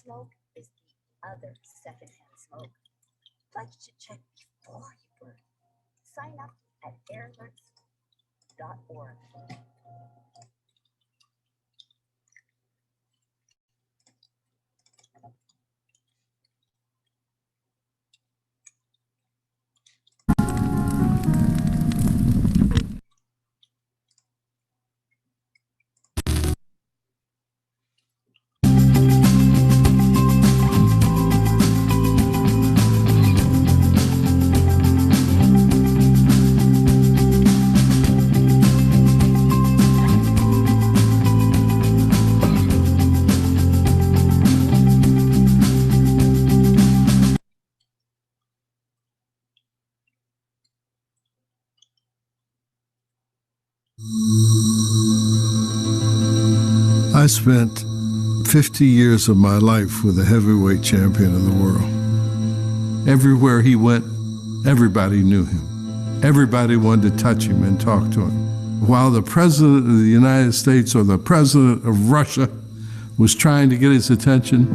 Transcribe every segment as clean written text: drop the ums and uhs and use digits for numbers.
smoke is the other secondhand smoke. Like to check before you burn. Sign up at airalerts.org. I spent 50 years of my life with a heavyweight champion of the world. Everywhere he went, everybody knew him. Everybody wanted to touch him and talk to him. While the president of the United States or the president of Russia was trying to get his attention,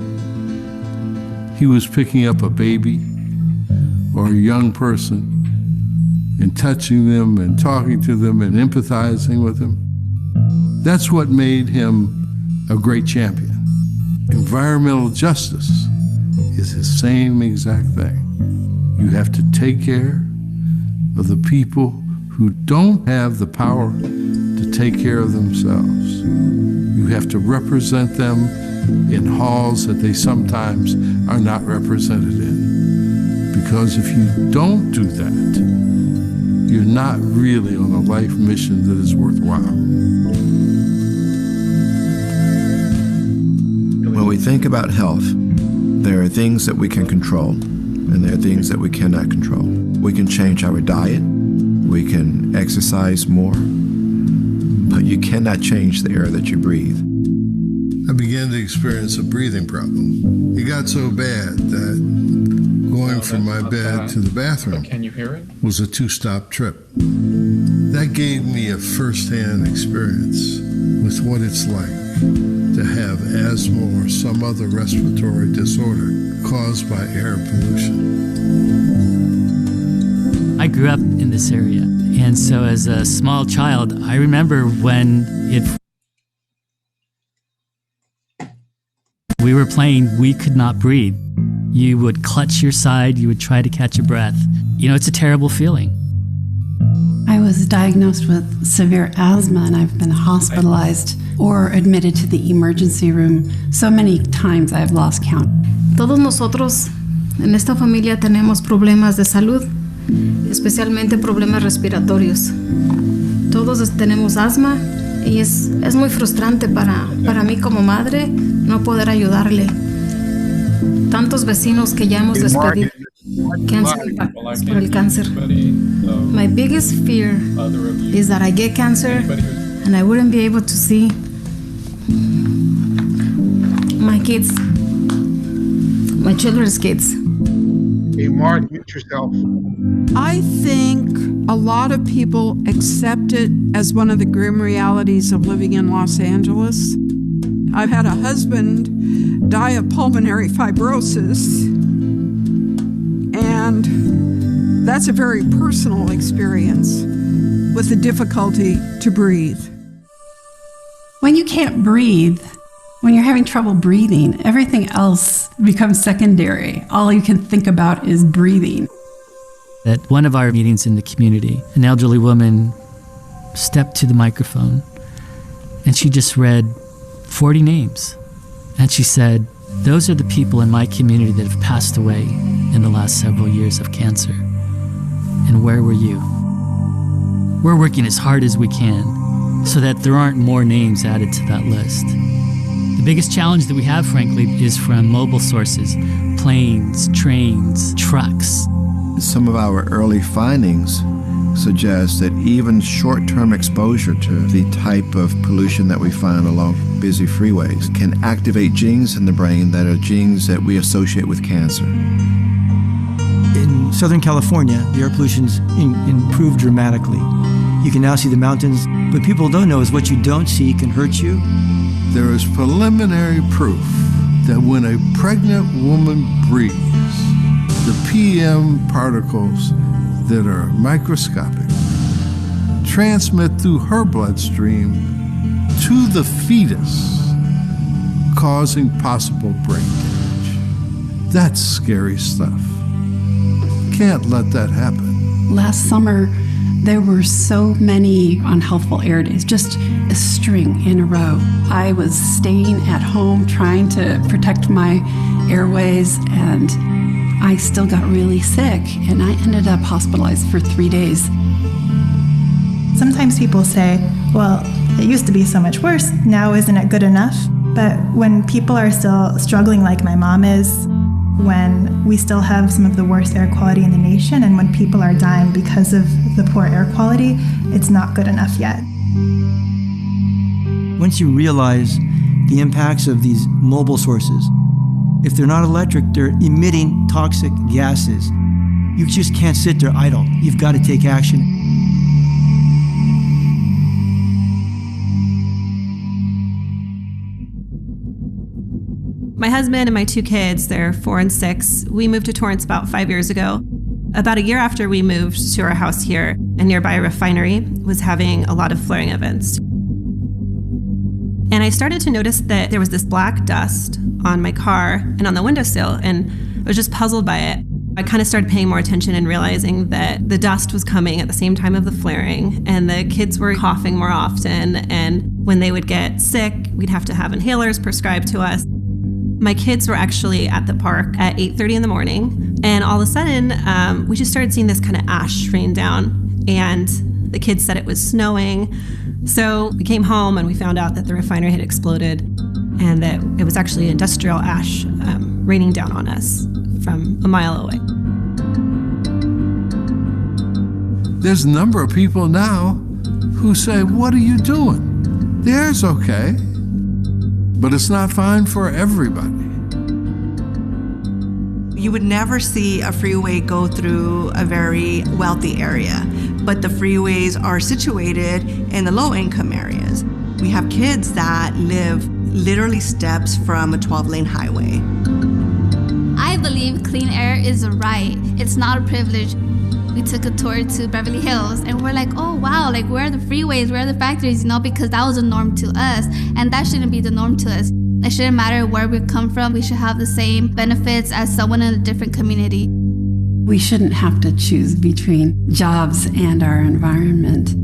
he was picking up a baby or a young person and touching them and talking to them and empathizing with them. That's what made him a great champion. Environmental justice is the same exact thing. You have to take care of the people who don't have the power to take care of themselves. You have to represent them in halls that they sometimes are not represented in. Because if you don't do that, you're not really on a life mission that is worthwhile. When we think about health, there are things that we can control, and there are things that we cannot control. We can change our diet, we can exercise more, but you cannot change the air that you breathe. I began to experience a breathing problem. It got so bad that going from my bed to the bathroom was a 2-stop trip. That gave me a first-hand experience with what it's like to have asthma or some other respiratory disorder caused by air pollution. I grew up in this area, and so as a small child, I remember when we were playing We Could Not Breathe. You would clutch your side, you would try to catch your breath. You know, it's a terrible feeling. I was diagnosed with severe asthma, and I've been hospitalized or admitted to the emergency room so many times I've lost count. Todos nosotros en esta familia tenemos problemas de salud, especialmente problemas respiratorios. Todos tenemos asma y es muy frustrante para mí como madre no poder ayudarle. Tantos vecinos que ya hemos despedido que han sido impactados por el cáncer. My biggest fear is that I get cancer and I wouldn't be able to see my kids, my children's kids. Hey, Mark, mute yourself. I think a lot of people accept it as one of the grim realities of living in Los Angeles. I've had a husband die of pulmonary fibrosis, and that's a very personal experience with the difficulty to breathe. When you can't breathe, when you're having trouble breathing, everything else becomes secondary. All you can think about is breathing. At one of our meetings in the community, an elderly woman stepped to the microphone and she just read 40 names. And she said, "Those are the people in my community that have passed away in the last several years of cancer. And where were you?" We're working as hard as we can so that there aren't more names added to that list. The biggest challenge that we have, frankly, is from mobile sources, planes, trains, trucks. Some of our early findings suggest that even short-term exposure to the type of pollution that we find along busy freeways can activate genes in the brain that are genes that we associate with cancer. In Southern California, the air pollution's improved dramatically. You can now see the mountains. What people don't know is what you don't see can hurt you. There is preliminary proof that when a pregnant woman breathes, the PM particles that are microscopic transmit through her bloodstream to the fetus, causing possible brain damage. That's scary stuff. Can't let that happen. Last summer, there were so many unhealthful air days, just a string in a row. I was staying at home trying to protect my airways, and I still got really sick, and I ended up hospitalized for 3 days. Sometimes people say, well, it used to be so much worse, now isn't it good enough? But when people are still struggling like my mom is, when we still have some of the worst air quality in the nation, and when people are dying because of the poor air quality, it's not good enough yet. Once you realize the impacts of these mobile sources, if they're not electric, they're emitting toxic gases. You just can't sit there idle. You've got to take action. My husband and my 2 kids, they're 4 and 6, we moved to Torrance about 5 years ago. About a year after we moved to our house here, a nearby refinery was having a lot of flaring events. And I started to notice that there was this black dust on my car and on the windowsill, and I was just puzzled by it. I kind of started paying more attention and realizing that the dust was coming at the same time of the flaring, and the kids were coughing more often, and when they would get sick, we'd have to have inhalers prescribed to us. My kids were actually at the park at 8:30 in the morning, and all of a sudden, we just started seeing this kind of ash rain down, and the kids said it was snowing. So we came home and we found out that the refinery had exploded, and that it was actually industrial ash raining down on us from a mile away. There's a number of people now who say, "What are you doing? The air's okay." But it's not fine for everybody. You would never see a freeway go through a very wealthy area, but the freeways are situated in the low-income areas. We have kids that live literally steps from a 12-lane highway. I believe clean air is a right. It's not a privilege. We took a tour to Beverly Hills, and we're like, oh wow, like where are the freeways, where are the factories, because that was a norm to us, and that shouldn't be the norm to us. It shouldn't matter where we come from, we should have the same benefits as someone in a different community. We shouldn't have to choose between jobs and our environment.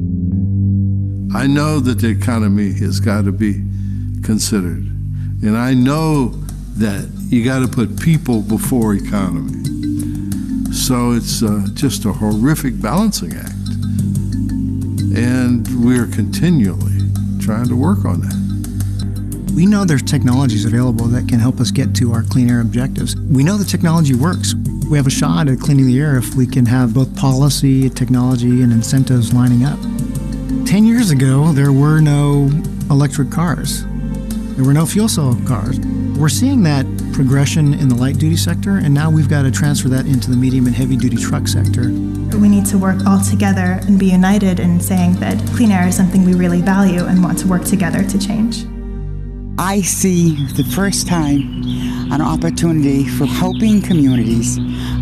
I know that the economy has got to be considered, and I know that you got to put people before economy. So it's just a horrific balancing act. And we're continually trying to work on that. We know there's technologies available that can help us get to our clean air objectives. We know the technology works. We have a shot at cleaning the air if we can have both policy, technology, and incentives lining up. 10 years ago, there were no electric cars. There were no fuel cell cars. We're seeing that progression in the light duty sector, and now we've got to transfer that into the medium and heavy duty truck sector. We need to work all together and be united in saying that clean air is something we really value and want to work together to change. I see the first time an opportunity for helping communities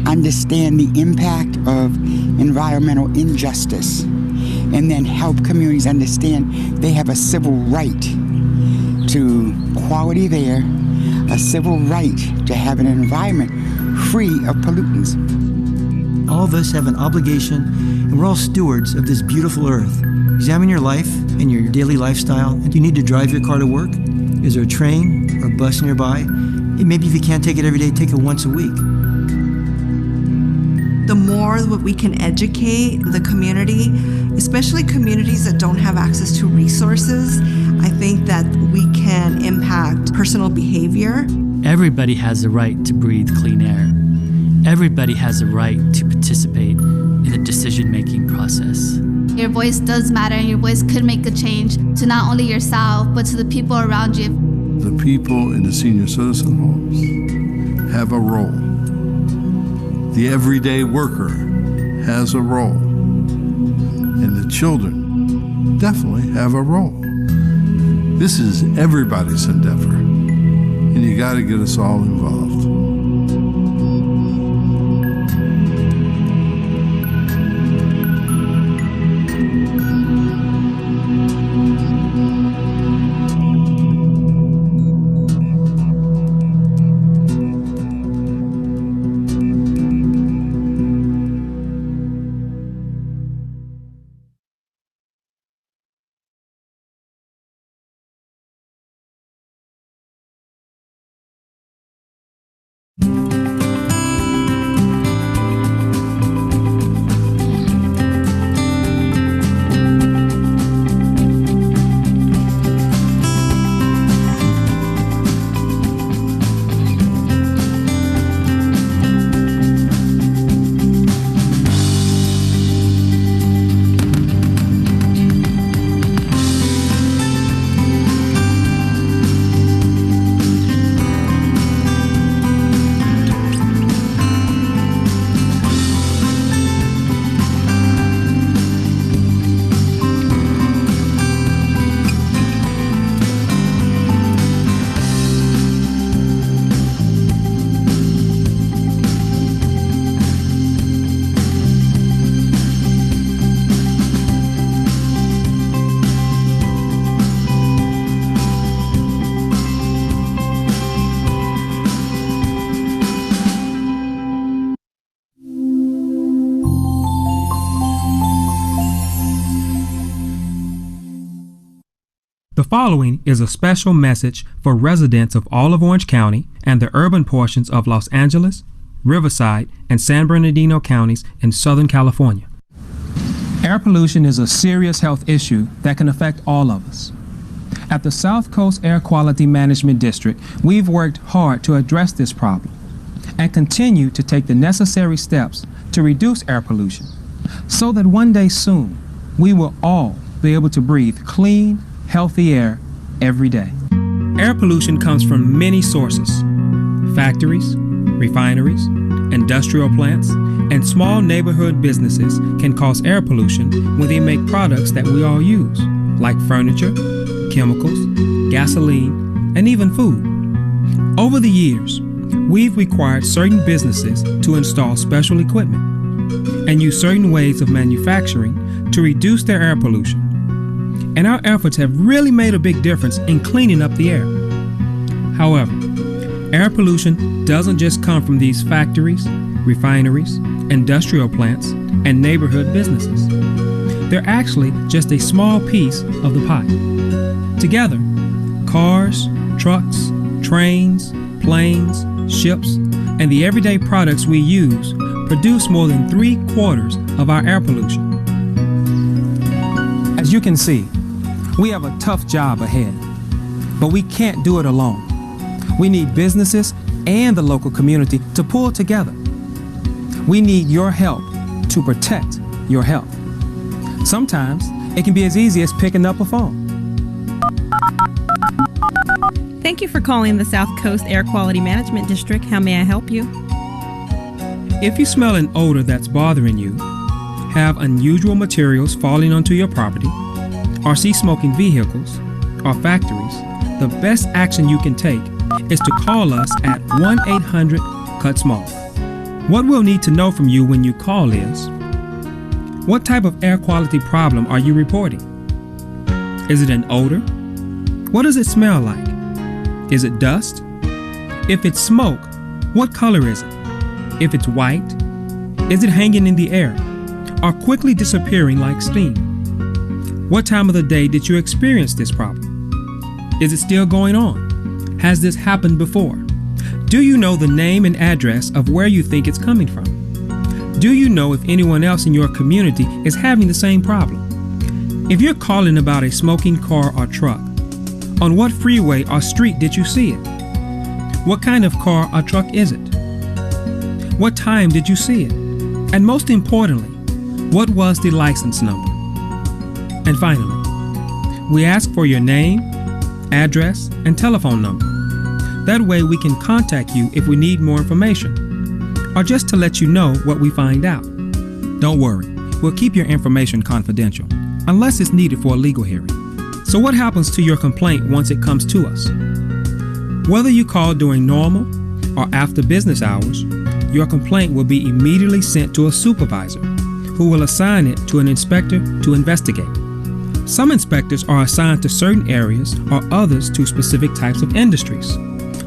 understand the impact of environmental injustice, and then help communities understand they have a civil right to quality of air, a civil right to have an environment free of pollutants. All of us have an obligation, and we're all stewards of this beautiful earth. Examine your life and your daily lifestyle. Do you need to drive your car to work? Is there a train or a bus nearby? And maybe if you can't take it every day, take it once a week. The more that we can educate the community, especially communities that don't have access to resources, I think that we can impact personal behavior. Everybody has a right to breathe clean air. Everybody has a right to participate in the decision-making process. Your voice does matter, and your voice could make a change to not only yourself, but to the people around you. The people in the senior citizen homes have a role. The everyday worker has a role. And the children definitely have a role. This is everybody's endeavor. and you got to get us all involved. The following is a special message for residents of all of Orange County and the urban portions of Los Angeles, Riverside, and San Bernardino counties in Southern California. Air pollution is a serious health issue that can affect all of us. At the South Coast Air Quality Management District, we've worked hard to address this problem and continue to take the necessary steps to reduce air pollution so that one day soon we will all be able to breathe clean, healthy air every day. Air pollution comes from many sources: factories, refineries, industrial plants, and small neighborhood businesses can cause air pollution when they make products that we all use, like furniture, chemicals, gasoline, and even food. Over the years, we've required certain businesses to install special equipment and use certain ways of manufacturing to reduce their air pollution. And our efforts have really made a big difference in cleaning up the air. However, air pollution doesn't just come from these factories, refineries, industrial plants, and neighborhood businesses. They're actually just a small piece of the pie. Together, cars, trucks, trains, planes, ships, and the everyday products we use produce more than 3/4 of our air pollution. As you can see, we have a tough job ahead, but we can't do it alone. We need businesses and the local community to pull together. We need your help to protect your health. Sometimes it can be as easy as picking up a phone. Thank you for calling the South Coast Air Quality Management District. How may I help you? If you smell an odor that's bothering you, have unusual materials falling onto your property, or see smoking vehicles or factories, the best action you can take is to call us at 1-800-CUT-SMALL. What we'll need to know from you when you call is, what type of air quality problem are you reporting? Is it an odor? What does it smell like? Is it dust? If it's smoke, what color is it? If it's white, is it hanging in the air or quickly disappearing like steam? What time of the day did you experience this problem? Is it still going on? Has this happened before? Do you know the name and address of where you think it's coming from? Do you know if anyone else in your community is having the same problem? If you're calling about a smoking car or truck, on what freeway or street did you see it? What kind of car or truck is it? What time did you see it? And most importantly, what was the license number? And finally, we ask for your name, address, and telephone number. That way we can contact you if we need more information, or just to let you know what we find out. Don't worry, we'll keep your information confidential, unless it's needed for a legal hearing. So what happens to your complaint once it comes to us? Whether you call during normal or after business hours, your complaint will be immediately sent to a supervisor who will assign it to an inspector to investigate. Some inspectors are assigned to certain areas or others to specific types of industries,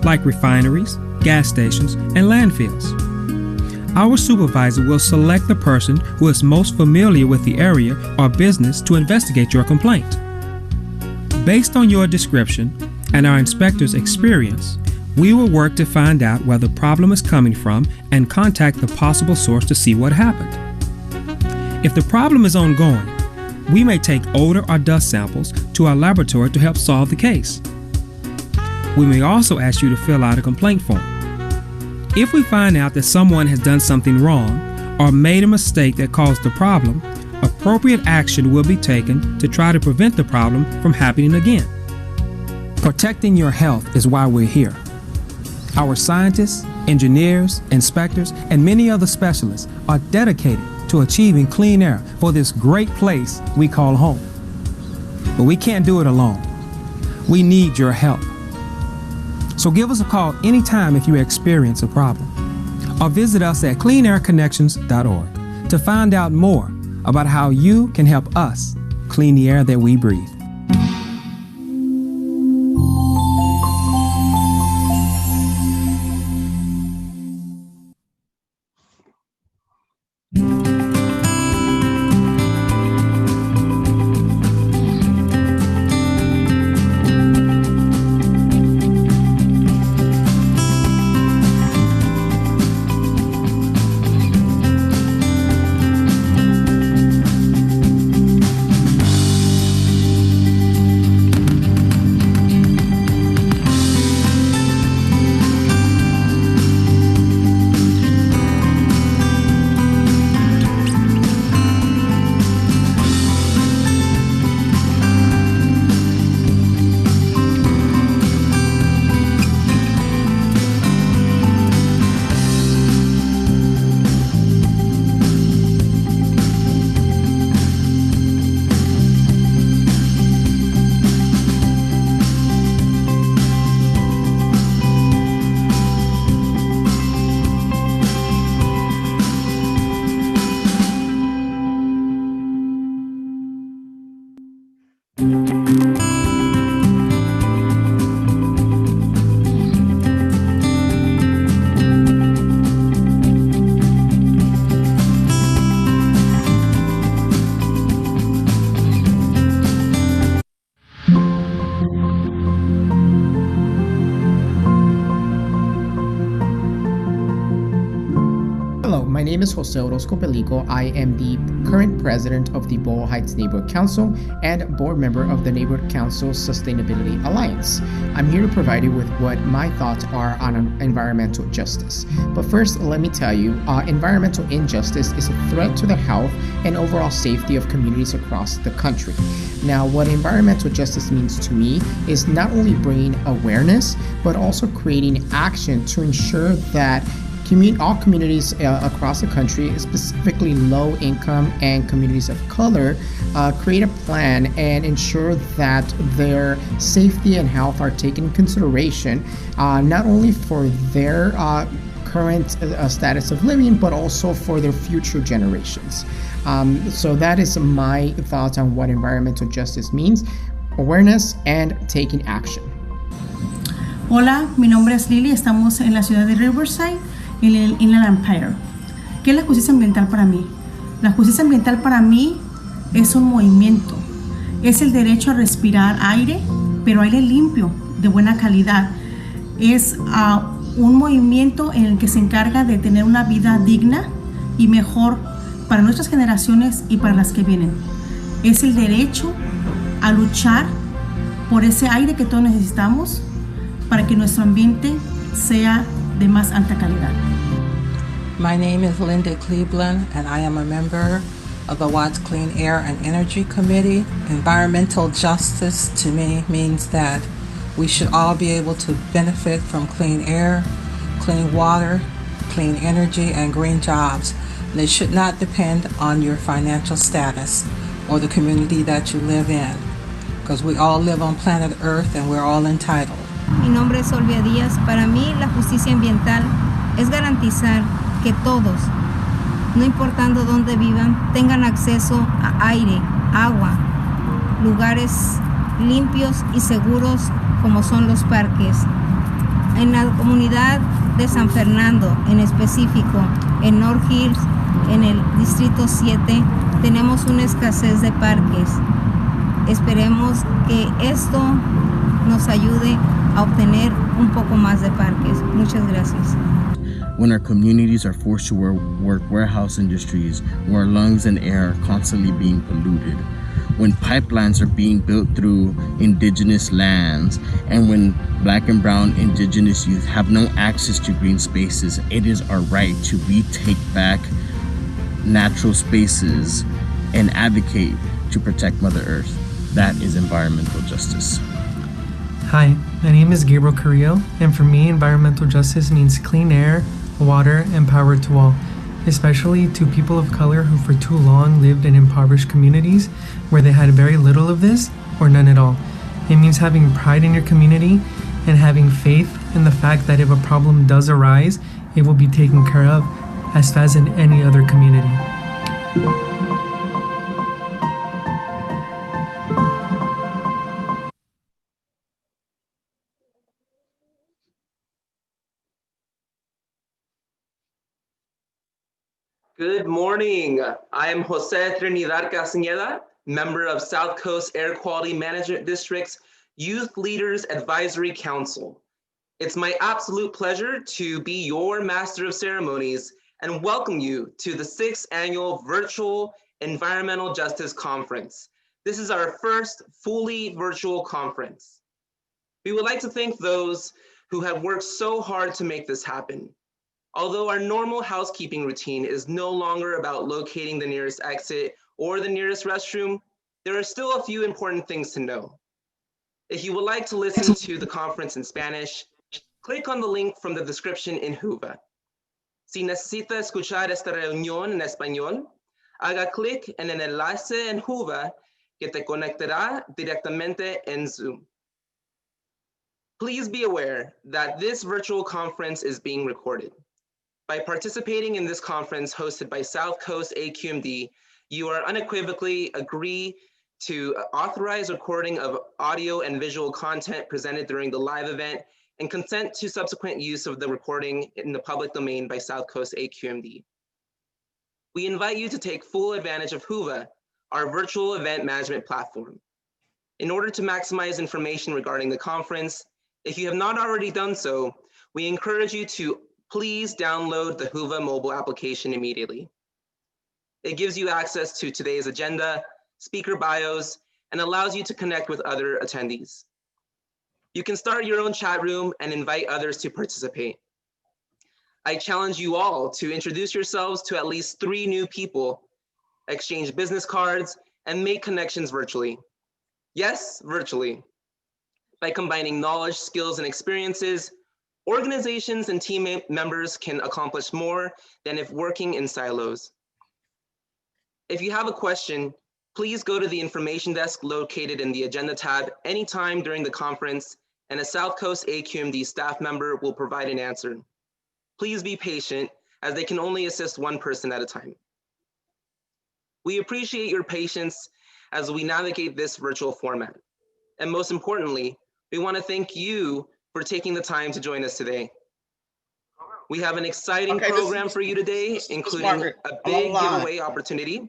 like refineries, gas stations, and landfills. Our supervisor will select the person who is most familiar with the area or business to investigate your complaint. Based on your description and our inspector's experience, we will work to find out where the problem is coming from and contact the possible source to see what happened. If the problem is ongoing, we may take odor or dust samples to our laboratory to help solve the case. We may also ask you to fill out a complaint form. If we find out that someone has done something wrong or made a mistake that caused the problem, appropriate action will be taken to try to prevent the problem from happening again. Protecting your health is why we're here. Our scientists, engineers, inspectors, and many other specialists are dedicated to achieving clean air for this great place we call home. But we can't do it alone. We need your help. So give us a call anytime if you experience a problem, or visit us at cleanairconnections.org to find out more about how you can help us clean the air that we breathe. My name is Jose Orozco Pelico. I am the current president of the Boyle Heights Neighborhood Council and board member of the Neighborhood Council Sustainability Alliance. I'm here to provide you with what my thoughts are on environmental justice. But first, let me tell you, environmental injustice is a threat to the health and overall safety of communities across the country. Now, what environmental justice means to me is not only bringing awareness, but also creating action to ensure that all communities across the country, specifically low income and communities of color, create a plan and ensure that their safety and health are taken into consideration, not only for their current status of living, but also for their future generations. So that is my thoughts on what environmental justice means: awareness and taking action. Hola, mi nombre es Lily, estamos en la ciudad de Riverside, en el Inland Empire. ¿Qué es la justicia ambiental para mí? La justicia ambiental para mí es un movimiento, es el derecho a respirar aire, pero aire limpio, de buena calidad. Es un movimiento en el que se encarga de tener una vida digna y mejor para nuestras generaciones y para las que vienen. Es el derecho a luchar por ese aire que todos necesitamos para que nuestro ambiente sea de más alta calidad. My name is Linda Cleveland, and I am a member of the Watts Clean Air and Energy Committee. Environmental justice to me means that we should all be able to benefit from clean air, clean water, clean energy, and green jobs. And it should not depend on your financial status or the community that you live in, because we all live on planet Earth and we're all entitled. Mi nombre es Olvia Díaz. Para mí, la justicia ambiental es garantizar que todos, no importando dónde vivan, tengan acceso a aire, agua, lugares limpios y seguros como son los parques. En la comunidad de San Fernando, en específico, en North Hills, en el Distrito 7, tenemos una escasez de parques. Esperemos que esto nos ayude a obtener un poco más de parques. Muchas gracias. When our communities are forced to work warehouse industries where our lungs and air are constantly being polluted, when pipelines are being built through indigenous lands, and when Black and brown indigenous youth have no access to green spaces, it is our right to retake back natural spaces and advocate to protect Mother Earth. That is environmental justice. Hi, my name is Gabriel Carrillo, and for me, environmental justice means clean air, water, and power to all, especially to people of color who for too long lived in impoverished communities where they had very little of this or none at all. It means having pride in your community and having faith in the fact that if a problem does arise, it will be taken care of as fast as in any other community. Good morning. I am Jose Trinidad Castañeda, member of South Coast Air Quality Management District's Youth Leaders Advisory Council. It's my absolute pleasure to be your Master of Ceremonies and welcome you to the 6th Annual Virtual Environmental Justice Conference. This is our first fully virtual conference. We would like to thank those who have worked so hard to make this happen. Although our normal housekeeping routine is no longer about locating the nearest exit or the nearest restroom, there are still a few important things to know. If you would like to listen to the conference in Spanish, click on the link from the description in Whova. Si necesita escuchar esta reunión en español, haga clic en el enlace en Whova que te conectará directamente en Zoom. Please be aware that this virtual conference is being recorded. By participating in this conference hosted by South Coast AQMD, you are unequivocally agree to authorize recording of audio and visual content presented during the live event and consent to subsequent use of the recording in the public domain by South Coast AQMD. We invite you to take full advantage of Whova, our virtual event management platform. In order to maximize information regarding the conference, if you have not already done so, we encourage you to please download the Whova mobile application immediately. It gives you access to today's agenda, speaker bios, and allows you to connect with other attendees. You can start your own chat room and invite others to participate. I challenge you all to introduce yourselves to at least 3 new people, exchange business cards, and make connections virtually. Yes, virtually. By combining knowledge, skills, and experiences, organizations and team members can accomplish more than if working in silos. If you have a question, please go to the information desk located in the agenda tab anytime during the conference, and a South Coast AQMD staff member will provide an answer. Please be patient, as they can only assist one person at a time. We appreciate your patience as we navigate this virtual format. And most importantly, we want to thank you for taking the time to join us today. We have an exciting program for you today, including a big giveaway opportunity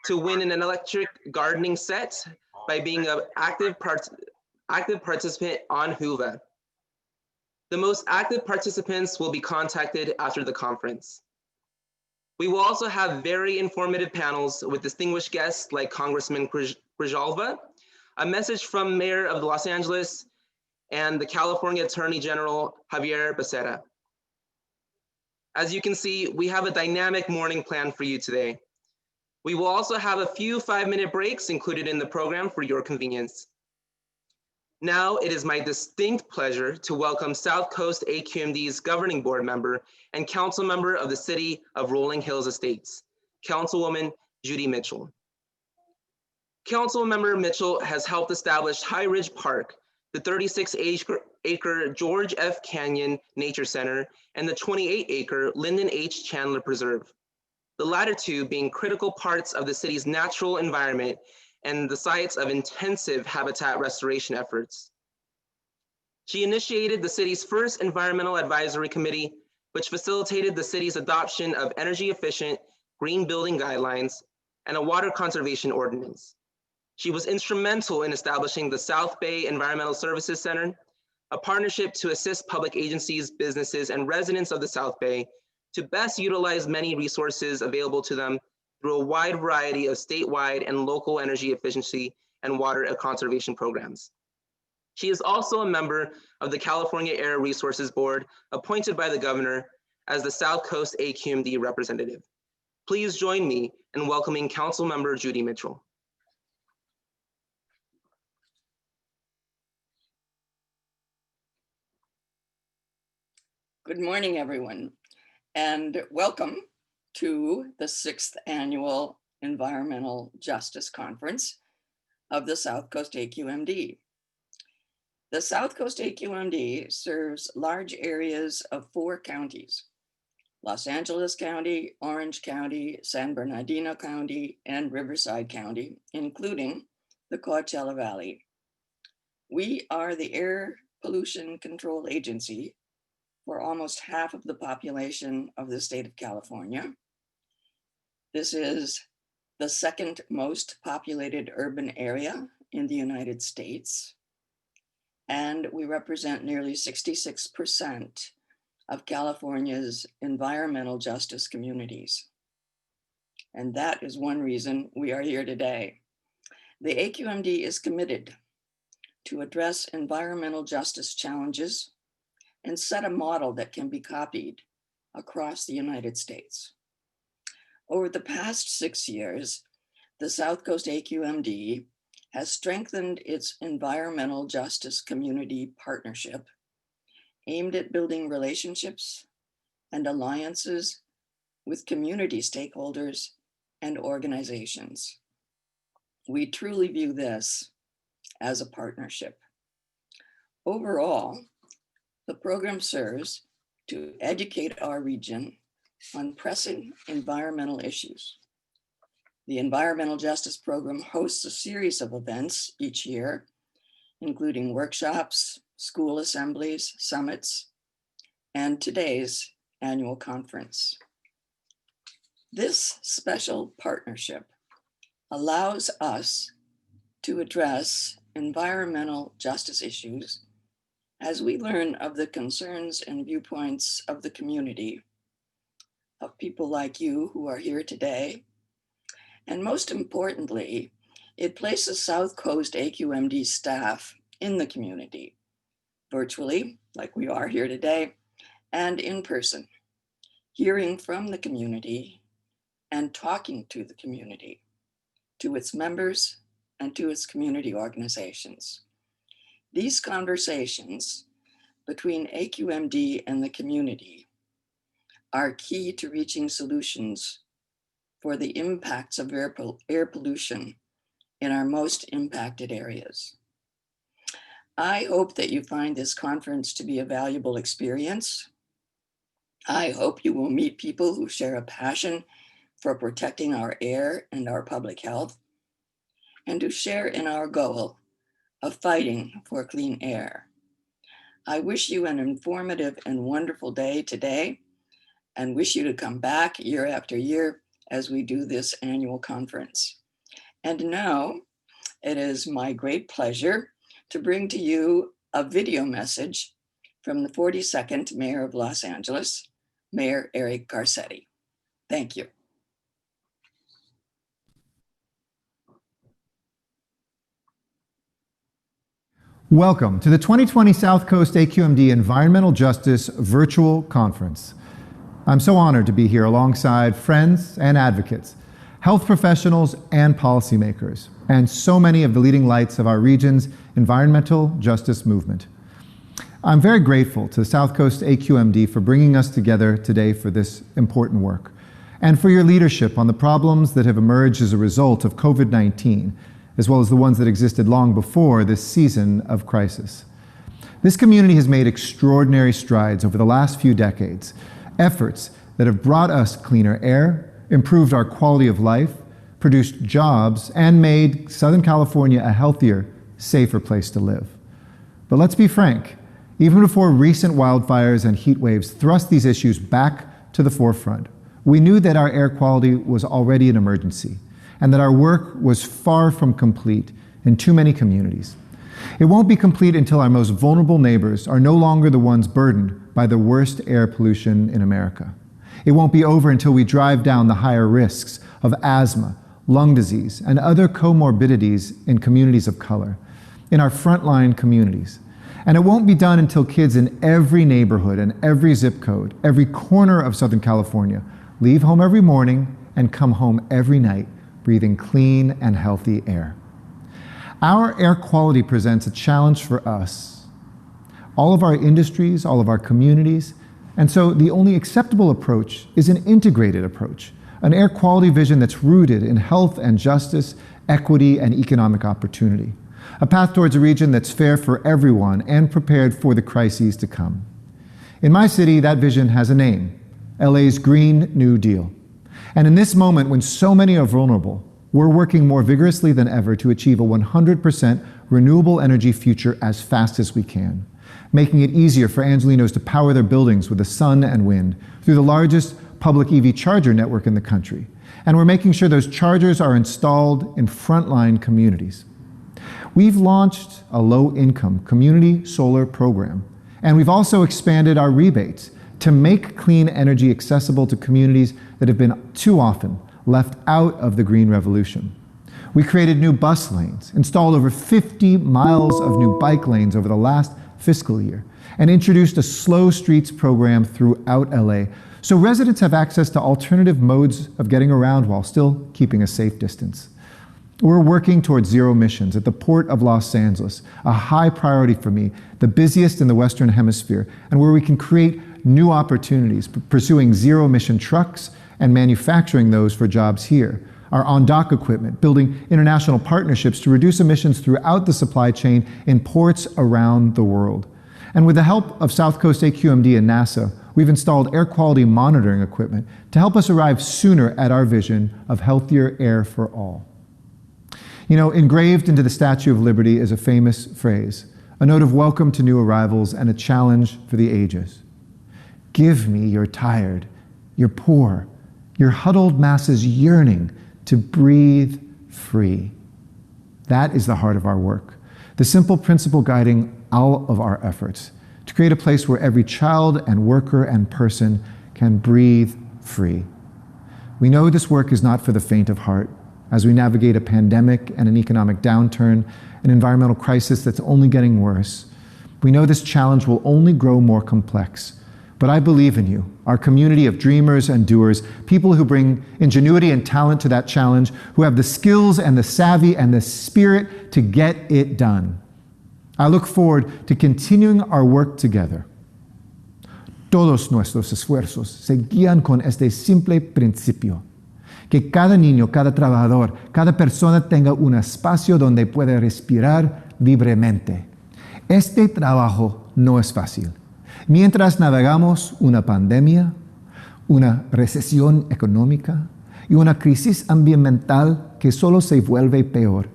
to win an electric gardening set by being an active participant on Whova. The most active participants will be contacted after the conference. We will also have very informative panels with distinguished guests like Congressman Grijalva, a message from Mayor of Los Angeles, and the California Attorney General, Javier Becerra. As you can see, we have a dynamic morning planned for you today. We will also have a few 5-minute breaks included in the program for your convenience. Now it is my distinct pleasure to welcome South Coast AQMD's governing board member and council member of the City of Rolling Hills Estates, Councilwoman Judy Mitchell. Councilmember Mitchell has helped establish High Ridge Park, the 36 100-acre George F. Canyon Nature Center and the 28-acre Lyndon H. Chandler Preserve, the latter two being critical parts of the city's natural environment and the sites of intensive habitat restoration efforts. She initiated the city's first environmental advisory committee, which facilitated the city's adoption of energy-efficient green building guidelines and a water conservation ordinance. She was instrumental in establishing the South Bay Environmental Services Center, a partnership to assist public agencies, businesses, and residents of the South Bay to best utilize many resources available to them through a wide variety of statewide and local energy efficiency and water conservation programs. She is also a member of the California Air Resources Board, appointed by the governor as the South Coast AQMD representative. Please join me in welcoming Council Member Judy Mitchell. Good morning, everyone, and welcome to the 6th Annual Environmental Justice Conference of the South Coast AQMD. The South Coast AQMD serves large areas of 4 counties: Los Angeles County, Orange County, San Bernardino County, and Riverside County, including the Coachella Valley. We are the air pollution control agency for almost half of the population of the state of California. This is the second most populated urban area in the United States, and we represent nearly 66% of California's environmental justice communities. And that is one reason we are here today. The AQMD is committed to address environmental justice challenges and set a model that can be copied across the United States. Over the past 6 years, the South Coast AQMD has strengthened its environmental justice community partnership aimed at building relationships and alliances with community stakeholders and organizations. We truly view this as a partnership. Overall, the program serves to educate our region on pressing environmental issues. The Environmental Justice Program hosts a series of events each year, including workshops, school assemblies, summits, and today's annual conference. This special partnership allows us to address environmental justice issues as we learn of the concerns and viewpoints of the community, of people like you who are here today. And most importantly, it places South Coast AQMD staff in the community, virtually, like we are here today, and in person, hearing from the community and talking to the community, to its members and to its community organizations. These conversations between AQMD and the community are key to reaching solutions for the impacts of air pollution in our most impacted areas. I hope that you find this conference to be a valuable experience. I hope you will meet people who share a passion for protecting our air and our public health, and who share in our goal of fighting for clean air. I wish you an informative and wonderful day today, and wish you to come back year after year as we do this annual conference. And now it is my great pleasure to bring to you a video message from the 42nd Mayor of Los Angeles, Mayor Eric Garcetti. Thank you. Welcome to the 2020 South Coast AQMD Environmental Justice Virtual Conference. I'm so honored to be here alongside friends and advocates, health professionals and policymakers, and so many of the leading lights of our region's environmental justice movement. I'm very grateful to the South Coast AQMD for bringing us together today for this important work, and for your leadership on the problems that have emerged as a result of COVID-19, as well as the ones that existed long before this season of crisis. This community has made extraordinary strides over the last few decades, efforts that have brought us cleaner air, improved our quality of life, produced jobs, and made Southern California a healthier, safer place to live. But let's be frank, even before recent wildfires and heat waves thrust these issues back to the forefront, we knew that our air quality was already an emergency and that our work was far from complete in too many communities. It won't be complete until our most vulnerable neighbors are no longer the ones burdened by the worst air pollution in America. It won't be over until we drive down the higher risks of asthma, lung disease, and other comorbidities in communities of color, in our frontline communities. And it won't be done until kids in every neighborhood and every zip code, every corner of Southern California, leave home every morning and come home every night breathing clean and healthy air. Our air quality presents a challenge for us, all of our industries, all of our communities, and so the only acceptable approach is an integrated approach, an air quality vision that's rooted in health and justice, equity, and economic opportunity. A path towards a region that's fair for everyone and prepared for the crises to come. In my city, that vision has a name, LA's Green New Deal. And in this moment when so many are vulnerable, we're working more vigorously than ever to achieve a 100% renewable energy future as fast as we can, making it easier for Angelinos to power their buildings with the sun and wind through the largest public EV charger network in the country. And we're making sure those chargers are installed in frontline communities. We've launched a low-income community solar program, and we've also expanded our rebates to make clean energy accessible to communities that have been too often left out of the green revolution. We created new bus lanes, installed over 50 miles of new bike lanes over the last fiscal year, and introduced a slow streets program throughout LA so residents have access to alternative modes of getting around while still keeping a safe distance. We're working towards zero emissions at the Port of Los Angeles, a high priority for me, the busiest in the Western Hemisphere, and where we can create new opportunities, pursuing zero emission trucks and manufacturing those for jobs here. Our on-dock equipment, building international partnerships to reduce emissions throughout the supply chain in ports around the world. And with the help of South Coast AQMD and NASA, we've installed air quality monitoring equipment to help us arrive sooner at our vision of healthier air for all. You know, engraved into the Statue of Liberty is a famous phrase, a note of welcome to new arrivals and a challenge for the ages. Give me your tired, your poor, your huddled masses yearning to breathe free. That is the heart of our work, the simple principle guiding all of our efforts to create a place where every child and worker and person can breathe free. We know this work is not for the faint of heart as we navigate a pandemic and an economic downturn, an environmental crisis that's only getting worse. We know this challenge will only grow more complex. But I believe in you, our community of dreamers and doers, people who bring ingenuity and talent to that challenge, who have the skills and the savvy and the spirit to get it done. I look forward to continuing our work together. Todos nuestros esfuerzos se guían con este simple principio, que cada niño, cada trabajador, cada persona tenga un espacio donde puede respirar libremente. Este trabajo no es fácil. Mientras navegamos una pandemia, una recesión económica y una crisis ambiental que solo se vuelve peor,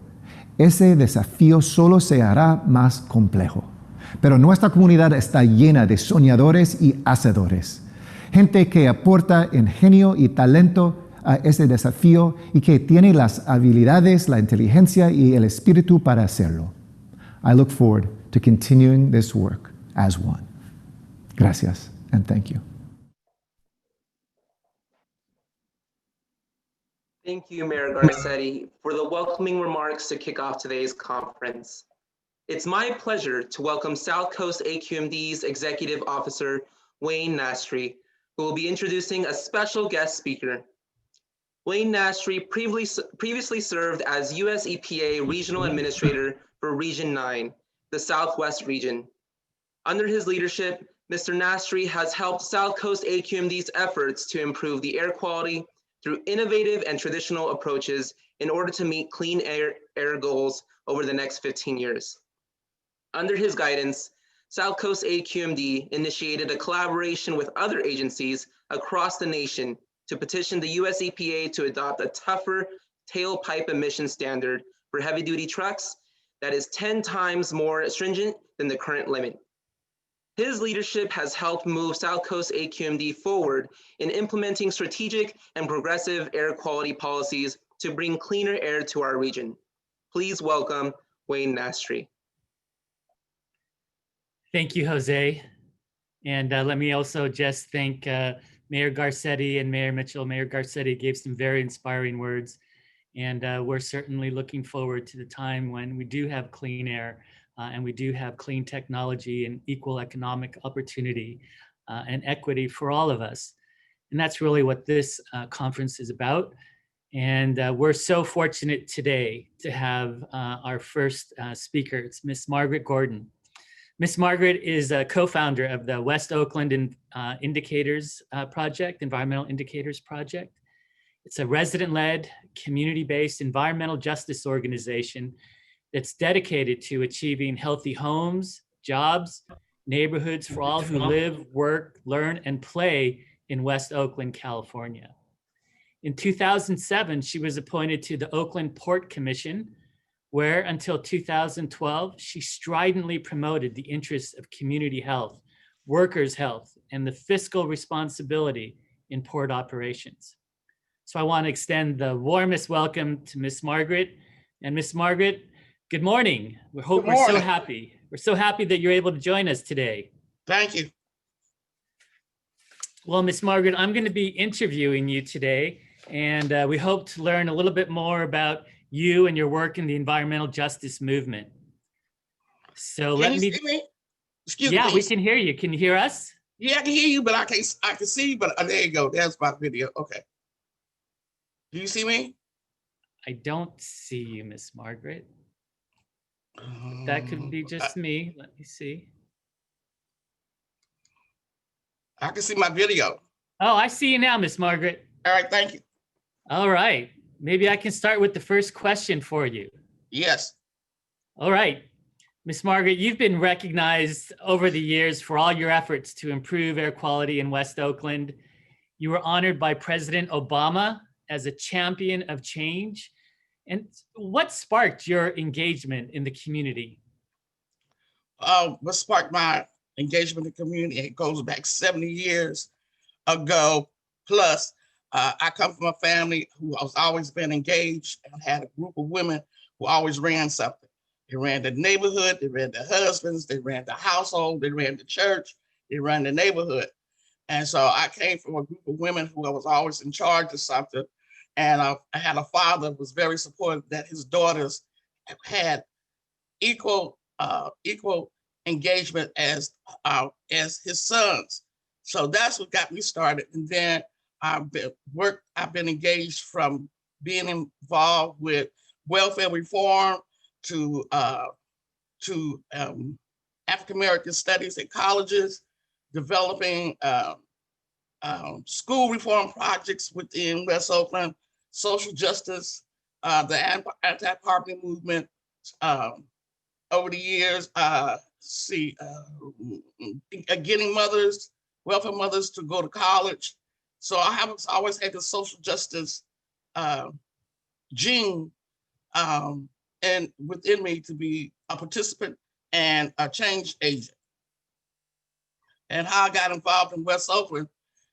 ese desafío solo se hará más complejo. Pero nuestra comunidad está llena de soñadores y hacedores, gente que aporta ingenio y talento a ese desafío y que tiene las habilidades, la inteligencia y el espíritu para hacerlo. I look forward to continuing this work as one. Gracias, and thank you. Thank you, Mayor Garcetti, for the welcoming remarks to kick off today's conference. It's my pleasure to welcome South Coast AQMD's Executive Officer, Wayne Nastri, who will be introducing a special guest speaker. Wayne Nastri previously served as US EPA Regional Administrator for Region 9, the Southwest region. Under his leadership, Mr. Nastri has helped South Coast AQMD's efforts to improve the air quality through innovative and traditional approaches in order to meet clean air goals over the next 15 years. Under his guidance, South Coast AQMD initiated a collaboration with other agencies across the nation to petition the US EPA to adopt a tougher tailpipe emission standard for heavy-duty trucks that is 10 times more stringent than the current limit. His leadership has helped move South Coast AQMD forward in implementing strategic and progressive air quality policies to bring cleaner air to our region. Please welcome Wayne Nastri. Thank you, Jose. And let me also just thank Mayor Garcetti and Mayor Mitchell. Mayor Garcetti gave some very inspiring words. And we're certainly looking forward to the time when we do have clean air and we do have clean technology and equal economic opportunity and equity for all of us. And that's really what this conference is about. And we're so fortunate today to have our first speaker. It's Miss Margaret Gordon. Miss Margaret is a co-founder of the West Oakland Indicators Project, Environmental Indicators Project. It's a resident-led, community-based environmental justice organization that's dedicated to achieving healthy homes, jobs, neighborhoods for all who live, work, learn, and play in West Oakland, California. In 2007, she was appointed to the Oakland Port Commission, where until 2012, she stridently promoted the interests of community health, workers' health, and the fiscal responsibility in port operations. So I want to extend the warmest welcome to Miss Margaret. And Miss Margaret, good morning. We're so happy. We're so happy that you're able to join us today. Thank you. Well, Miss Margaret, I'm going to be interviewing you today, and we hope to learn a little bit more about you and your work in the environmental justice movement. So Can you see me? Excuse me. Yeah, we can hear you. Can you hear us? Yeah, I can hear you, but I can see you, but there you go. That's my video. Okay. Do you see me? I don't see you, Miss Margaret. That could be just me. Let me see. I can see my video. Oh, I see you now, Miss Margaret. All right, thank you. All right. Maybe I can start with the first question for you. Yes. All right. Miss Margaret, you've been recognized over the years for all your efforts to improve air quality in West Oakland. You were honored by President Obama as a champion of change. And what sparked your engagement in the community? What sparked my engagement in the community? It goes back 70 years ago plus. I come from a family who has always been engaged and had a group of women who always ran something. They ran the neighborhood, they ran their husbands, they ran the household, they ran the church, they ran the neighborhood. And so I came from a group of women who was always in charge of something. And I had a father who was very supportive that his daughters had equal engagement as his sons. So that's what got me started. And then I've been engaged from being involved with welfare reform to African-American studies in colleges, developing school reform projects within West Oakland, social justice, the anti-poverty movement. Over the years, getting welfare mothers to go to college. So I have always had the social justice gene and within me to be a participant and a change agent. And how I got involved in West Oakland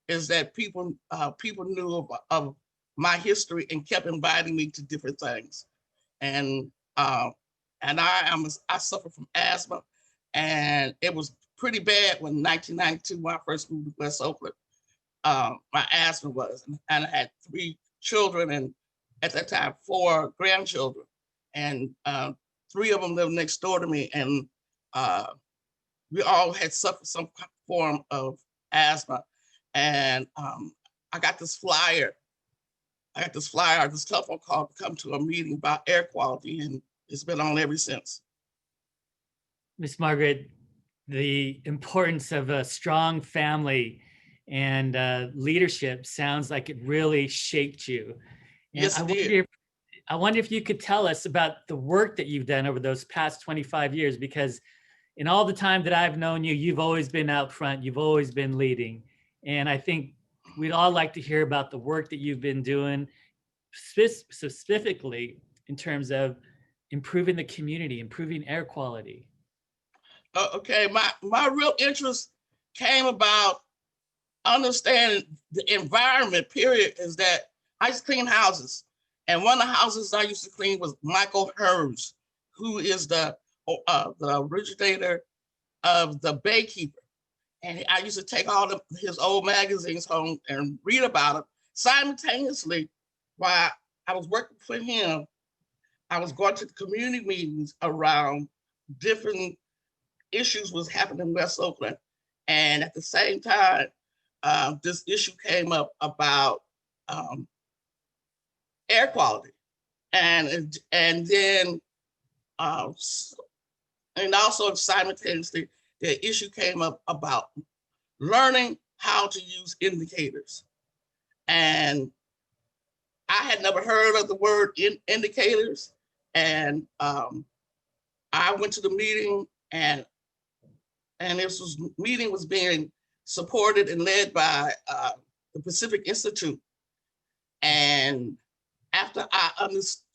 is that people knew of my history and kept inviting me to different things. And I suffer from asthma, and it was pretty bad when 1992 when I first moved to West Oakland. My asthma was, and I had 3 children and at that time 4 grandchildren, and 3 of them lived next door to me, and we all had suffered some form of asthma. And I got this flyer. This telephone call to come to a meeting about air quality, and it's been on ever since. Miss Margaret, the importance of a strong family and leadership sounds like it really shaped you. And yes, it did. I wonder if you could tell us about the work that you've done over those past 25 years, because in all the time that I've known you, you've always been out front. You've always been leading. And I think we'd all like to hear about the work that you've been doing, specifically in terms of improving the community, improving air quality. Okay, my real interest came about understanding the environment, period, is that I used to clean houses. And one of the houses I used to clean was Michael Hers, who is the originator of the Baykeeper. And I used to take all of his old magazines home and read about him. Simultaneously, while I was working for him, I was going to the community meetings around different issues was happening in West Oakland. And at the same time, this issue came up about air quality. And then, and also simultaneously, the issue came up about learning how to use indicators. And I had never heard of the word indicators. And I went to the meeting, and this meeting was being supported and led by the Pacific Institute. And after I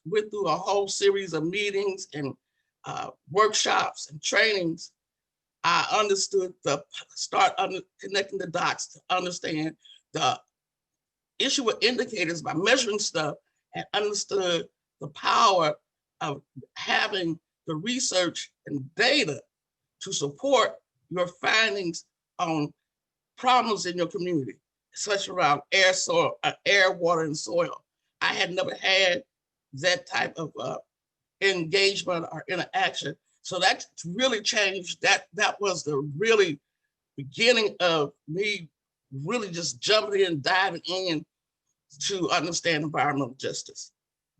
went through a whole series of meetings and workshops and trainings, I understood connecting the dots to understand the issue with indicators by measuring stuff, and understood the power of having the research and data to support your findings on problems in your community, especially around air, water, and soil. I had never had that type of engagement or interaction. So that really changed. That was the really beginning of me really just jumping in, diving in to understand environmental justice,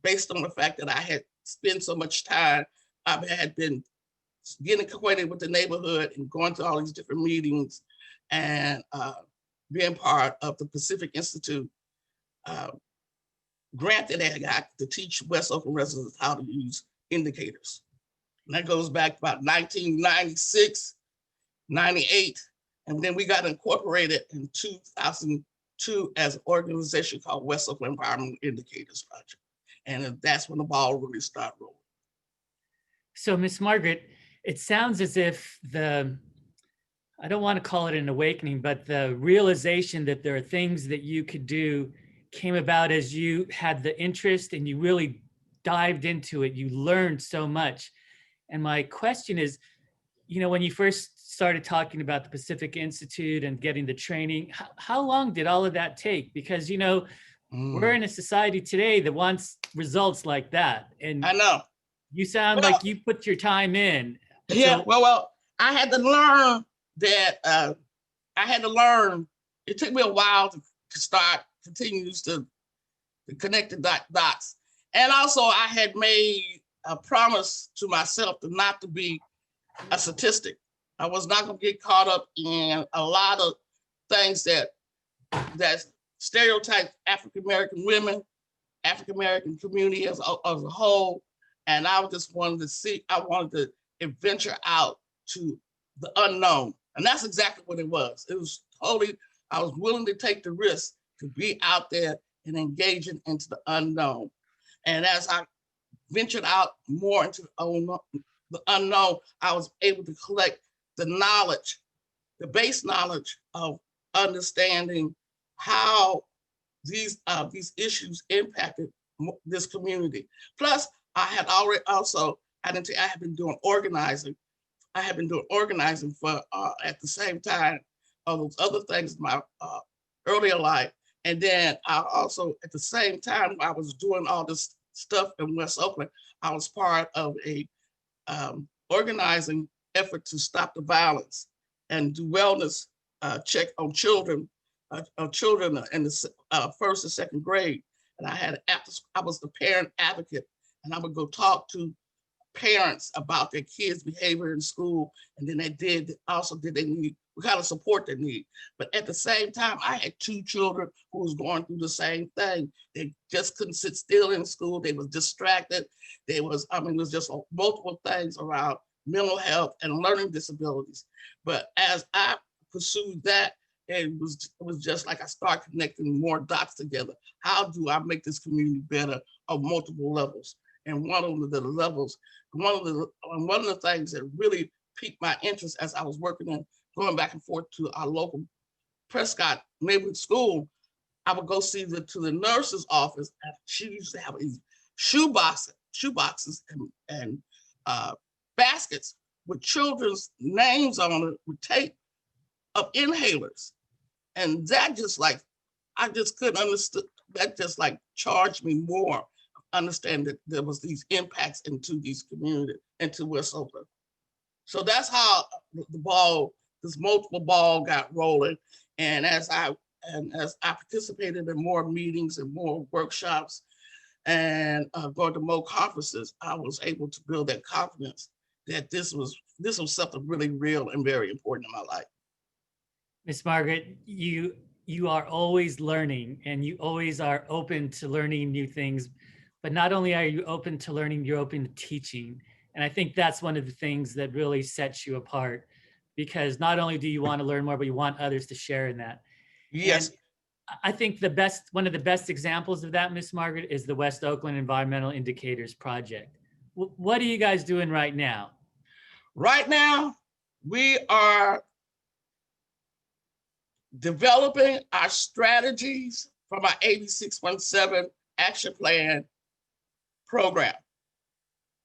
based on the fact that I had spent so much time. I had been getting acquainted with the neighborhood and going to all these different meetings, and being part of the Pacific Institute grant that I got to teach West Oakland residents how to use indicators. And that goes back about 1996, 98. And then we got incorporated in 2002 as an organization called West Oakland Environmental Indicators Project. And that's when the ball really started rolling. So, Miss Margaret, it sounds as if I don't want to call it an awakening, but the realization that there are things that you could do came about as you had the interest and you really dived into it. You learned so much. And my question is, when you first started talking about the Pacific Institute and getting the training, how long did all of that take? Because, we're in a society today that wants results like that. And I know. You sound like you put your time in. Yeah, So, well, I had to learn that, it took me a while to continue to connect the dots. And also I had made a promise to myself not to be a statistic. I was not going to get caught up in a lot of things that stereotype African-American women, African-American community as a whole. And I just wanted to venture out to the unknown. And that's exactly what it was. It was totally, I was willing to take the risk to be out there and engaging into the unknown. And as I ventured out more into the unknown, I was able to collect the knowledge, the base knowledge of understanding how these issues impacted this community. Plus, I had been doing organizing. I had been doing organizing for at the same time all those other things in my earlier life. And then I also, at the same time, I was doing all this stuff in West Oakland. I was part of a organizing effort to stop the violence and do wellness check on children in the first and second grade. And I was the parent advocate, and I would go talk to parents about their kids' behavior in school. And then did they need what kind of support they need. But at the same time, I had two children who was going through the same thing. They just couldn't sit still in school. They was distracted. It was just multiple things around mental health, and learning disabilities. But as I pursued that, it was just like I started connecting more dots together. How do I make this community better on multiple levels? And one of the levels, one of the things that really piqued my interest as I was working in, going back and forth to our local Prescott neighborhood school, I would go see to the nurse's office, and she used to have these shoe boxes and baskets with children's names on it with tape of inhalers. And that just like, I just couldn't understand, that just like charged me more, understand that there was these impacts into these communities, into West Oakland. So that's how this multiple ball got rolling. And as I participated in more meetings and more workshops and going to more conferences, I was able to build that confidence that this was something really real and very important in my life. Miss Margaret, you are always learning, and you always are open to learning new things. But not only are you open to learning, you're open to teaching. And I think that's one of the things that really sets you apart, because not only do you want to learn more, but you want others to share in that. Yes. And I think one of the best examples of that, Miss Margaret, is the West Oakland Environmental Indicators Project. What are you guys doing right now? Right now, we are developing our strategies from our AB 617 action plan program.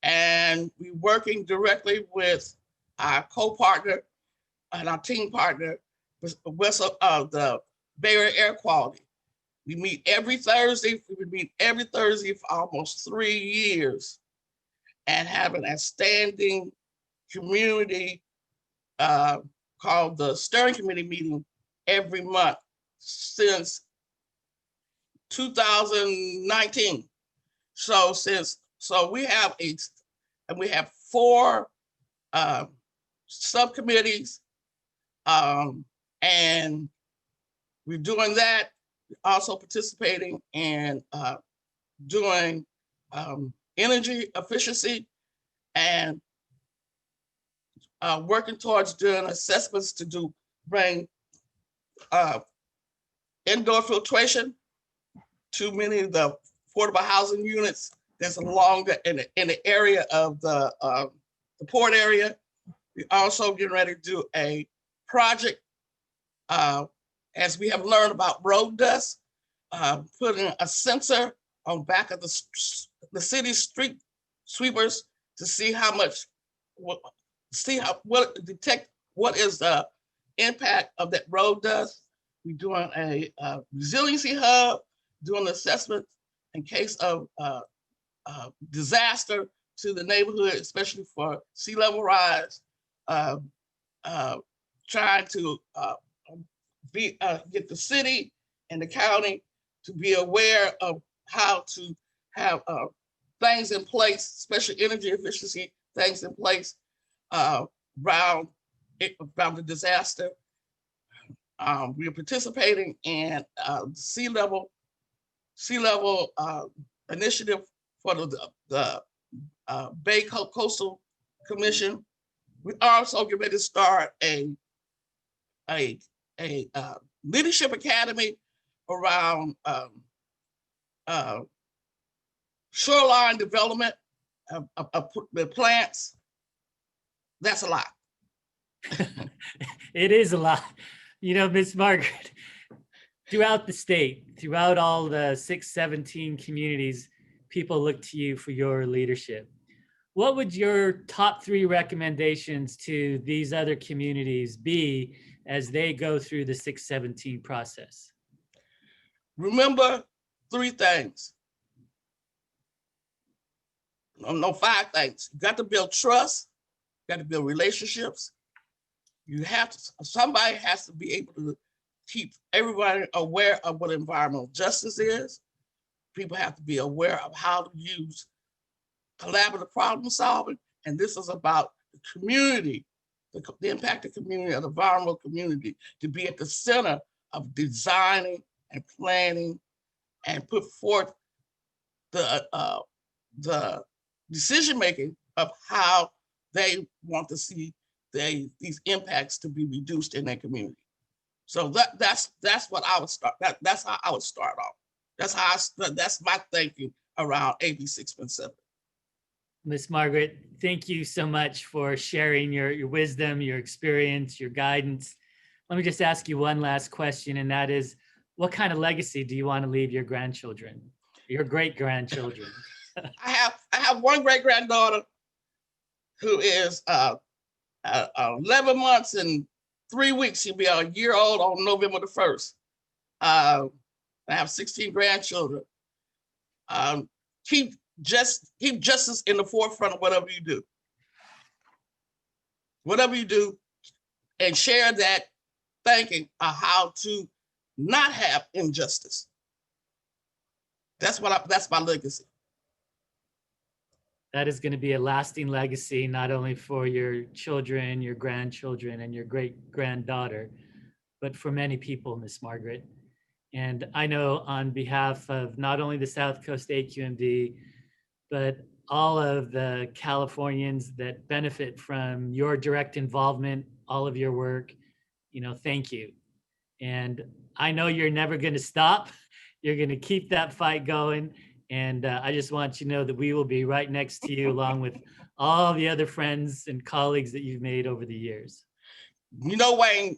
And we're working directly with our co-partner and our team partner, the Bay Area Air Quality. We meet every Thursday. We've been every Thursday for almost 3 years and have an outstanding community called the Steering Committee meeting every month since 2019. So we have 4 subcommittees, and we're doing that. Also participating in doing energy efficiency and working towards doing assessments to bring indoor filtration to many of the affordable housing units that's along in the area of the port area. We're also getting ready to do a project, as we have learned about road dust, putting a sensor on back of the city street sweepers to see detect what is the impact of that road dust. We're doing a resiliency hub, doing assessments in case of disaster to the neighborhood, especially for sea level rise, trying to get the city and the county to be aware of how to have things in place, especially energy efficiency things in place around the disaster. We are participating in sea level initiative for the Bay Coastal Commission. We also get ready to start a leadership academy around shoreline development of the plants. That's a lot. It is a lot. You know, Ms. Margaret, throughout the state, throughout all the 617 communities, people look to you for your leadership. What would your top 3 recommendations to these other communities be as they go through the 617 process? Remember 3 things. No, 5 things. You got to build trust. You got to build relationships. Somebody has to be able to keep everybody aware of what environmental justice is. People have to be aware of how to use collaborative problem solving. And this is about the community, the impact of community, of the vulnerable community, to be at the center of designing and planning and put forth the decision-making of how they want to see these impacts to be reduced in their community. So that's what I would start. That's how I would start off. That's my thinking around AB 6.7. Miss Margaret, thank you so much for sharing your wisdom, your experience, your guidance. Let me just ask you one last question, and that is, what kind of legacy do you want to leave your grandchildren, your great-grandchildren? I have one great-granddaughter who is 11 months and 3 weeks. She'll be a year old on November the 1st. I have 16 grandchildren. Keep justice in the forefront of whatever you do. Whatever you do, and share that thinking of how to not have injustice. That's my legacy. That is going to be a lasting legacy, not only for your children, your grandchildren, and your great-granddaughter, but for many people, Miss Margaret. And I know on behalf of not only the South Coast AQMD, but all of the Californians that benefit from your direct involvement, all of your work, thank you. And I know you're never going to stop. You're going to keep that fight going. And I just want you to know that we will be right next to you, along with all the other friends and colleagues that you've made over the years. Wayne,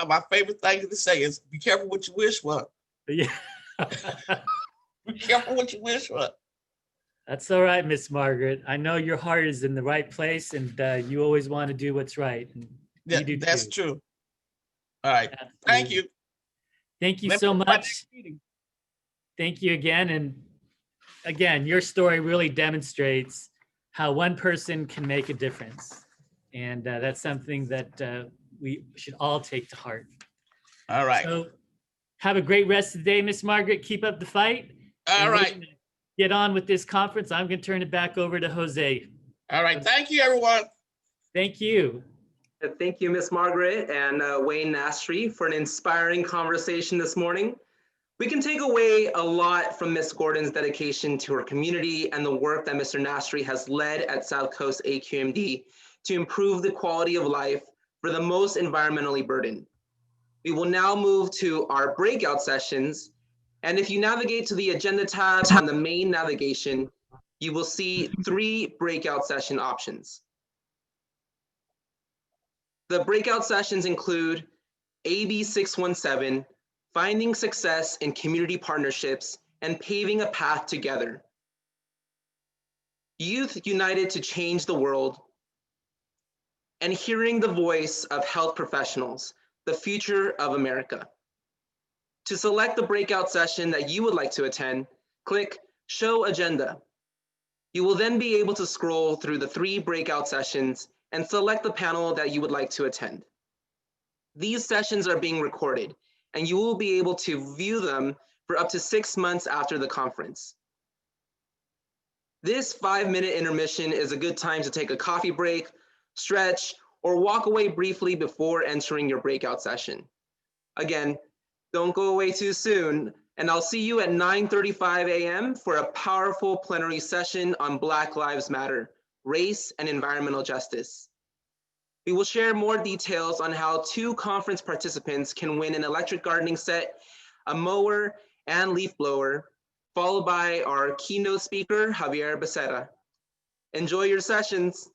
my favorite thing to say is be careful what you wish for. Yeah. Be careful what you wish for. That's all right, Miss Margaret. I know your heart is in the right place, and you always want to do what's right. And yeah, you do that's too. True. All right. Absolutely. Thank you. Thank you so much. Thank you again. And again, your story really demonstrates how one person can make a difference. And that's something that we should all take to heart. All right. So have a great rest of the day, Miss Margaret. Keep up the fight. All right. Get on with this conference. I'm going to turn it back over to Jose. All right. Thank you, everyone. Thank you. Thank you, Miss Margaret and Wayne Nastri, for an inspiring conversation this morning. We can take away a lot from Miss Gordon's dedication to her community and the work that Mr. Nastri has led at South Coast AQMD to improve the quality of life for the most environmentally burdened. We will now move to our breakout sessions. And if you navigate to the agenda tab on the main navigation, you will see 3 breakout session options. The breakout sessions include AB 617, Finding Success in Community Partnerships and Paving a Path Together, Youth United to Change the World, and Hearing the Voice of Health Professionals, the Future of America. To select the breakout session that you would like to attend, click Show Agenda. You will then be able to scroll through the 3 breakout sessions and select the panel that you would like to attend. These sessions are being recorded, and you will be able to view them for up to 6 months after the conference. This 5-minute intermission is a good time to take a coffee break, stretch, or walk away briefly before entering your breakout session. Again, don't go away too soon, and I'll see you at 9:35 a.m. for a powerful plenary session on Black Lives Matter, race and environmental justice. We will share more details on how 2 conference participants can win an electric gardening set, a mower, and leaf blower, followed by our keynote speaker, Javier Becerra. Enjoy your sessions.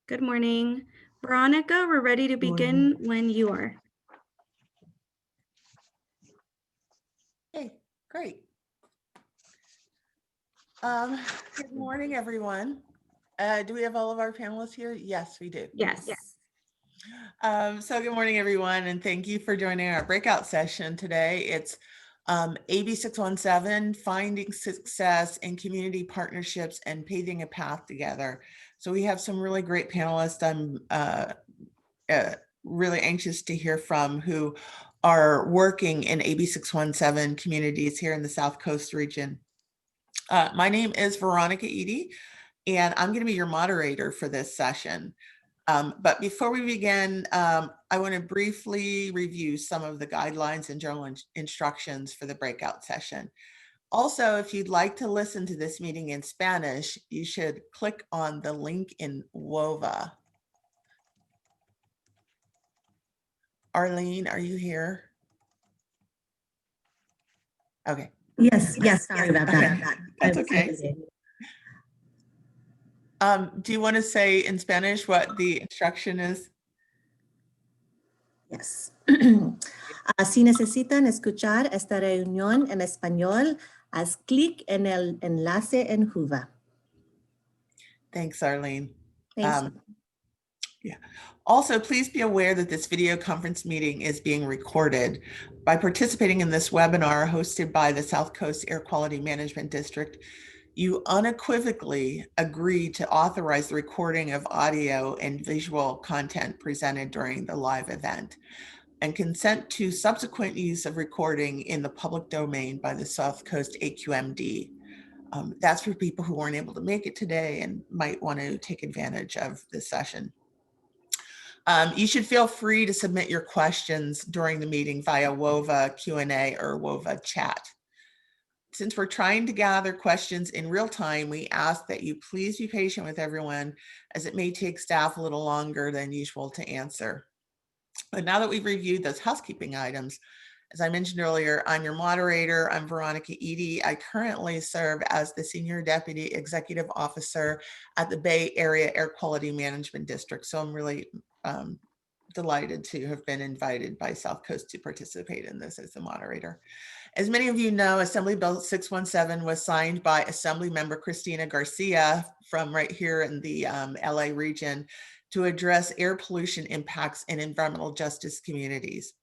Good morning. Veronica, we're ready to begin when you are. Okay, great. Good morning, everyone. Do we have all of our panelists here? Yes, we do. Yes. So good morning, everyone, and thank you for joining our breakout session today. It's AB 617, Finding Success in Community Partnerships and Paving a Path Together. So we have some really great panelists I'm really anxious to hear from who are working in AB 617 communities here in the South Coast region. My name is Veronica Eady, and I'm going to be your moderator for this session. But before we begin, I want to briefly review some of the guidelines and general instructions for the breakout session. Also, if you'd like to listen to this meeting in Spanish, you should click on the link in WOVA. Arlene, are you here? Okay. Yes, sorry about that. That's okay. Do you want to say in Spanish what the instruction is? Yes. Si necesitan escuchar esta reunión en español, haz clic en el enlace en Whova. Thanks, Arlene. Thanks. Yeah. Also, please be aware that this video conference meeting is being recorded. By participating in this webinar hosted by the South Coast Air Quality Management District, you unequivocally agree to authorize the recording of audio and visual content presented during the live event and consent to subsequent use of recording in the public domain by the South Coast AQMD. That's for people who weren't able to make it today and might want to take advantage of this session. You should feel free to submit your questions during the meeting via WOVA Q&A or WOVA chat. Since we're trying to gather questions in real time, we ask that you please be patient with everyone, as it may take staff a little longer than usual to answer. But now that we've reviewed those housekeeping items, as I mentioned earlier, I'm your moderator. I'm Veronica Eady. I currently serve as the Senior Deputy Executive Officer at the Bay Area Air Quality Management District. So I'm really delighted to have been invited by South Coast to participate in this as the moderator. As many of you know, Assembly Bill 617 was signed by Assembly Member Cristina Garcia from right here in the LA region to address air pollution impacts in environmental justice communities.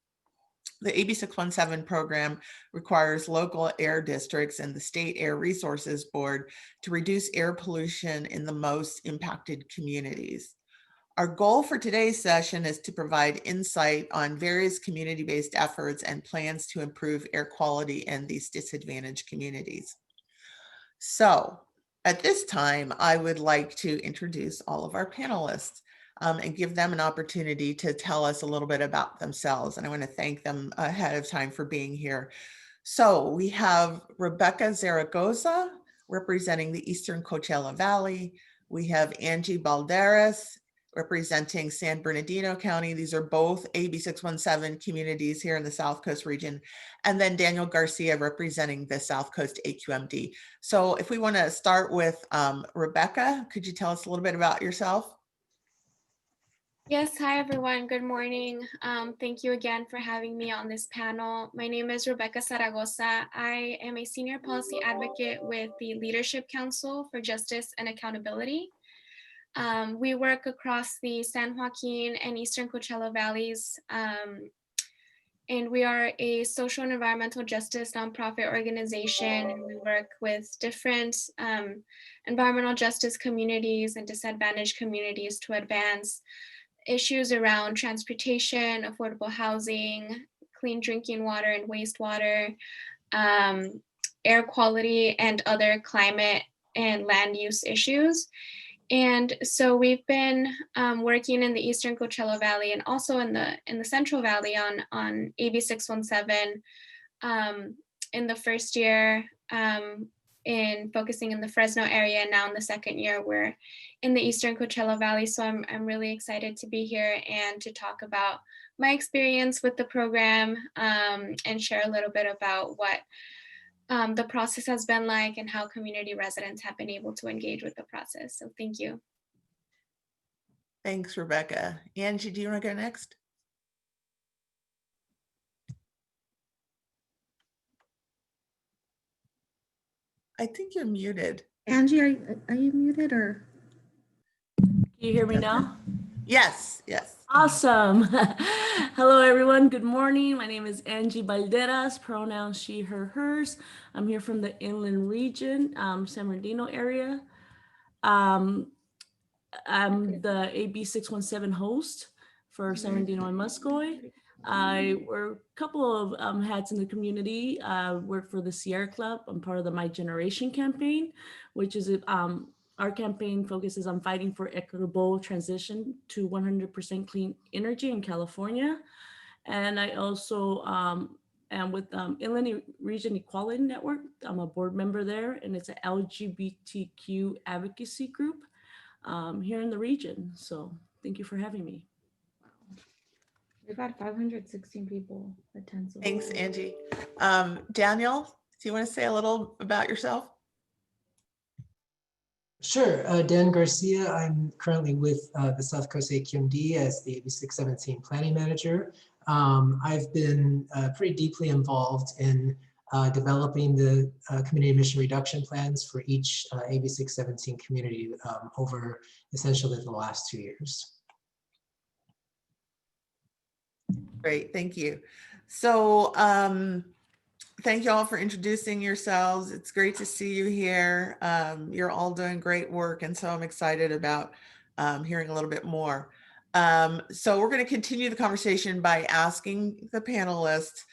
The AB 617 program requires local air districts and the State Air Resources Board to reduce air pollution in the most impacted communities. Our goal for today's session is to provide insight on various community-based efforts and plans to improve air quality in these disadvantaged communities. So at this time, I would like to introduce all of our panelists and give them an opportunity to tell us a little bit about themselves. And I want to thank them ahead of time for being here. So we have Rebecca Zaragoza representing the Eastern Coachella Valley. We have Angie Balderas representing San Bernardino County. These are both AB 617 communities here in the South Coast region. And then Daniel Garcia representing the South Coast AQMD. So if we want to start with Rebecca, could you tell us a little bit about yourself? Yes, hi everyone. Good morning. Thank you again for having me on this panel. My name is Rebecca Zaragoza. I am a senior policy advocate with the Leadership Council for Justice and Accountability. We work across the San Joaquin and Eastern Coachella Valleys, and we are a social and environmental justice nonprofit organization, and we work with different environmental justice communities and disadvantaged communities to advance issues around transportation, affordable housing, clean drinking water and wastewater, air quality, and other climate and land use issues. And so we've been working in the Eastern Coachella Valley and also in the Central Valley on AB 617 in the first year, in focusing in the Fresno area. And now in the second year, we're in the Eastern Coachella Valley. So I'm really excited to be here and to talk about my experience with the program, and share a little bit about what the process has been like and how community residents have been able to engage with the process. So thank you. Thanks, Rebecca. Angie, do you want to go next? I think you're muted. Angie, are you muted or? Can you hear me now? Yes, yes. Awesome. Hello, everyone. Good morning. My name is Angie Balderas, pronouns she, her, hers. I'm here from the inland region, San Bernardino area. I'm the AB 617 host for San Bernardino and Muscoy. I wear a couple of hats in the community. I work for the Sierra Club. I'm part of the My Generation campaign, which is our campaign focuses on fighting for equitable transition to 100% clean energy in California. And I also am with Inland Region Equality Network. I'm a board member there, and it's an LGBTQ advocacy group here in the region. So thank you for having me. We've had 516 people attend. So Thanks, Angie. Daniel, do you want to say a little about yourself? Sure. Dan Garcia. I'm currently with the South Coast AQMD as the AB 617 planning manager. I've been pretty deeply involved in developing the community emission reduction plans for each AB 617 community over essentially the last 2 years. Great, thank you. So thank you all for introducing yourselves. It's great to see you here. You're all doing great work, and so I'm excited about hearing a little bit more. So we're going to continue the conversation by asking the panelists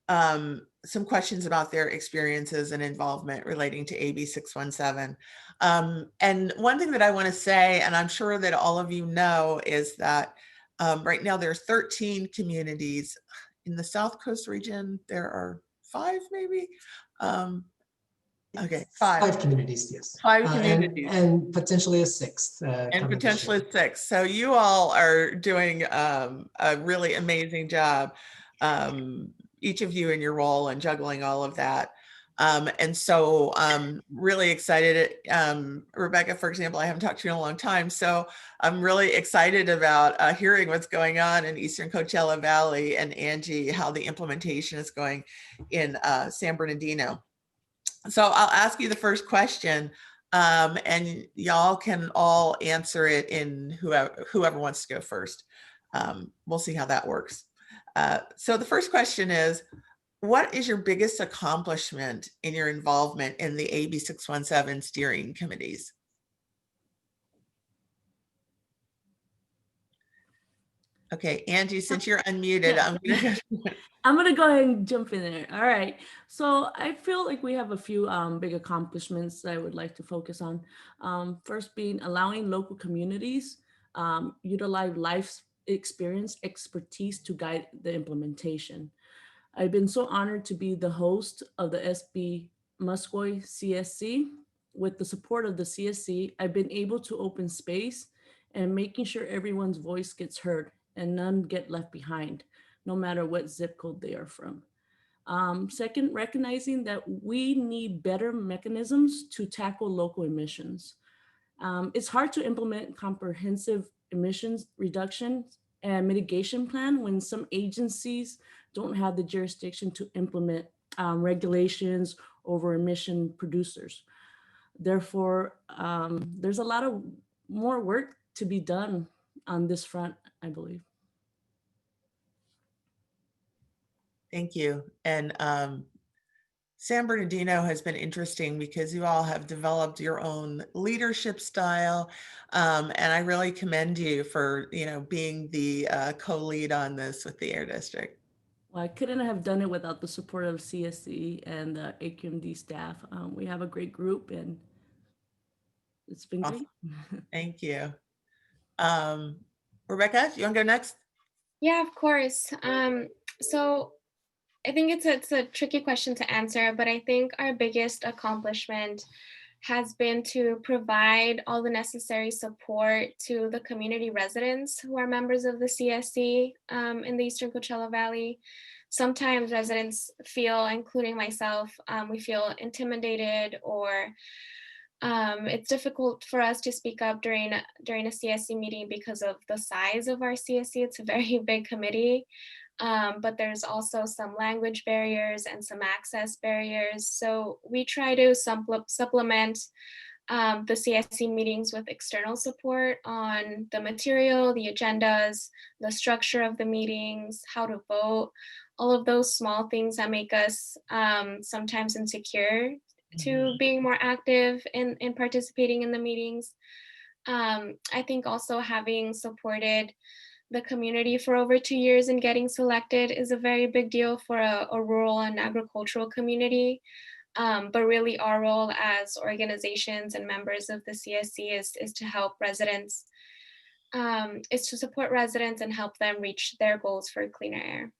some questions about their experiences and involvement relating to AB 617. And one thing that I want to say, and I'm sure that all of you know, is that right now there's 13 communities. In the South Coast region, there are 5 maybe? Okay, 5. 5 communities, yes. 5 communities. And potentially a 6th. And potentially 6. So you all are doing a really amazing job, each of you in your role and juggling all of that. And so I'm really excited. Rebecca, for example, I haven't talked to you in a long time. So I'm really excited about hearing what's going on in Eastern Coachella Valley, and Angie, how the implementation is going in San Bernardino. So I'll ask you the first question, and y'all can all answer it in whoever wants to go first. We'll see how that works. So the first question is, what is your biggest accomplishment in your involvement in the AB 617 steering committees? Okay, Angie, since you're unmuted, I'm gonna go ahead and jump in there. All right. So I feel like we have a few big accomplishments that I would like to focus on. First being allowing local communities utilize life experience expertise to guide the implementation. I've been so honored to be the host of the SB Muscoy CSC. With the support of the CSC, I've been able to open space and making sure everyone's voice gets heard and none get left behind, no matter what zip code they are from. Second, recognizing that we need better mechanisms to tackle local emissions. It's hard to implement comprehensive emissions reduction and mitigation plan when some agencies don't have the jurisdiction to implement regulations over emission producers. Therefore, there's a lot of more work to be done on this front, I believe. Thank you. And San Bernardino has been interesting because you all have developed your own leadership style. And I really commend you for, being the co-lead on this with the Air District. Well, I couldn't have done it without the support of CSC and the AQMD staff. We have a great group and it's been Awesome. great. Thank you. Rebecca, you want to go next? Yeah, of course. So I think it's a tricky question to answer, but I think our biggest accomplishment has been to provide all the necessary support to the community residents who are members of the CSC in the Eastern Coachella Valley. Sometimes residents feel, including myself, we feel intimidated or it's difficult for us to speak up during a CSC meeting because of the size of our CSC. It's a very big committee. But there's also some language barriers and some access barriers. So we try to supplement the CSC meetings with external support on the material, the agendas, the structure of the meetings, how to vote, all of those small things that make us sometimes insecure to being more active in participating in the meetings. I think also having supported the community for over 2 years and getting selected is a very big deal for a rural and agricultural community. But really our role as organizations and members of the CSC is to help residents, is to support residents and help them reach their goals for cleaner air.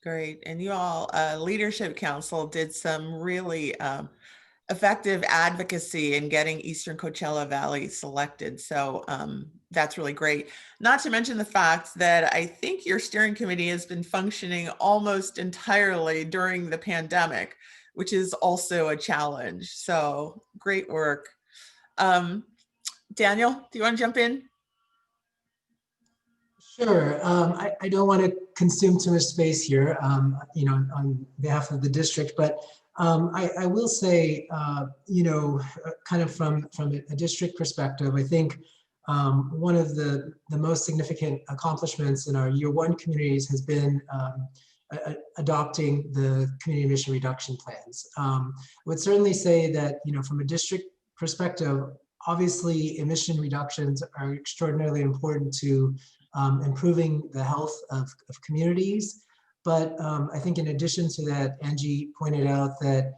Great. And you all, Leadership Council did some really effective advocacy in getting Eastern Coachella Valley selected. So that's really great. Not to mention the fact that I think your steering committee has been functioning almost entirely during the pandemic, which is also a challenge. So great work. Daniel, do you want to jump in? Sure. I don't want to consume too much space here, on behalf of the district, but I will say, kind of from a district perspective, I think one of the most significant accomplishments in our year one communities has been adopting the community emission reduction plans. I would certainly say that, from a district perspective, obviously emission reductions are extraordinarily important to improving the health of communities. But I think in addition to that, Angie pointed out that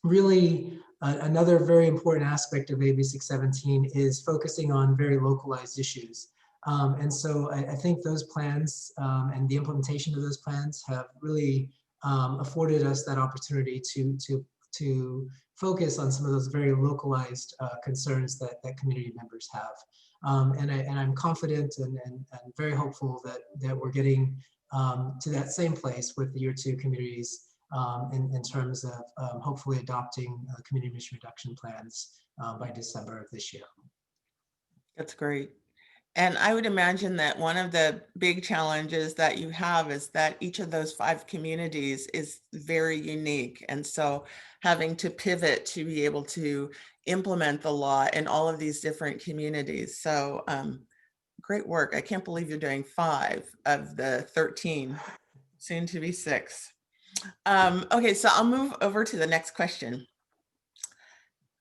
really another very important aspect of AB 617 is focusing on very localized issues. And so I think those plans and the implementation of those plans have really afforded us that opportunity to focus on some of those very localized concerns that community members have. And I'm confident and very hopeful that we're getting to that same place with the year two communities in terms of hopefully adopting community emission reduction plans by December of this year. That's great. And I would imagine that one of the big challenges that you have is that each of those 5 communities is very unique. And so having to pivot to be able to implement the law in all of these different communities. So great work. I can't believe you're doing 5 of the 13, soon to be 6. Okay, so I'll move over to the next question.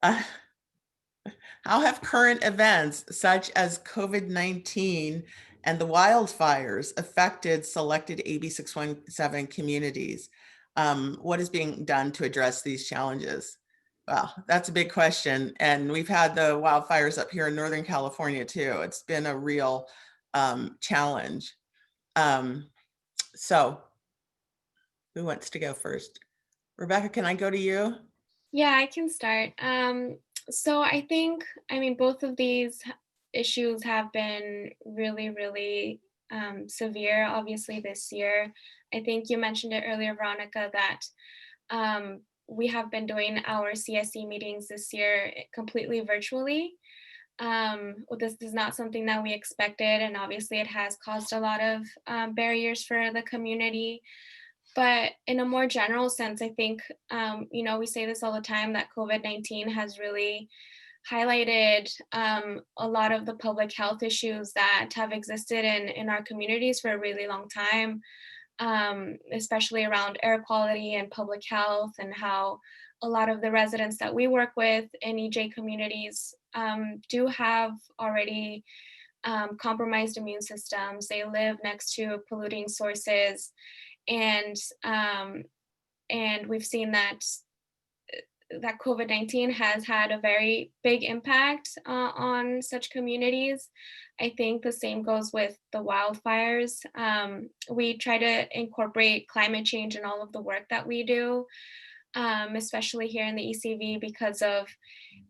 How have current events such as COVID-19 and the wildfires affected selected AB 617 communities? What is being done to address these challenges? Well, that's a big question. And we've had the wildfires up here in Northern California too. It's been a real challenge. So who wants to go first? Rebecca, can I go to you? Yeah, I can start. So I think, I mean, both of these issues have been really, really severe, obviously, this year. I think you mentioned it earlier, Veronica, that we have been doing our CSE meetings this year completely virtually. Well, this is not something that we expected, and obviously it has caused a lot of barriers for the community. But in a more general sense, I think, you know, we say this all the time, that COVID-19 has really highlighted a lot of the public health issues that have existed in our communities for a really long time, especially around air quality and public health, and how a lot of the residents that we work with in EJ communities do have already compromised immune systems. They live next to polluting sources, and we've seen that COVID-19 has had a very big impact on such communities. I think the same goes with the wildfires. We try to incorporate climate change in all of the work that we do, especially here in the ECV, because of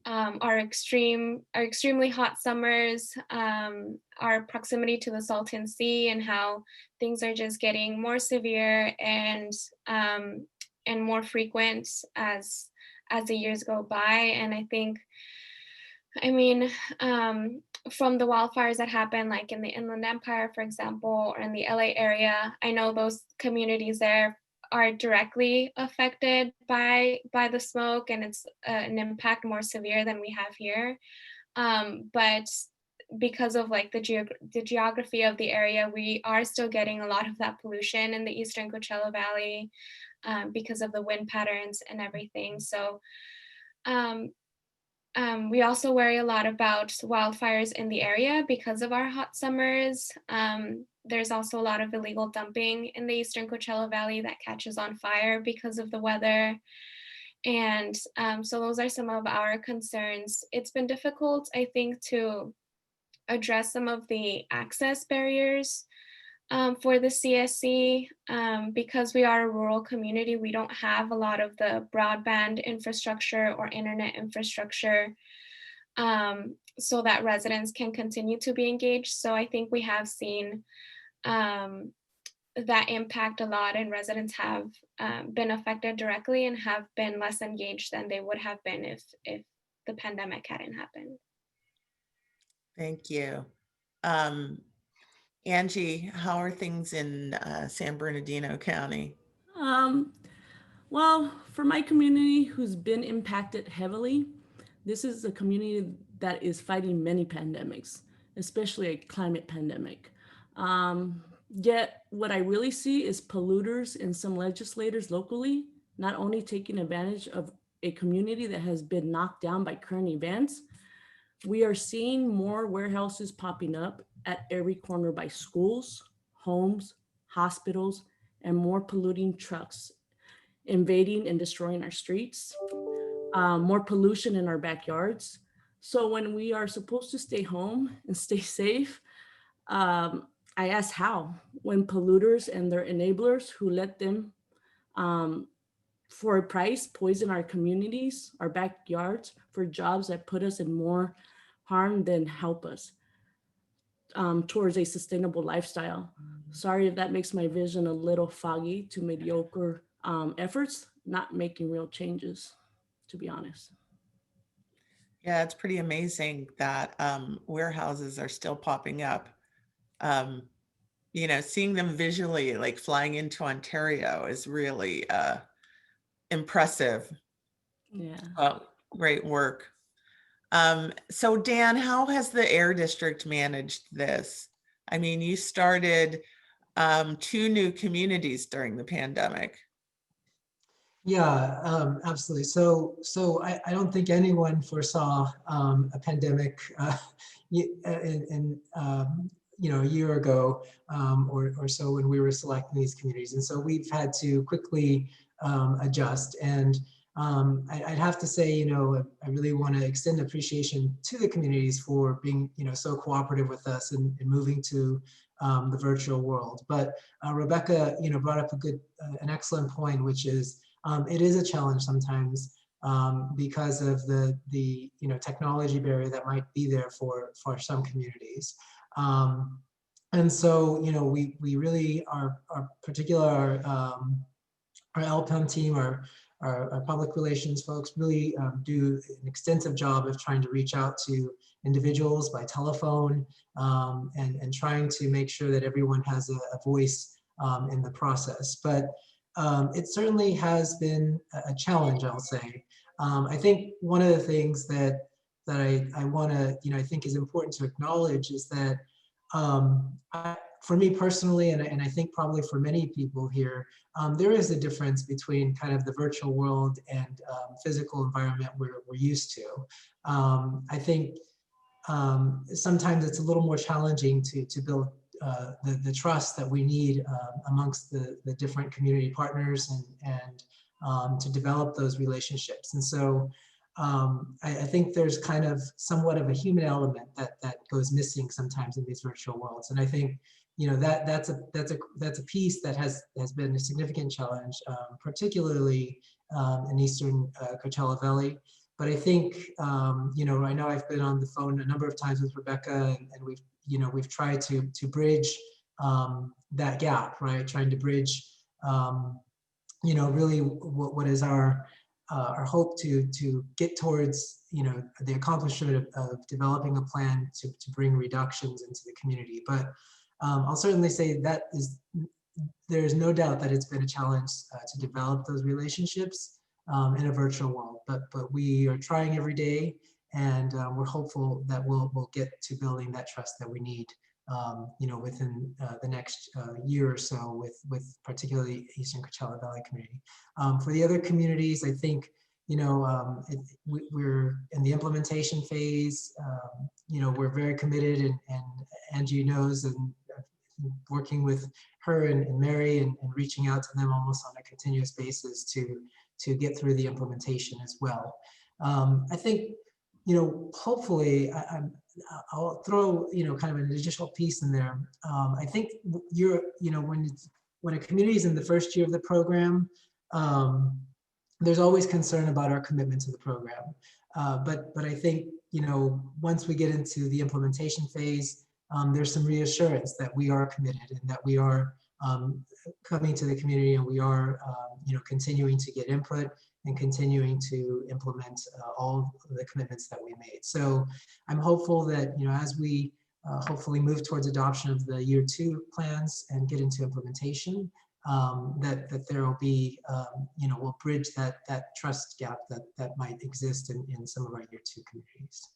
our extremely hot summers, our proximity to the Salton Sea, and how things are just getting more severe and more frequent as the years go by. And I think, I mean, from the wildfires that happen, like in the Inland Empire, for example, or in the LA area, I know those communities there are directly affected by the smoke, and it's an impact more severe than we have here. But because of like the geography of the area, we are still getting a lot of that pollution in the Eastern Coachella Valley because of the wind patterns and everything. So we also worry a lot about wildfires in the area because of our hot summers. There's also a lot of illegal dumping in the Eastern Coachella Valley that catches on fire because of the weather. And so those are some of our concerns. It's been difficult, I think, to address some of the access barriers for the CSC. Because we are a rural community, we don't have a lot of the broadband infrastructure or internet infrastructure so that residents can continue to be engaged. So I think we have seen that impact a lot, and residents have been affected directly and have been less engaged than they would have been if the pandemic hadn't happened. Thank you. Angie, how are things in San Bernardino County? Well, for my community who's been impacted heavily, this is a community that is fighting many pandemics, especially a climate pandemic. Yet what I really see is polluters and some legislators locally not only taking advantage of a community that has been knocked down by current events. We are seeing more warehouses popping up at every corner by schools, homes, hospitals, and more polluting trucks invading and destroying our streets, more pollution in our backyards. So when we are supposed to stay home and stay safe, I ask how, when polluters and their enablers who let them, for a price, poison our communities, our backyards, for jobs that put us in more harm than help us towards a sustainable lifestyle. Sorry if that makes my vision a little foggy to mediocre efforts, not making real changes, to be honest. Yeah, it's pretty amazing that warehouses are still popping up. You know, seeing them visually, like flying into Ontario, is really impressive. Yeah. Great work. So Dan, how has the Air District managed this? I mean, you started 2 new communities during the pandemic. Yeah, absolutely. So I don't think anyone foresaw a pandemic in a year ago or so when we were selecting these communities, and so we've had to quickly adjust. And I'd have to say, I really want to extend appreciation to the communities for being, so cooperative with us in moving to the virtual world. But Rebecca, brought up an excellent point, which is it is a challenge sometimes because of the technology barrier that might be there for some communities. And so, we really are particular, our LPEM team, our public relations folks really do an extensive job of trying to reach out to individuals by telephone, and trying to make sure that everyone has a voice in the process. But it certainly has been a challenge, I'll say. I think one of the things that I want to, I think is important to acknowledge is that for me personally, and I think probably for many people here, there is a difference between kind of the virtual world and physical environment we're used to. I think sometimes it's a little more challenging to build the trust that we need amongst the different community partners and to develop those relationships. And so I think there's kind of somewhat of a human element that goes missing sometimes in these virtual worlds. And I think that's a piece that has been a significant challenge, particularly in Eastern Coachella Valley. But I think I know I've been on the phone a number of times with Rebecca, and we've tried to bridge that gap, right? Trying to bridge really what is our hope to get towards the accomplishment of developing a plan to bring reductions into the community. But I'll certainly say that there's no doubt that it's been a challenge to develop those relationships in a virtual world. But we are trying every day, and we're hopeful that we'll get to building that trust that we need within the next year or so with particularly Eastern Coachella Valley community. For the other communities, I think, we're in the implementation phase. We're very committed, and Angie knows, and working with her and Mary and reaching out to them almost on a continuous basis to get through the implementation as well. I think, hopefully, I'll throw, kind of an additional piece in there. I think when a community is in the first year of the program, there's always concern about our commitment to the program. But I think, once we get into the implementation phase, there's some reassurance that we are committed and that we are coming to the community, and we are, continuing to get input and continuing to implement all of the commitments that we made. So I'm hopeful that, as we hopefully move towards adoption of the year 2 plans and get into implementation, that there will be, we'll bridge that trust gap that might exist in some of our year 2 communities.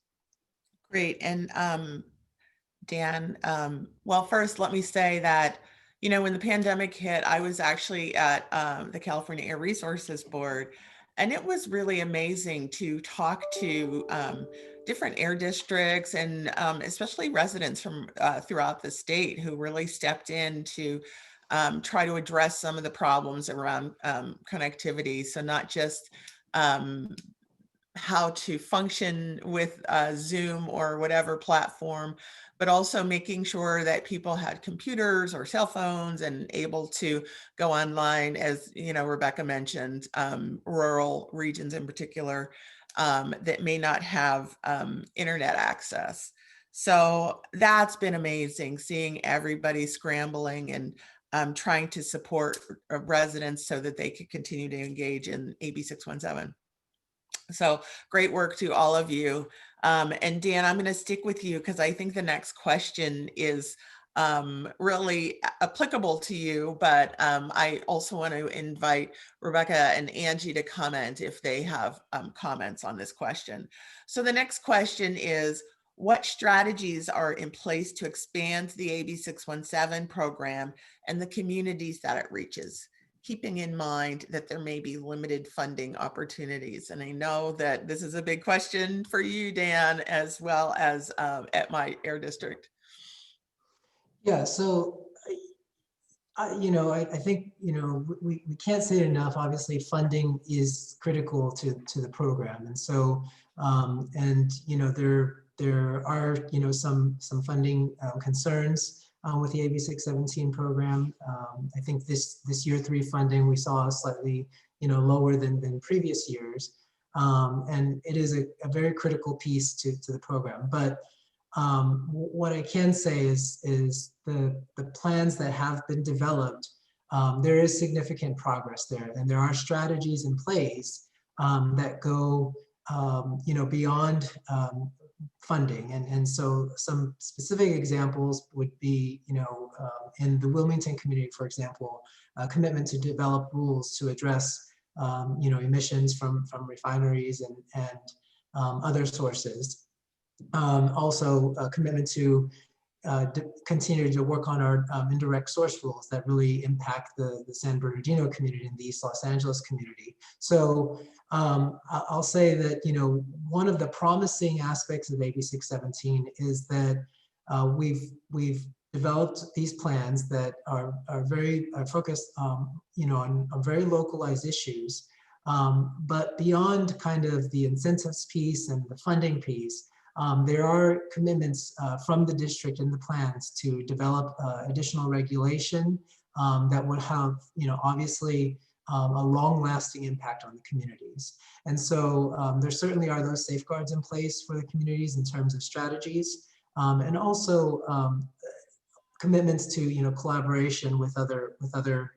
Great. And Dan, well, first, let me say that, when the pandemic hit, I was actually at the California Air Resources Board, and it was really amazing to talk to different air districts and especially residents from throughout the state who really stepped in to try to address some of the problems around connectivity. So not just how to function with Zoom or whatever platform, but also making sure that people had computers or cell phones and able to go online, as Rebecca mentioned, rural regions in particular that may not have internet access. So that's been amazing, seeing everybody scrambling and trying to support residents so that they could continue to engage in AB 617. So great work to all of you. And Dan, I'm going to stick with you because I think the next question is really applicable to you, but I also want to invite Rebecca and Angie to comment if they have comments on this question. So the next question is, what strategies are in place to expand the AB 617 program and the communities that it reaches, keeping in mind that there may be limited funding opportunities? And I know that this is a big question for you, Dan, as well as at my air district. Yeah, so I think we can't say it enough. Obviously, funding is critical to the program, and so there are some funding concerns with the AB 617 program. I think this year 3 funding we saw slightly lower than previous years. And it is a very critical piece to the program. But what I can say is the plans that have been developed, there is significant progress there, and there are strategies in place that go beyond funding. And so some specific examples would be, in the Wilmington community, for example, a commitment to develop rules to address emissions from refineries and other sources. Also a commitment to continue to work on our indirect source rules that really impact the San Bernardino community and the East Los Angeles community. So I'll say that, one of the promising aspects of AB 617 is that we've developed these plans that are very focused, on very localized issues. But beyond kind of the incentives piece and the funding piece, there are commitments from the district in the plans to develop additional regulation that would have, obviously a long-lasting impact on the communities. And so there certainly are those safeguards in place for the communities in terms of strategies, and also commitments to, collaboration with other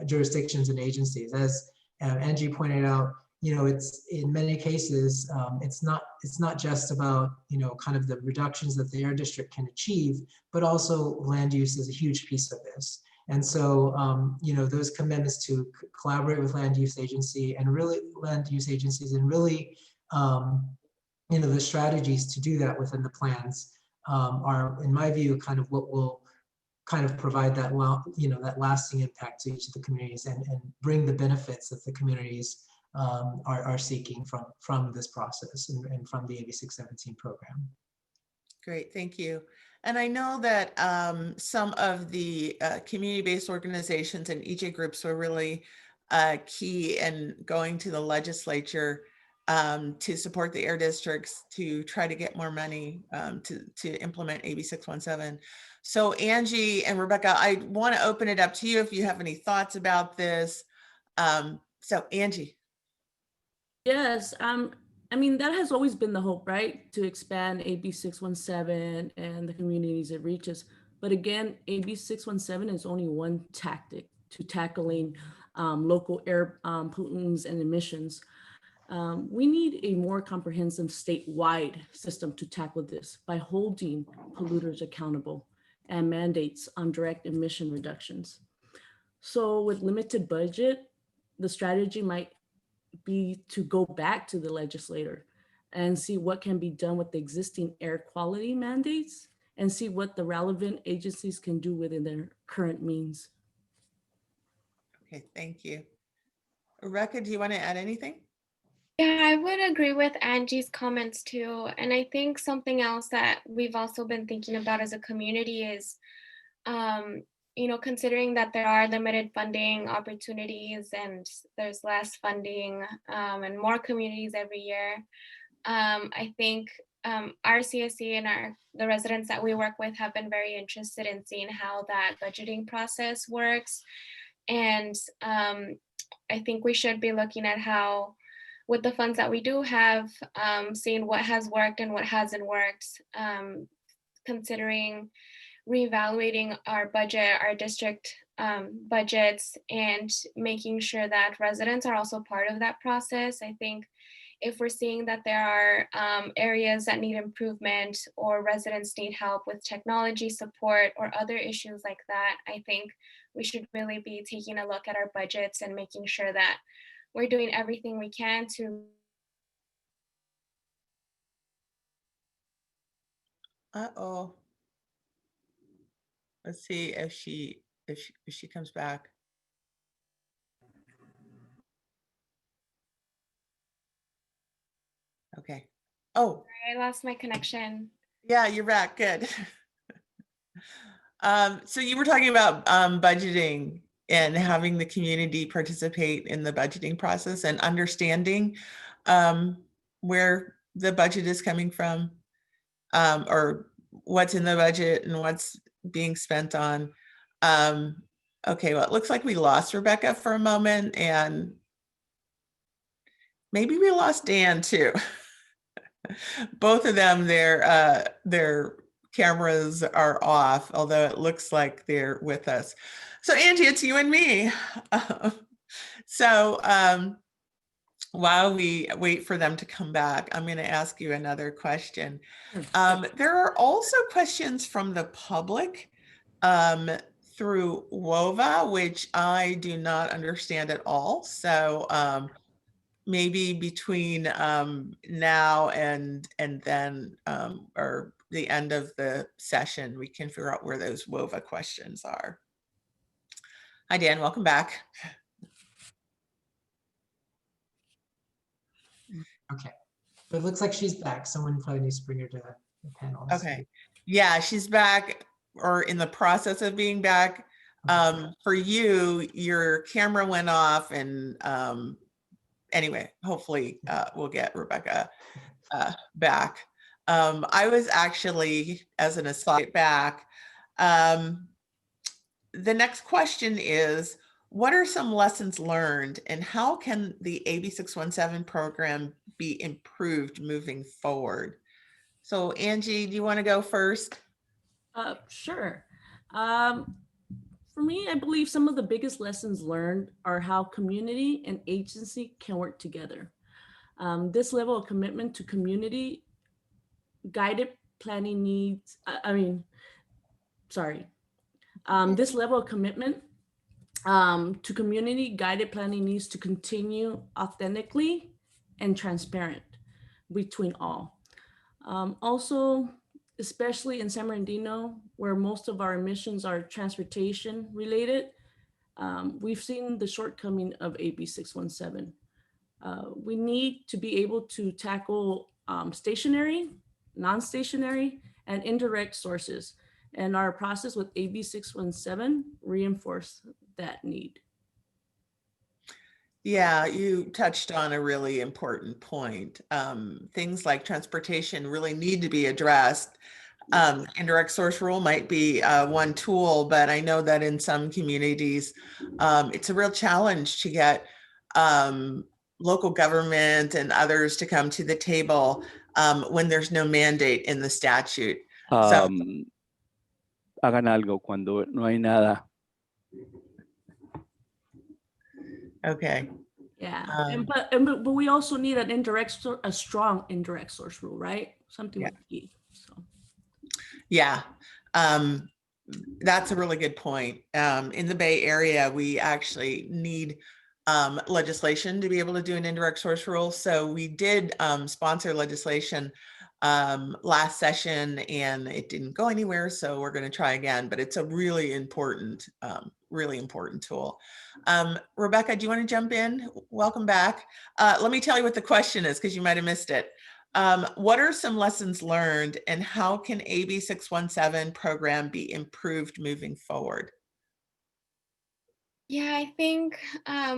jurisdictions and agencies. As Angie pointed out, it's in many cases, it's not just about, kind of the reductions that the air district can achieve, but also land use is a huge piece of this. And so, those commitments to collaborate with land use agencies and really, the strategies to do that within the plans are, in my view, kind of what will kind of provide that, that lasting impact to each of the communities and bring the benefits that the communities are seeking from this process and from the AB 617 program. Great, thank you. And I know that some of the community-based organizations and EJ groups were really key in going to the legislature to support the air districts to try to get more money to implement AB 617. So Angie and Rebecca, I want to open it up to you if you have any thoughts about this. So Angie. Yes, I mean, that has always been the hope, right? To expand AB 617 and the communities it reaches. But again, AB 617 is only one tactic to tackling local air pollutants and emissions. We need a more comprehensive statewide system to tackle this by holding polluters accountable and mandates on direct emission reductions. So with limited budget, the strategy might be to go back to the legislator and see what can be done with the existing air quality mandates and see what the relevant agencies can do within their current means. Okay, thank you. Rebecca, do you want to add anything? Yeah, I would agree with Angie's comments too. And I think something else that we've also been thinking about as a community is, considering that there are limited funding opportunities and there's less funding and more communities every year, I think our CSE and the residents that we work with have been very interested in seeing how that budgeting process works. And I think we should be looking at how, with the funds that we do have, seeing what has worked and what hasn't worked, considering reevaluating our budget, our district budgets, and making sure that residents are also part of that process. I think if we're seeing that there are areas that need improvement or residents need help with technology support or other issues like that, I think we should really be taking a look at our budgets and making sure that we're doing everything we can to. Uh-oh. Let's see if she comes back. Okay. Oh, I lost my connection. Yeah, you're back. Good. So you were talking about budgeting and having the community participate in the budgeting process and understanding where the budget is coming from, or what's in the budget and what's being spent on. Okay, well, it looks like we lost Rebecca for a moment, and maybe we lost Dan too. Both of them, their cameras are off, although it looks like they're with us. So Angie, it's you and me. So while we wait for them to come back, I'm going to ask you another question. There are also questions from the public through WOVA, which I do not understand at all. So maybe between now and then or the end of the session, we can figure out where those WOVA questions are. Hi, Dan, welcome back. Okay, but it looks like she's back. Someone probably needs to bring her to the panel. Okay, yeah, she's back or in the process of being back. For you, your camera went off and anyway, hopefully we'll get Rebecca back. I was actually, as an aside, back. The next question is, what are some lessons learned and how can the AB 617 program be improved moving forward? So Angie, do you want to go first? Sure. For me, I believe some of the biggest lessons learned are how community and agency can work together. This level of commitment to community guided planning needs, this level of commitment to community guided planning needs to continue authentically and transparent between all. Also, especially in San Bernardino, where most of our emissions are transportation related, we've seen the shortcoming of AB 617. We need to be able to tackle stationary, non-stationary, and indirect sources. And our process with AB 617 reinforced that need. Yeah, you touched on a really important point. Things like transportation really need to be addressed. Indirect source rule might be one tool, but I know that in some communities, it's a real challenge to get local government and others to come to the table when there's no mandate in the statute. Hagan algo cuando no hay nada. Okay. Yeah, but we also need a strong indirect source rule, right? Something with key. So. Yeah, that's a really good point. In the Bay Area, we actually need legislation to be able to do an indirect source rule. So we did sponsor legislation last session and it didn't go anywhere. So we're going to try again, but it's a really important tool. Rebecca, do you want to jump in? Welcome back. Let me tell you what the question is because you might have missed it. What are some lessons learned and how can AB 617 program be improved moving forward? Yeah, I think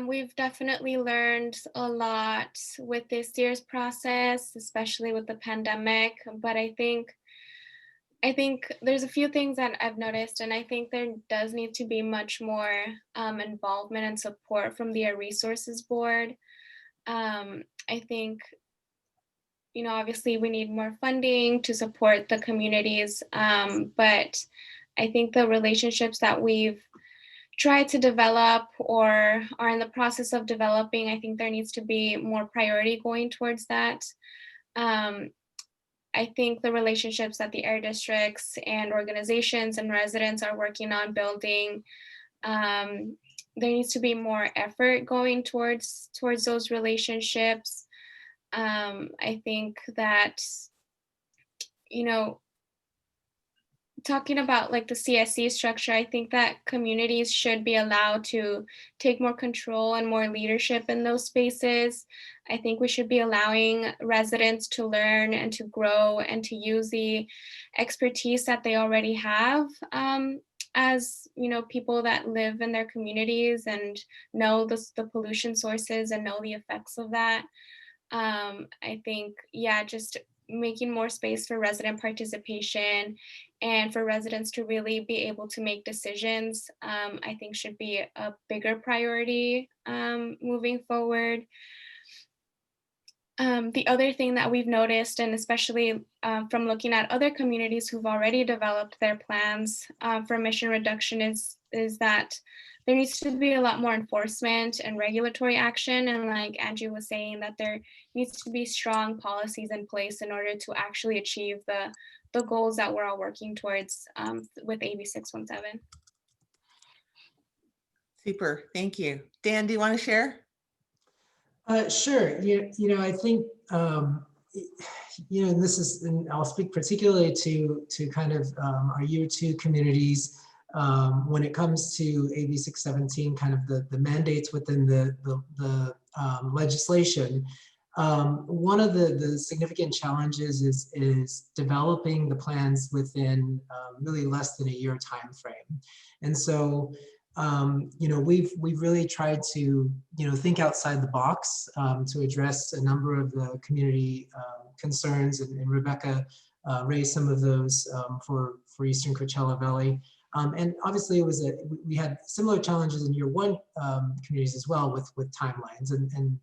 we've definitely learned a lot with this year's process, especially with the pandemic. But I think there's a few things that I've noticed, and I think there does need to be much more involvement and support from the Resources Board. I think, obviously we need more funding to support the communities, but I think the relationships that we've tried to develop or are in the process of developing, I think there needs to be more priority going towards that. I think the relationships that the air districts and organizations and residents are working on building, there needs to be more effort going towards those relationships. I think that, talking about like the CSC structure, I think that communities should be allowed to take more control and more leadership in those spaces. I think we should be allowing residents to learn and to grow and to use the expertise that they already have as people that live in their communities and know the pollution sources and know the effects of that. I think, just making more space for resident participation and for residents to really be able to make decisions, I think should be a bigger priority moving forward. The other thing that we've noticed, and especially from looking at other communities who've already developed their plans for emission reduction, is that there needs to be a lot more enforcement and regulatory action. And like Angie was saying, that there needs to be strong policies in place in order to actually achieve the goals that we're all working towards with AB 617. Super, thank you. Dan, do you want to share? Sure. I think, this is, and I'll speak particularly to kind of our year 2 communities when it comes to AB 617, kind of the mandates within the legislation. One of the significant challenges is developing the plans within really less than a year time frame. And so we've really tried to think outside the box to address a number of the community concerns, and Rebecca raised some of those for Eastern Coachella Valley. And obviously we had similar challenges in year 1 communities as well with timelines, and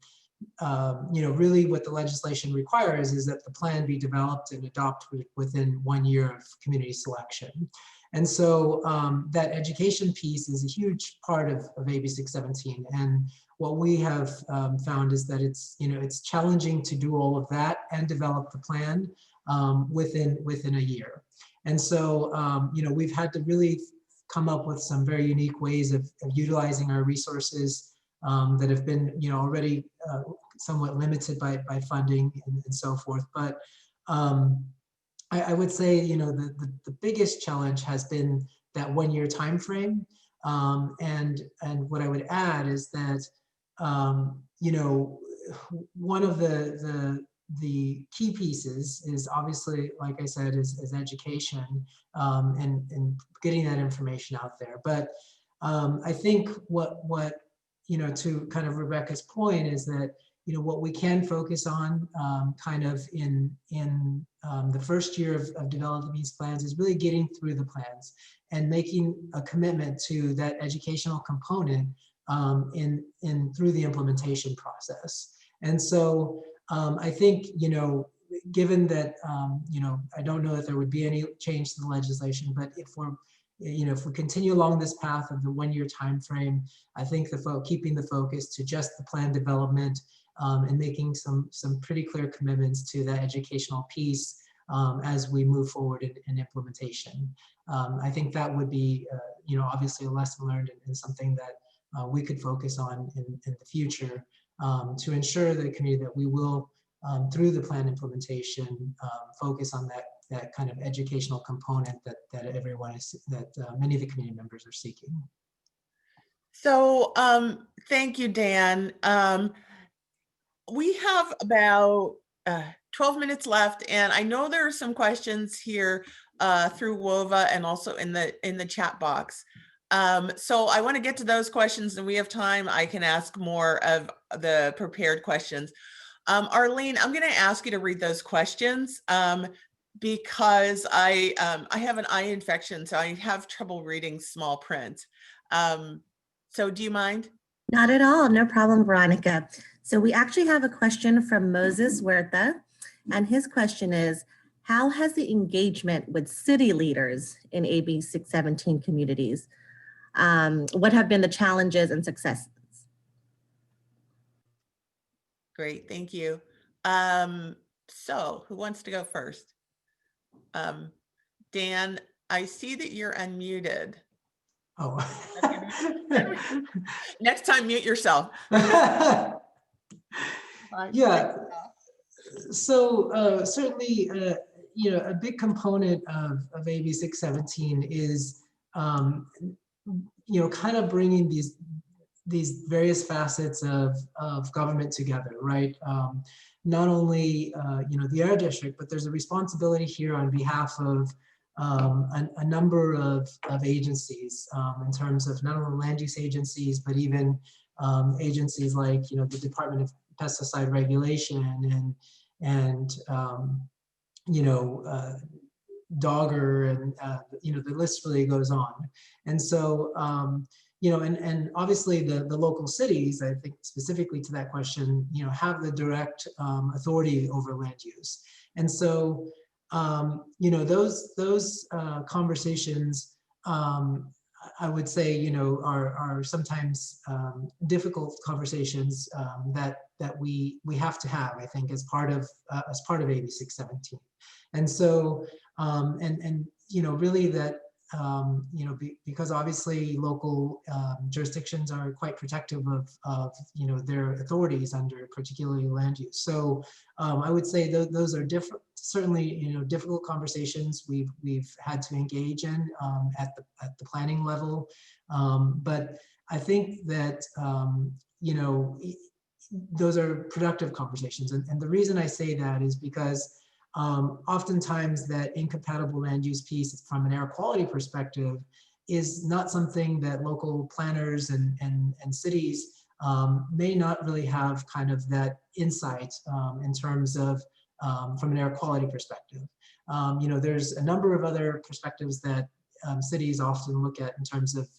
really what the legislation requires is that the plan be developed and adopted within 1 year of community selection. And so that education piece is a huge part of AB 617. And what we have found is that it's challenging to do all of that and develop the plan within a year. And so we've had to really come up with some very unique ways of utilizing our resources that have been already somewhat limited by funding and so forth. But I would say, the biggest challenge has been that 1 year time frame. And what I would add is that, one of the key pieces is obviously, like I said, is education and getting that information out there. But I think what to kind of Rebecca's point is that what we can focus on kind of in the first year of developing these plans is really getting through the plans and making a commitment to that educational component through the implementation process. And so I think, given that, I don't know if there would be any change to the legislation, but if we continue along this path of the 1 year time frame, I think keeping the focus to just the plan development and making some pretty clear commitments to that educational piece as we move forward in implementation. I think that would be, obviously a lesson learned and something that we could focus on in the future to ensure the community that we will, through the plan implementation, focus on that kind of educational component that everyone is, that many of the community members are seeking. So thank you, Dan. We have about 12 minutes left, and I know there are some questions here through WOVA and also in the chat box. So I want to get to those questions, and we have time. I can ask more of the prepared questions. Arlene, I'm going to ask you to read those questions because I have an eye infection, so I have trouble reading small print. So do you mind? Not at all, no problem, Veronica. So we actually have a question from Moses Huerta, and his question is, how has the engagement with city leaders in AB 617 communities? What have been the challenges and successes? Great, thank you. So who wants to go first? Dan, I see that you're unmuted. Oh. Next time, mute yourself. Yeah. So certainly, a big component of AB 617 is, kind of bringing these various facets of government together, right? Not only, the Air District, but there's a responsibility here on behalf of a number of agencies in terms of not only land use agencies, but even agencies like, the Department of Pesticide Regulation and Dogger, and the list really goes on. And so and obviously the local cities, I think specifically to that question, have the direct authority over land use. And so, those conversations, I would say, are sometimes difficult conversations that we have to have, I think, as part of AB 617. And so, really that, because obviously local jurisdictions are quite protective of their authorities under particularly land use. So I would say those are different, certainly difficult conversations we've had to engage in at the planning level. But I think that those are productive conversations, and the reason I say that is because oftentimes that incompatible land use piece from an air quality perspective is not something that local planners and cities may not really have kind of that insight in terms of from an air quality perspective. There's a number of other perspectives that cities often look at in terms of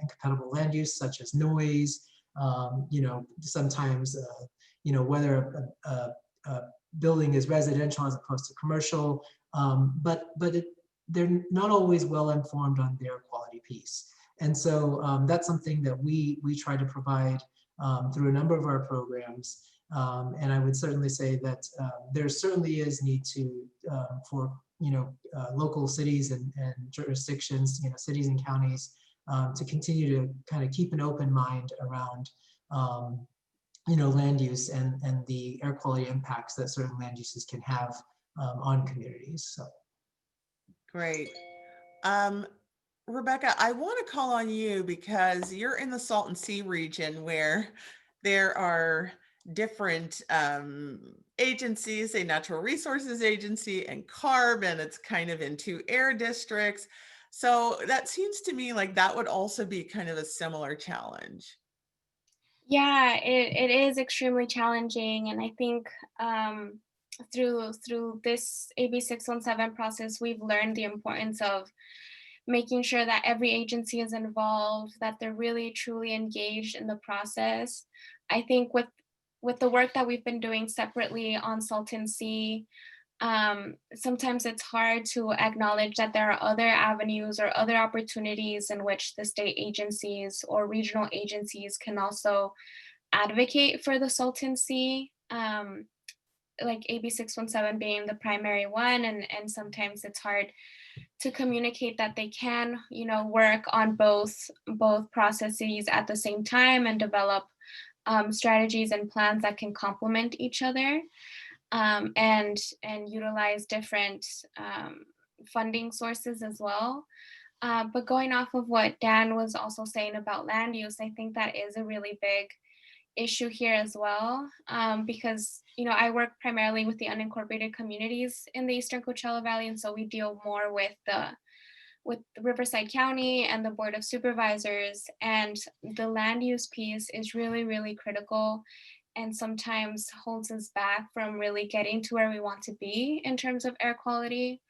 incompatible land use, such as noise, sometimes, whether a building is residential as opposed to commercial, but they're not always well informed on the air quality piece. And so that's something that we try to provide through a number of our programs. And I would certainly say that there certainly is need to for local cities and jurisdictions, cities and counties, to continue to kind of keep an open mind around land use and the air quality impacts that certain land uses can have on communities. So great. Rebecca, I want to call on you because you're in the Salton Sea region where there are different agencies, a Natural Resources Agency and CARB, and it's kind of in 2 air districts. So that seems to me like that would also be kind of a similar challenge. Yeah, it is extremely challenging. And I think through this AB 617 process, we've learned the importance of making sure that every agency is involved, that they're really truly engaged in the process. I think with the work that we've been doing separately on Salton Sea, sometimes it's hard to acknowledge that there are other avenues or other opportunities in which the state agencies or regional agencies can also advocate for the Salton Sea, like AB 617 being the primary one, and sometimes it's hard to communicate that they can, work on both processes at the same time and develop strategies and plans that can complement each other, and utilize different funding sources as well. But going off of what Dan was also saying about land use, I think that is a really big issue here as well, because I work primarily with the unincorporated communities in the Eastern Coachella Valley, and so we deal more with Riverside County and the Board of Supervisors, and the land use piece is really, really critical and sometimes holds us back from really getting to where we want to be in terms of air quality.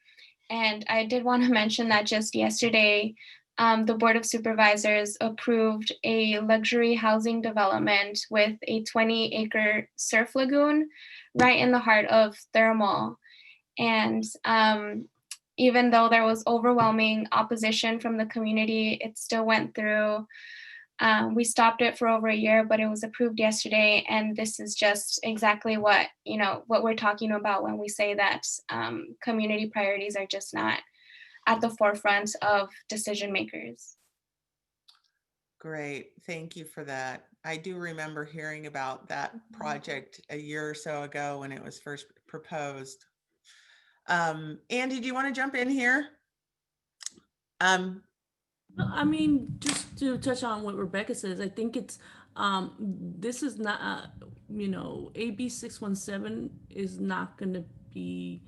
And I did want to mention that just yesterday, the Board of Supervisors approved a luxury housing development with a 20-acre surf lagoon right in the heart of Thermal. And even though there was overwhelming opposition from the community, it still went through. We stopped it for over a year, but it was approved yesterday. And this is just exactly what we're talking about when we say that community priorities are just not at the forefront of decision makers. Great, thank you for that. I do remember hearing about that project a year or so ago when it was first proposed. Andy, do you want to jump in here? I mean, just to touch on what Rebecca says, I think it's this is not AB 617 is not going to be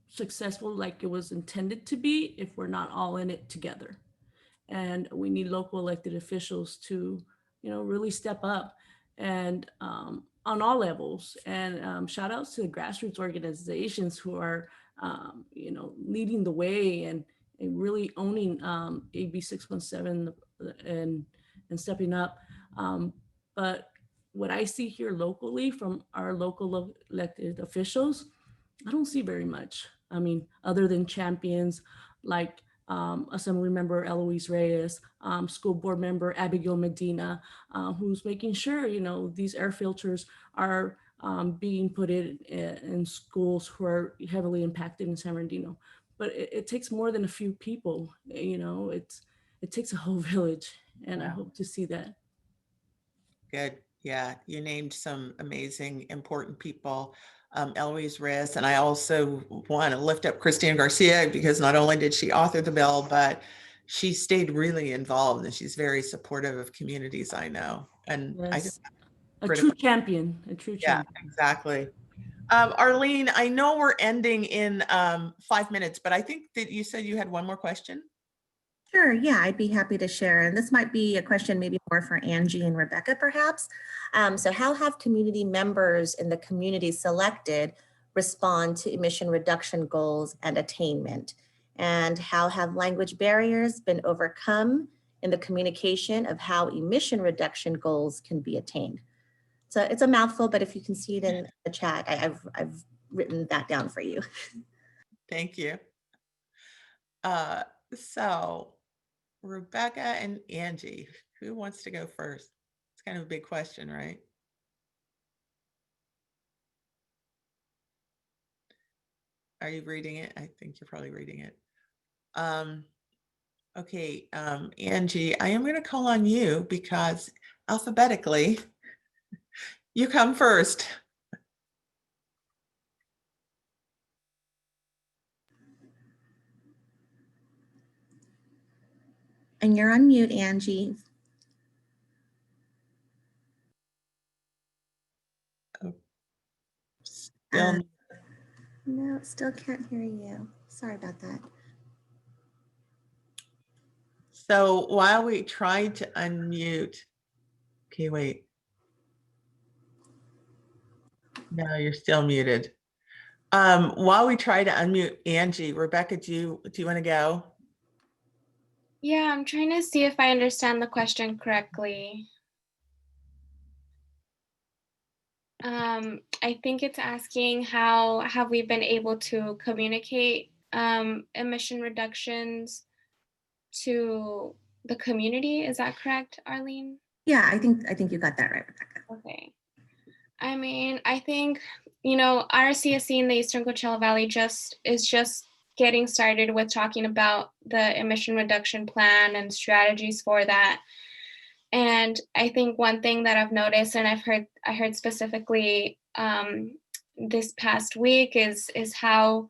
successful like it was intended to be if we're not all in it together. And we need local elected officials to really step up and on all levels. And shout outs to the grassroots organizations who are leading the way and really owning AB 617 and stepping up. But what I see here locally from our local elected officials, I don't see very much. I mean, other than champions like Assembly Member Eloise Reyes, School Board Member Abigail Medina, who's making sure, you know, these air filters are being put in schools who are heavily impacted in San Bernardino. But it takes more than a few people, you know, it takes a whole village, and I hope to see that. Good. Yeah, you named some amazing, important people, Eloise Reyes, and I also want to lift up Christine Garcia because not only did she author the bill, but she stayed really involved and she's very supportive of communities I know. And I Yes, just a true champion, a true champion. Yeah, exactly. Arlene, I know we're ending in 5 minutes, but I think that you said you had one more question. Sure, yeah, I'd be happy to share. And this might be a question maybe more for Angie and Rebecca, perhaps. So how have community members in the community selected respond to emission reduction goals and attainment? And how have language barriers been overcome in the communication of how emission reduction goals can be attained? So it's a mouthful, but if you can see it in the chat, I've written that down for you. Thank you. So Rebecca and Angie, who wants to go first? It's kind of a big question, right? Are you reading it? I think you're probably reading it. Okay, Angie, I am going to call on you because alphabetically, you come first. And you're on mute, Angie. No, still can't hear you. Sorry about that. So while we try to unmute, okay, wait. No, you're still muted. While we try to unmute Angie, Rebecca, do you want to go? Yeah, I'm trying to see if I understand the question correctly. I think it's asking how have we been able to communicate emission reductions to the community? Is that correct, Arlene? Yeah, I think you got that right, Rebecca. Okay. I mean, I think, you know, our CSC in the Eastern Coachella Valley is just getting started with talking about the emission reduction plan and strategies for that. And I think one thing that I've noticed, and I heard specifically this past week is how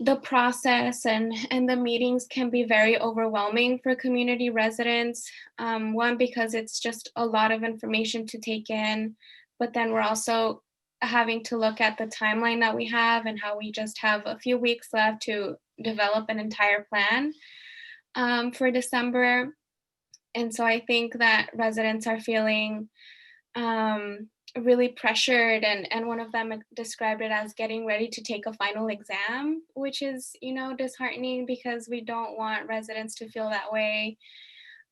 the process and the meetings can be very overwhelming for community residents. One, because it's just a lot of information to take in, but then we're also having to look at the timeline that we have and how we just have a few weeks left to develop an entire plan for December. And so I think that residents are feeling really pressured, and one of them described it as getting ready to take a final exam, which is, you know, disheartening because we don't want residents to feel that way.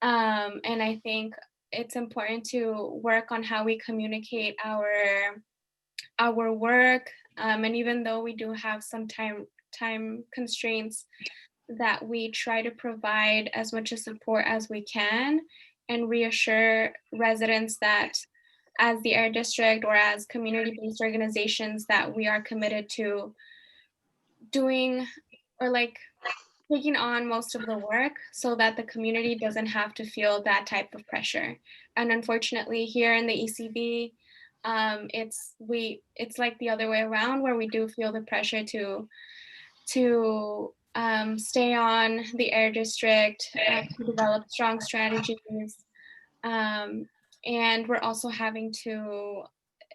And I think it's important to work on how we communicate our work. And even though we do have some time constraints, that we try to provide as much support as we can and reassure residents that as the Air District or as community-based organizations that we are committed to doing or like taking on most of the work so that the community doesn't have to feel that type of pressure. And unfortunately here in the ECV, it's like the other way around where we do feel the pressure to stay on the Air District, to develop strong strategies. And we're also having to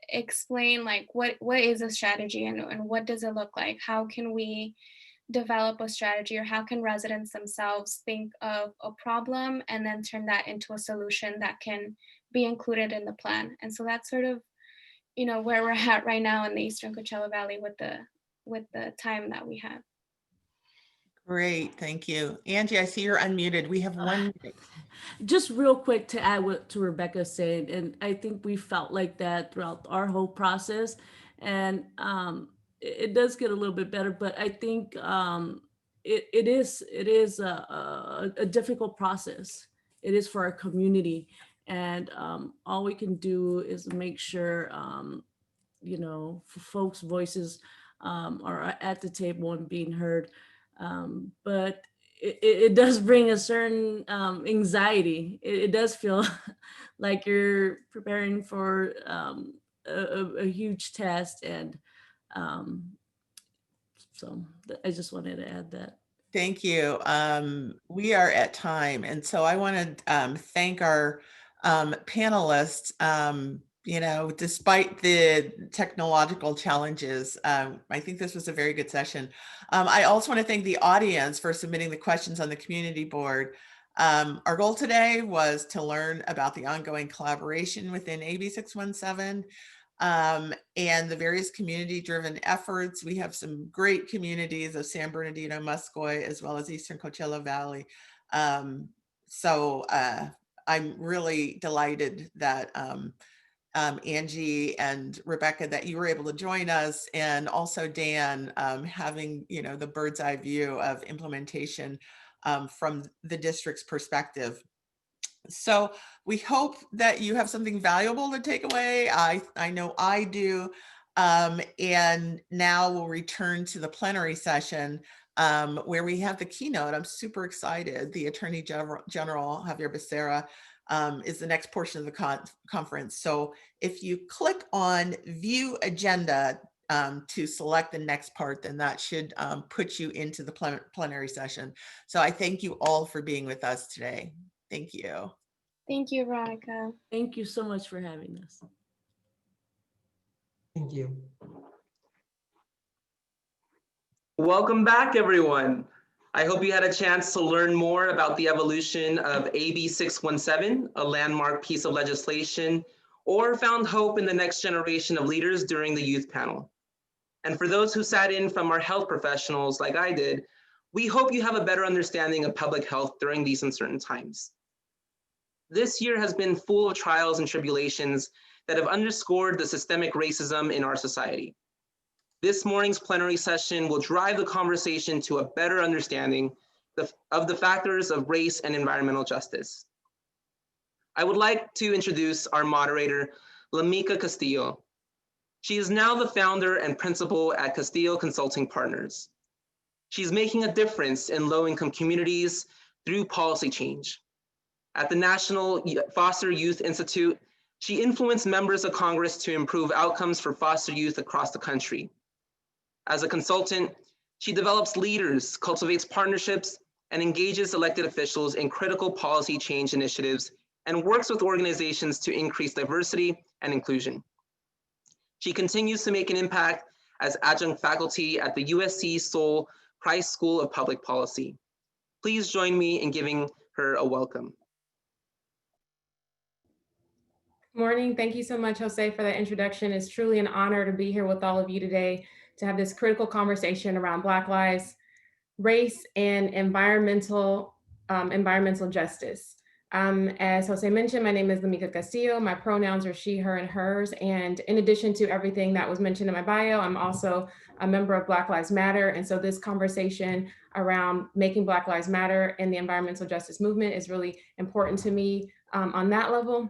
explain like what is a strategy and what does it look like? How can we develop a strategy, or how can residents themselves think of a problem and then turn that into a solution that can be included in the plan? And so that's sort of, you know, where we're at right now in the Eastern Coachella Valley with the time that we have. Great, thank you. Angie, I see you're unmuted. We have 1 minute. Just real quick to add what to Rebecca said, and I think we felt like that throughout our whole process, and it does get a little bit better, but I think it is a difficult process. It is for our community, and all we can do is make sure folks' voices are at the table and being heard. But it does bring a certain anxiety. It does feel like you're preparing for a huge test. And so I just wanted to add that. Thank you. We are at time, and so I want to thank our panelists. Despite the technological challenges, I think this was a very good session. I also want to thank the audience for submitting the questions on the community board. Our goal today was to learn about the ongoing collaboration within AB 617. And the various community-driven efforts. We have some great communities of San Bernardino, Muscoy, as well as Eastern Coachella Valley. So I'm really delighted that Angie and Rebecca, that you were able to join us, and also Dan, having the bird's eye view of implementation from the district's perspective. So we hope that you have something valuable to take away. I know I do. And now we'll return to the plenary session where we have the keynote. I'm super excited. The Attorney General, Javier Becerra, is the next portion of the conference. So if you click on View Agenda to select the next part, then that should put you into the plenary session. So I thank you all for being with us today. Thank you. Thank you, Veronica. Thank you so much for having us. Thank you. Welcome back, everyone. I hope you had a chance to learn more about the evolution of AB 617, a landmark piece of legislation, or found hope in the next generation of leaders during the youth panel. And for those who sat in from our health professionals like I did, we hope you have a better understanding of public health during these uncertain times. This year has been full of trials and tribulations that have underscored the systemic racism in our society. This morning's plenary session will drive the conversation to a better understanding of the factors of race and environmental justice. I would like to introduce our moderator, Lamika Castillo. She is now the founder and principal at Castillo Consulting Partners. She's making a difference in low-income communities through policy change. At the National Foster Youth Institute, she influenced members of Congress to improve outcomes for foster youth across the country. As a consultant, she develops leaders, cultivates partnerships, and engages elected officials in critical policy change initiatives, and works with organizations to increase diversity and inclusion. She continues to make an impact as adjunct faculty at the USC Sol Price School of Public Policy. Please join me in giving her a welcome. Morning. Thank you so much, Jose, for that introduction. It's truly an honor to be here with all of you today to have this critical conversation around Black lives, race, and environmental justice. As Jose mentioned, my name is Lamika Castillo. My pronouns are she, her, and hers. And in addition to everything that was mentioned in my bio, I'm also a member of Black Lives Matter. And so this conversation around making Black Lives Matter in the environmental justice movement is really important to me on that level,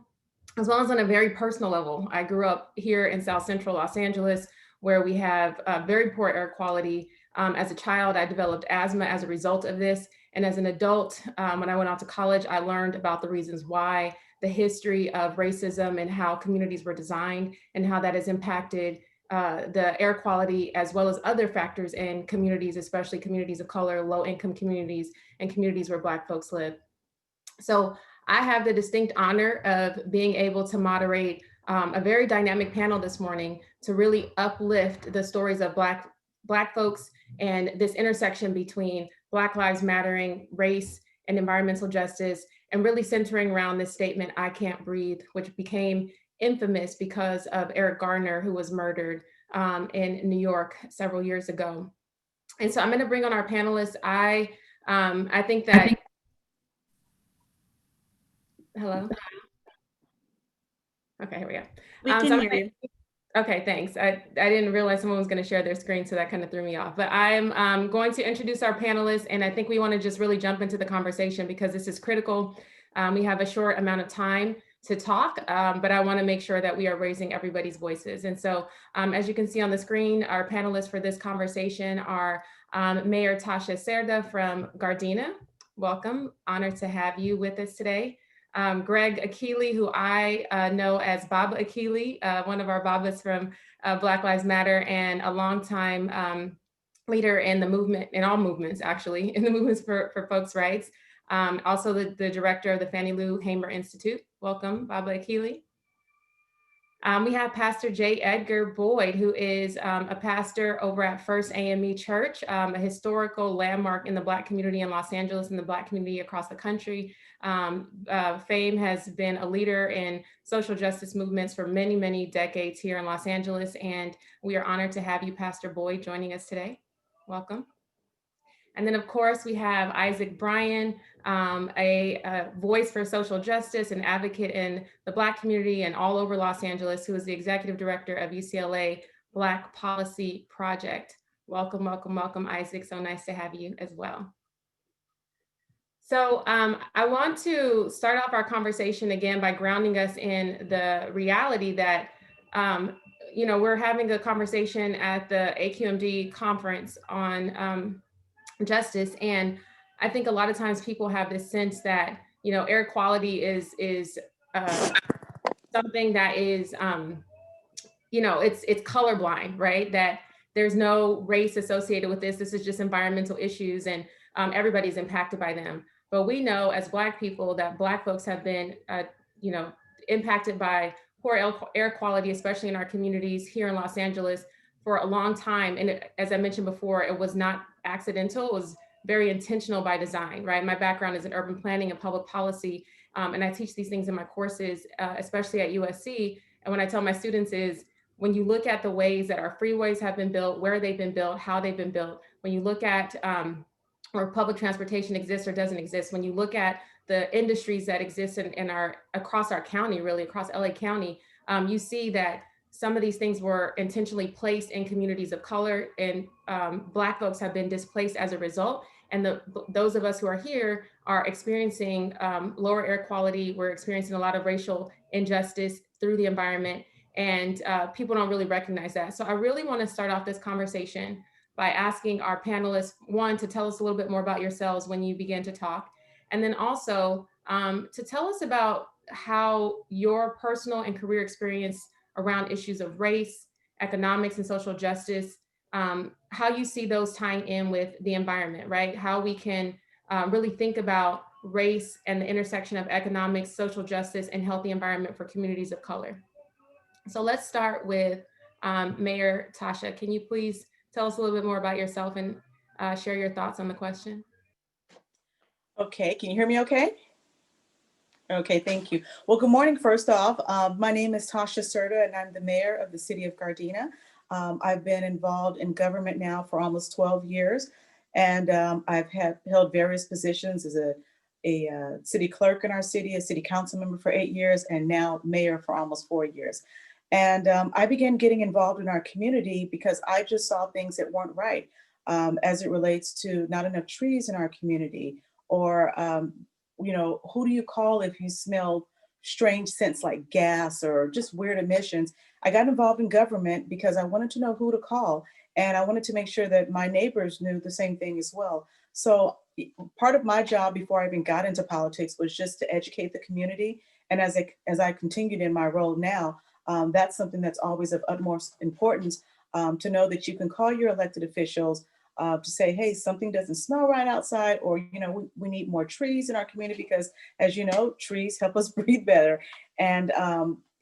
as well as on a very personal level. I grew up here in South Central Los Angeles, where we have very poor air quality. As a child, I developed asthma as a result of this. And as an adult, when I went out to college, I learned about the reasons why, the history of racism and how communities were designed and how that has impacted the air quality, as well as other factors in communities, especially communities of color, low-income communities, and communities where Black folks live. So I have the distinct honor of being able to moderate a very dynamic panel this morning to really uplift the stories of Black folks and this intersection between Black Lives Mattering, race, and environmental justice, and really centering around this statement, "I can't breathe," which became infamous because of Eric Garner, who was murdered in New York several years ago. And so I'm going to bring on our panelists. I think that, hello? Okay, here we go. We can hear you. Okay, thanks. I didn't realize someone was going to share their screen, so that kind of threw me off. But I'm going to introduce our panelists, and I think we want to just really jump into the conversation because this is critical. We have a short amount of time to talk, but I want to make sure that we are raising everybody's voices. And so as you can see on the screen, our panelists for this conversation are Mayor Tasha Cerda from Gardena. Welcome, honored to have you with us today. Greg Akili, who I know as Baba Akili, one of our Babas from Black Lives Matter and a longtime leader in the movement, in all movements actually, in the movements for folks' rights. Also the director of the Fannie Lou Hamer Institute. Welcome, Baba Akili. We have Pastor J. Edgar Boyd, who is a pastor over at First AME Church, a historical landmark in the Black community in Los Angeles and the Black community across the country. Fame has been a leader in social justice movements for many, many decades here in Los Angeles, and we are honored to have you, Pastor Boyd, joining us today. Welcome. And then, of course, we have Isaac Bryan, a voice for social justice, an advocate in the Black community and all over Los Angeles, who is the executive director of UCLA Black Policy Project. Welcome, welcome, welcome, Isaac. So nice to have you as well. So I want to start off our conversation again by grounding us in the reality that, you know, we're having a conversation at the AQMD conference on justice. And I think a lot of times people have this sense that, you know, air quality is something that is, you know, it's colorblind, right? That there's no race associated with this. This is just environmental issues and everybody's impacted by them. But we know as Black people that Black folks have been, you know, impacted by poor air quality, especially in our communities here in Los Angeles for a long time. And as I mentioned before, it was not accidental, it was very intentional by design, right? My background is in urban planning and public policy, and I teach these things in my courses, especially at USC. And what I tell my students is, when you look at the ways that our freeways have been built, where they've been built, how they've been built, when you look at where public transportation exists or doesn't exist, when you look at the industries that exist across our county, really across LA County, you see that some of these things were intentionally placed in communities of color, and Black folks have been displaced as a result. And those of us who are here are experiencing lower air quality. We're experiencing a lot of racial injustice through the environment, and people don't really recognize that. So I really want to start off this conversation by asking our panelists, one, to tell us a little bit more about yourselves when you begin to talk, and then also to tell us about how your personal and career experience around issues of race, economics, and social justice, how you see those tying in with the environment, right? How we can really think about race and the intersection of economics, social justice, and healthy environment for communities of color. So let's start with Mayor Tasha. Can you please tell us a little bit more about yourself and share your thoughts on the question? Okay, can you hear me okay? Okay, thank you. Well, good morning, first off. My name is Tasha Cerda, and I'm the mayor of the city of Gardena. I've been involved in government now for almost 12 years, and I've held various positions as a city clerk in our city, a city council member for 8 years, and now mayor for almost 4 years. And I began getting involved in our community because I just saw things that weren't right as it relates to not enough trees in our community, or you know, who do you call if you smell strange scents like gas or just weird emissions? I got involved in government because I wanted to know who to call, and I wanted to make sure that my neighbors knew the same thing as well. So part of my job before I even got into politics was just to educate the community. And as I continued in my role now, that's something that's always of utmost importance, to know that you can call your elected officials to say, hey, something doesn't smell right outside, or, you know, we need more trees in our community because, as you know, trees help us breathe better. And,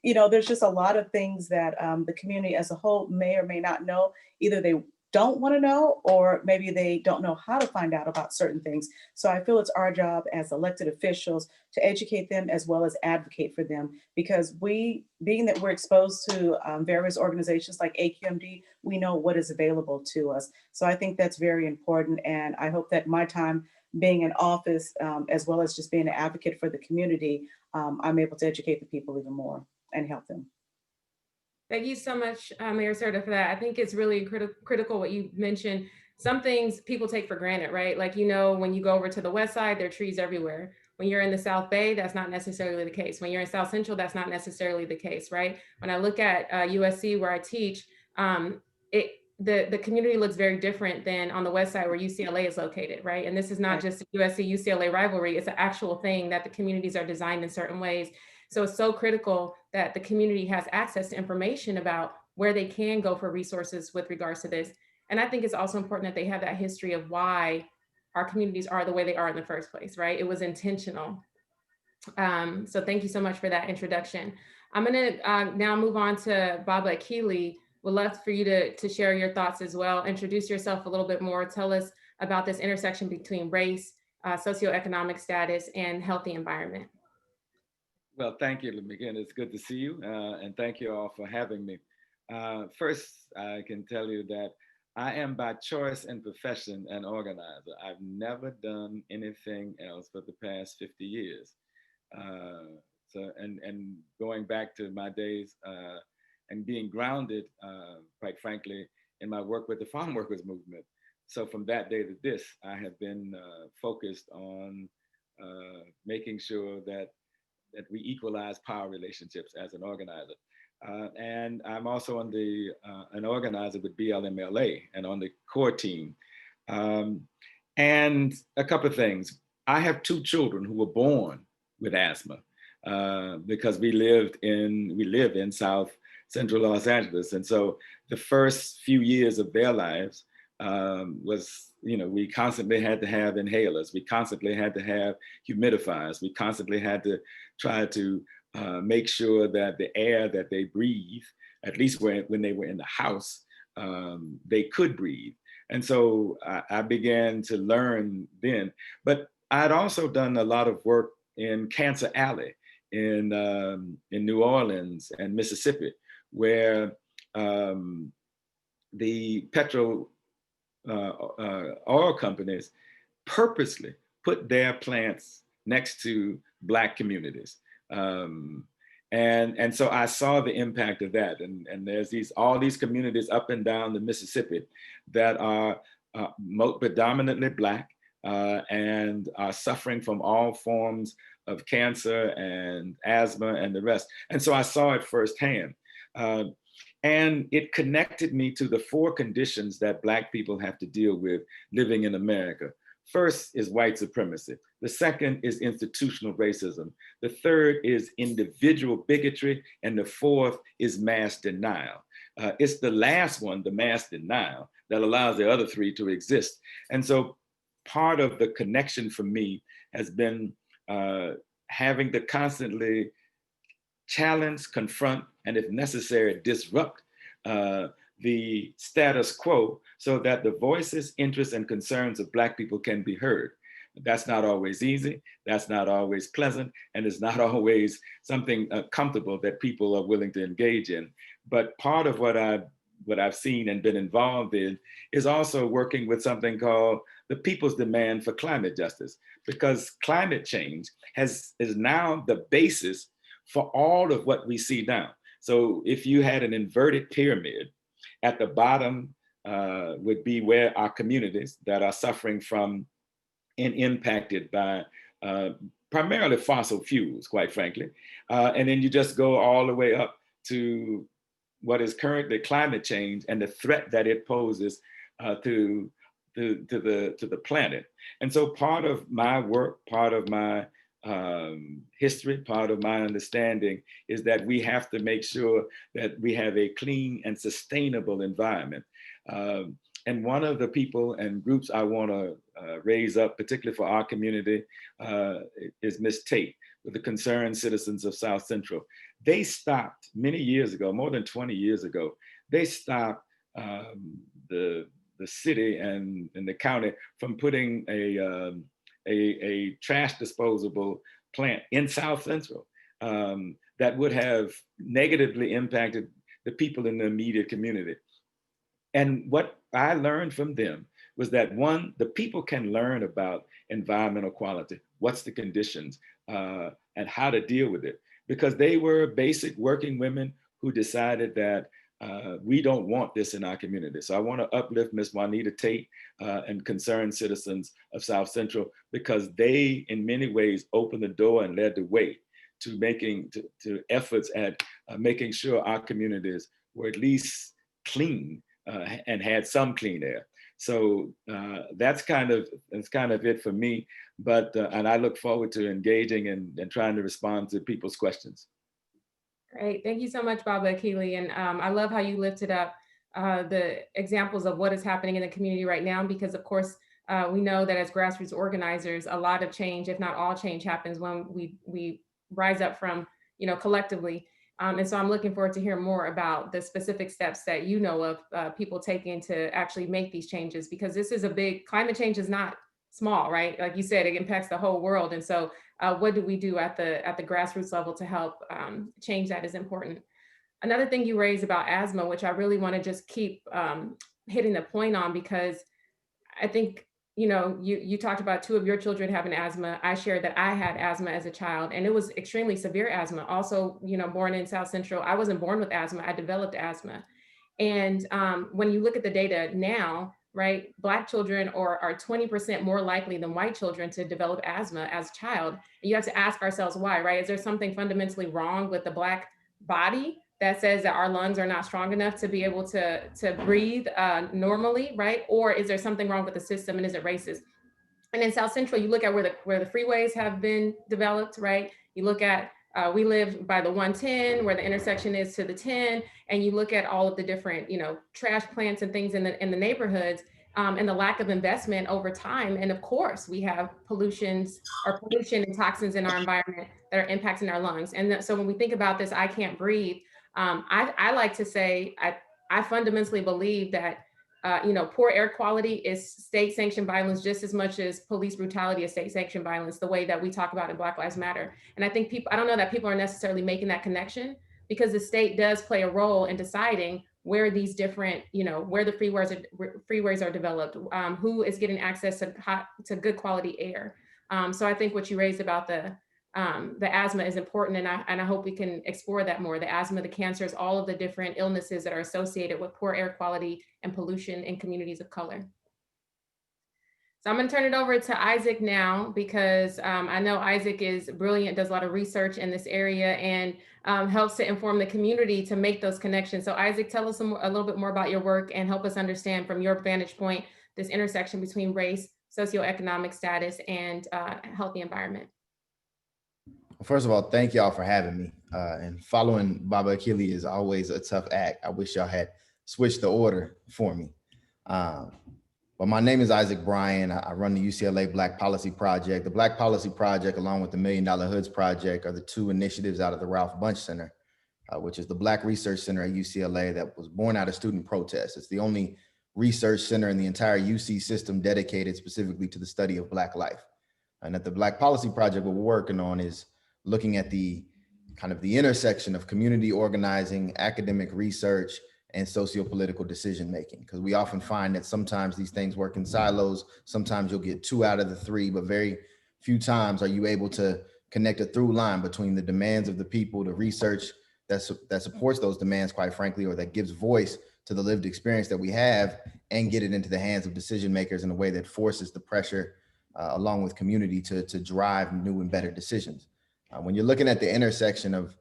you know, there's just a lot of things that the community as a whole may or may not know. Either they don't want to know, or maybe they don't know how to find out about certain things. So I feel it's our job as elected officials to educate them as well as advocate for them, because being that we're exposed to various organizations like AQMD, we know what is available to us. So I think that's very important. And I hope that my time being in office, as well as just being an advocate for the community, I'm able to educate the people even more and help them. Thank you so much, Mayor Serta, for that. I think it's really critical what you mentioned. Some things people take for granted, right? Like, you know, when you go over to the west side, there are trees everywhere. When you're in the South Bay, that's not necessarily the case. When you're in South Central, that's not necessarily the case, right? When I look at USC, where I teach, the community looks very different than on the west side where UCLA is located, right? And this is not just a USC-UCLA rivalry, it's an actual thing that the communities are designed in certain ways. So it's so critical that the community has access to information about where they can go for resources with regards to this. And I think it's also important that they have that history of why our communities are the way they are in the first place, right? It was intentional. So thank you so much for that introduction. I'm gonna now move on to Baba Akili. Would love for you to share your thoughts as well. Introduce yourself a little bit more. Tell us about this intersection between race, socioeconomic status, and healthy environment. Well, thank you, again. It's good to see you, and thank you all for having me. First, I can tell you that I am by choice and profession an organizer. I've never done anything else for the past 50 years. And going back to my days and being grounded, quite frankly, in my work with the farm workers movement. So from that day to this, I have been focused on making sure that we equalize power relationships as an organizer. And I'm also on an organizer with BLMLA and on the core team. And a couple of things. I have 2 children who were born with asthma because we live in South Central Los Angeles. And so the first few years of their lives was, we constantly had to have inhalers. We constantly had to have humidifiers. We constantly had to try to make sure that the air that they breathe, at least when they were in the house, they could breathe. And so I began to learn then. But I'd also done a lot of work in Cancer Alley in New Orleans and Mississippi, where the oil companies purposely put their plants next to Black communities. And so I saw the impact of that. And there's all these communities up and down the Mississippi that are predominantly Black and are suffering from all forms of cancer and asthma and the rest. And so I saw it firsthand. And it connected me to the 4 conditions that Black people have to deal with living in America. First is white supremacy. The second is institutional racism. The third is individual bigotry. And the 4th is mass denial. It's the last one, the mass denial, that allows the other 3 to exist. And so part of the connection for me has been having to constantly challenge, confront, and if necessary, disrupt the status quo so that the voices, interests, and concerns of Black people can be heard. That's not always easy, that's not always pleasant, and it's not always something comfortable that people are willing to engage in. But part of what I've seen and been involved in is also working with something called the people's demand for climate justice, because climate change is now the basis for all of what we see now. So if you had an inverted pyramid, at the bottom would be where our communities that are suffering from and impacted by primarily fossil fuels, quite frankly. And then you just go all the way up to what is currently climate change and the threat that it poses to the planet. And so part of my work, part of my history, part of my understanding is that we have to make sure that we have a clean and sustainable environment. And one of the people and groups I want to raise up, particularly for our community, is Ms. Tate with the Concerned Citizens of South Central. They stopped many years ago, more than 20 years ago, they stopped the the city and the county from putting a trash disposable plant in South Central that would have negatively impacted the people in the immediate community. And what I learned from them was that, one, the people can learn about environmental quality, what's the conditions, and how to deal with it. Because they were basic working women who decided that we don't want this in our community. So I want to uplift Ms. Juanita Tate and concerned citizens of South Central, because they, in many ways, opened the door and led the way to efforts at making sure our communities were at least clean and had some clean air. So that's kind of it for me. But and I look forward to engaging and trying to respond to people's questions. Great, thank you so much, Baba Akili. And I love how you lifted up the examples of what is happening in the community right now, because of course, we know that as grassroots organizers, a lot of change, if not all change, happens when we rise up from, collectively. And so I'm looking forward to hear more about the specific steps that you know of people taking to actually make these changes, because this is a big, climate change is not small, right? Like you said, it impacts the whole world. And so what do we do at the grassroots level to help change that is important. Another thing you raised about asthma, which I really want to just keep hitting the point on, because I think, you talked about 2 of your children having asthma. I shared that I had asthma as a child, and it was extremely severe asthma. Also, born in South Central, I wasn't born with asthma, I developed asthma. And when you look at the data now, right, Black children are 20% more likely than white children to develop asthma as a child. And you have to ask ourselves why, right? Is there something fundamentally wrong with the Black body that says that our lungs are not strong enough to be able to breathe normally, right? Or is there something wrong with the system, and is it racist? And in South Central, you look at where the freeways have been developed, right? You look at, we live by the 110, where the intersection is to the 10, and you look at all of the different, trash plants and things in the neighborhoods, and the lack of investment over time. And of course, we have pollution and toxins in our environment that are impacting our lungs. And so when we think about this, I can't breathe. I like to say, I fundamentally believe that poor air quality is state-sanctioned violence just as much as police brutality is state-sanctioned violence, the way that we talk about in Black Lives Matter. And I think I don't know that people are necessarily making that connection, because the state does play a role in deciding where these different, where the freeways are developed, who is getting access to good quality air. So I think what you raised about the asthma is important, and I hope we can explore that more. The asthma, the cancers, all of the different illnesses that are associated with poor air quality and pollution in communities of color. So I'm going to turn it over to Isaac now, because I know Isaac is brilliant, does a lot of research in this area, and helps to inform the community to make those connections. So Isaac, tell us a little bit more about your work and help us understand from your vantage point this intersection between race, socioeconomic status, and healthy environment. First of all, thank y'all for having me. And following Baba Akili is always a tough act. I wish y'all had switched the order for me. But my name is Isaac Bryan. I run the UCLA Black Policy Project. The Black Policy Project, along with the $1 Million Hoods Project, are the 2 initiatives out of the Ralph Bunche Center, which is the Black Research Center at UCLA that was born out of student protests. It's the only research center in the entire UC system dedicated specifically to the study of Black life. And at the Black Policy Project, what we're working on is looking at the kind of the intersection of community organizing, academic research, and socio-political decision-making. Because we often find that sometimes these things work in silos. Sometimes you'll get 2 out of the 3, but very few times are you able to connect a through line between the demands of the people, the research that supports those demands, quite frankly, or that gives voice to the lived experience that we have, and get it into the hands of decision makers in a way that forces the pressure along with community to drive new and better decisions. When you're looking at the intersection of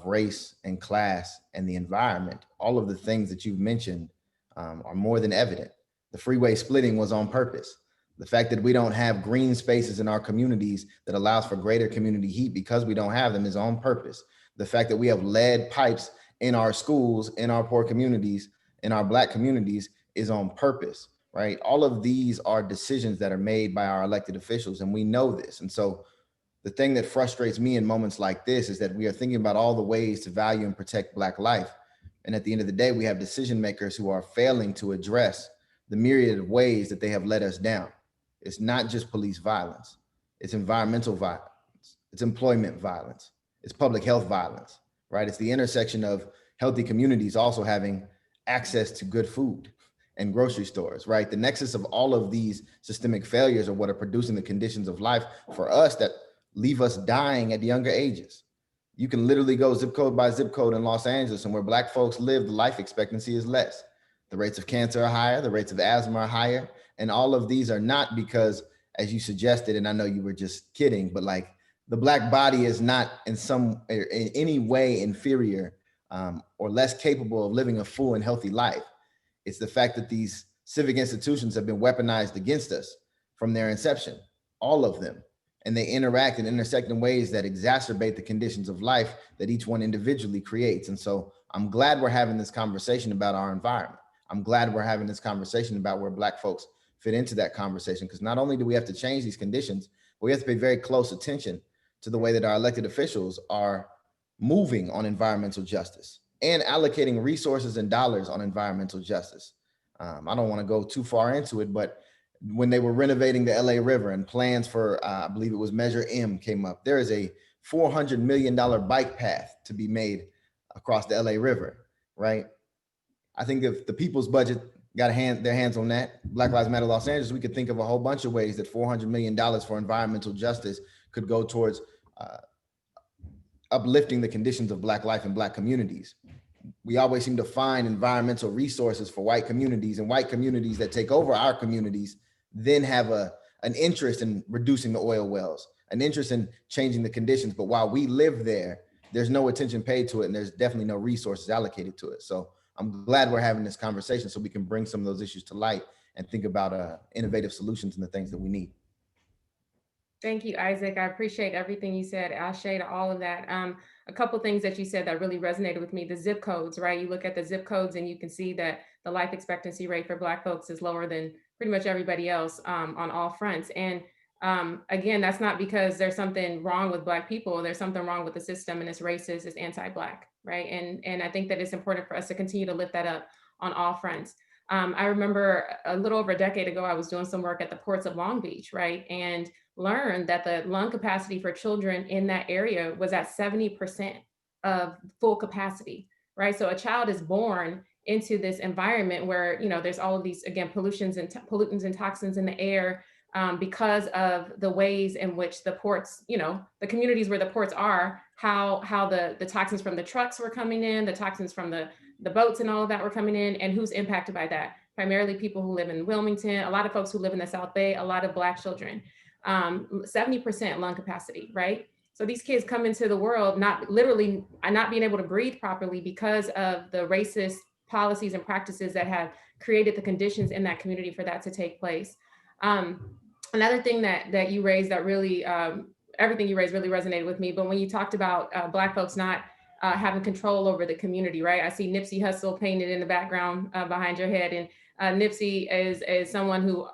race and class and the environment, all of the things that you've mentioned are more than evident. The freeway splitting was on purpose. The fact that we don't have green spaces in our communities that allows for greater community heat because we don't have them is on purpose. The fact that we have lead pipes in our schools, in our poor communities, in our Black communities is on purpose, right? All of these are decisions that are made by our elected officials, and we know this. And so the thing that frustrates me in moments like this is that we are thinking about all the ways to value and protect Black life. And at the end of the day, we have decision makers who are failing to address the myriad of ways that they have let us down. It's not just police violence, it's environmental violence, it's employment violence, it's public health violence, right? It's the intersection of healthy communities also having access to good food and grocery stores, right? The nexus of all of these systemic failures are what are producing the conditions of life for us that leave us dying at younger ages. You can literally go zip code by zip code in Los Angeles, and where Black folks live, the life expectancy is less. The rates of cancer are higher, the rates of asthma are higher, and all of these are not because, as you suggested, and I know you were just kidding, but like the Black body is not in any way inferior or less capable of living a full and healthy life. It's the fact that these civic institutions have been weaponized against us from their inception, all of them. And they interact and intersect in ways that exacerbate the conditions of life that each one individually creates. And so I'm glad we're having this conversation about our environment. I'm glad we're having this conversation about where Black folks fit into that conversation, because not only do we have to change these conditions, but we have to pay very close attention to the way that our elected officials are moving on environmental justice and allocating resources and dollars on environmental justice. I don't want to go too far into it, but when they were renovating the LA River and plans for, I believe it was Measure M came up, there is a $400 million bike path to be made across the LA River, right? I think if the people's budget got their hands on that, Black Lives Matter Los Angeles, we could think of a whole bunch of ways that $400 million for environmental justice could go towards uplifting the conditions of Black life and Black communities. We always seem to find environmental resources for white communities, and white communities that take over our communities then have an interest in reducing the oil wells, an interest in changing the conditions. But while we live there, there's no attention paid to it, and there's definitely no resources allocated to it. So I'm glad we're having this conversation so we can bring some of those issues to light and think about innovative solutions and the things that we need. Thank you, Isaac. I appreciate everything you said. Ashe to all of that. A couple of things that you said that really resonated with me, the zip codes, right? You look at the zip codes and you can see that the life expectancy rate for Black folks is lower than pretty much everybody else on all fronts. And again, that's not because there's something wrong with Black people. There's something wrong with the system, and it's racist, it's anti-Black, right? And I think that it's important for us to continue to lift that up on all fronts. I remember a little over a decade ago, I was doing some work at the ports of Long Beach, right? And learned that the lung capacity for children in that area was at 70% of full capacity, right? So a child is born into this environment where, you know, there's all of these, again, pollutants and toxins in the air because of the ways in which the ports, you know, the communities where the ports are, how the toxins from the trucks were coming in, the toxins from the boats and all of that were coming in, and who's impacted by that? Primarily people who live in Wilmington, a lot of folks who live in the South Bay, a lot of Black children. 70% lung capacity, right? So these kids come into the world not being able to breathe properly because of the racist policies and practices that have created the conditions in that community for that to take place. Another thing that you raised that really, everything you raised really resonated with me, but when you talked about Black folks not having control over the community, right? I see Nipsey Hussle painted in the background behind your head, and Nipsey is someone who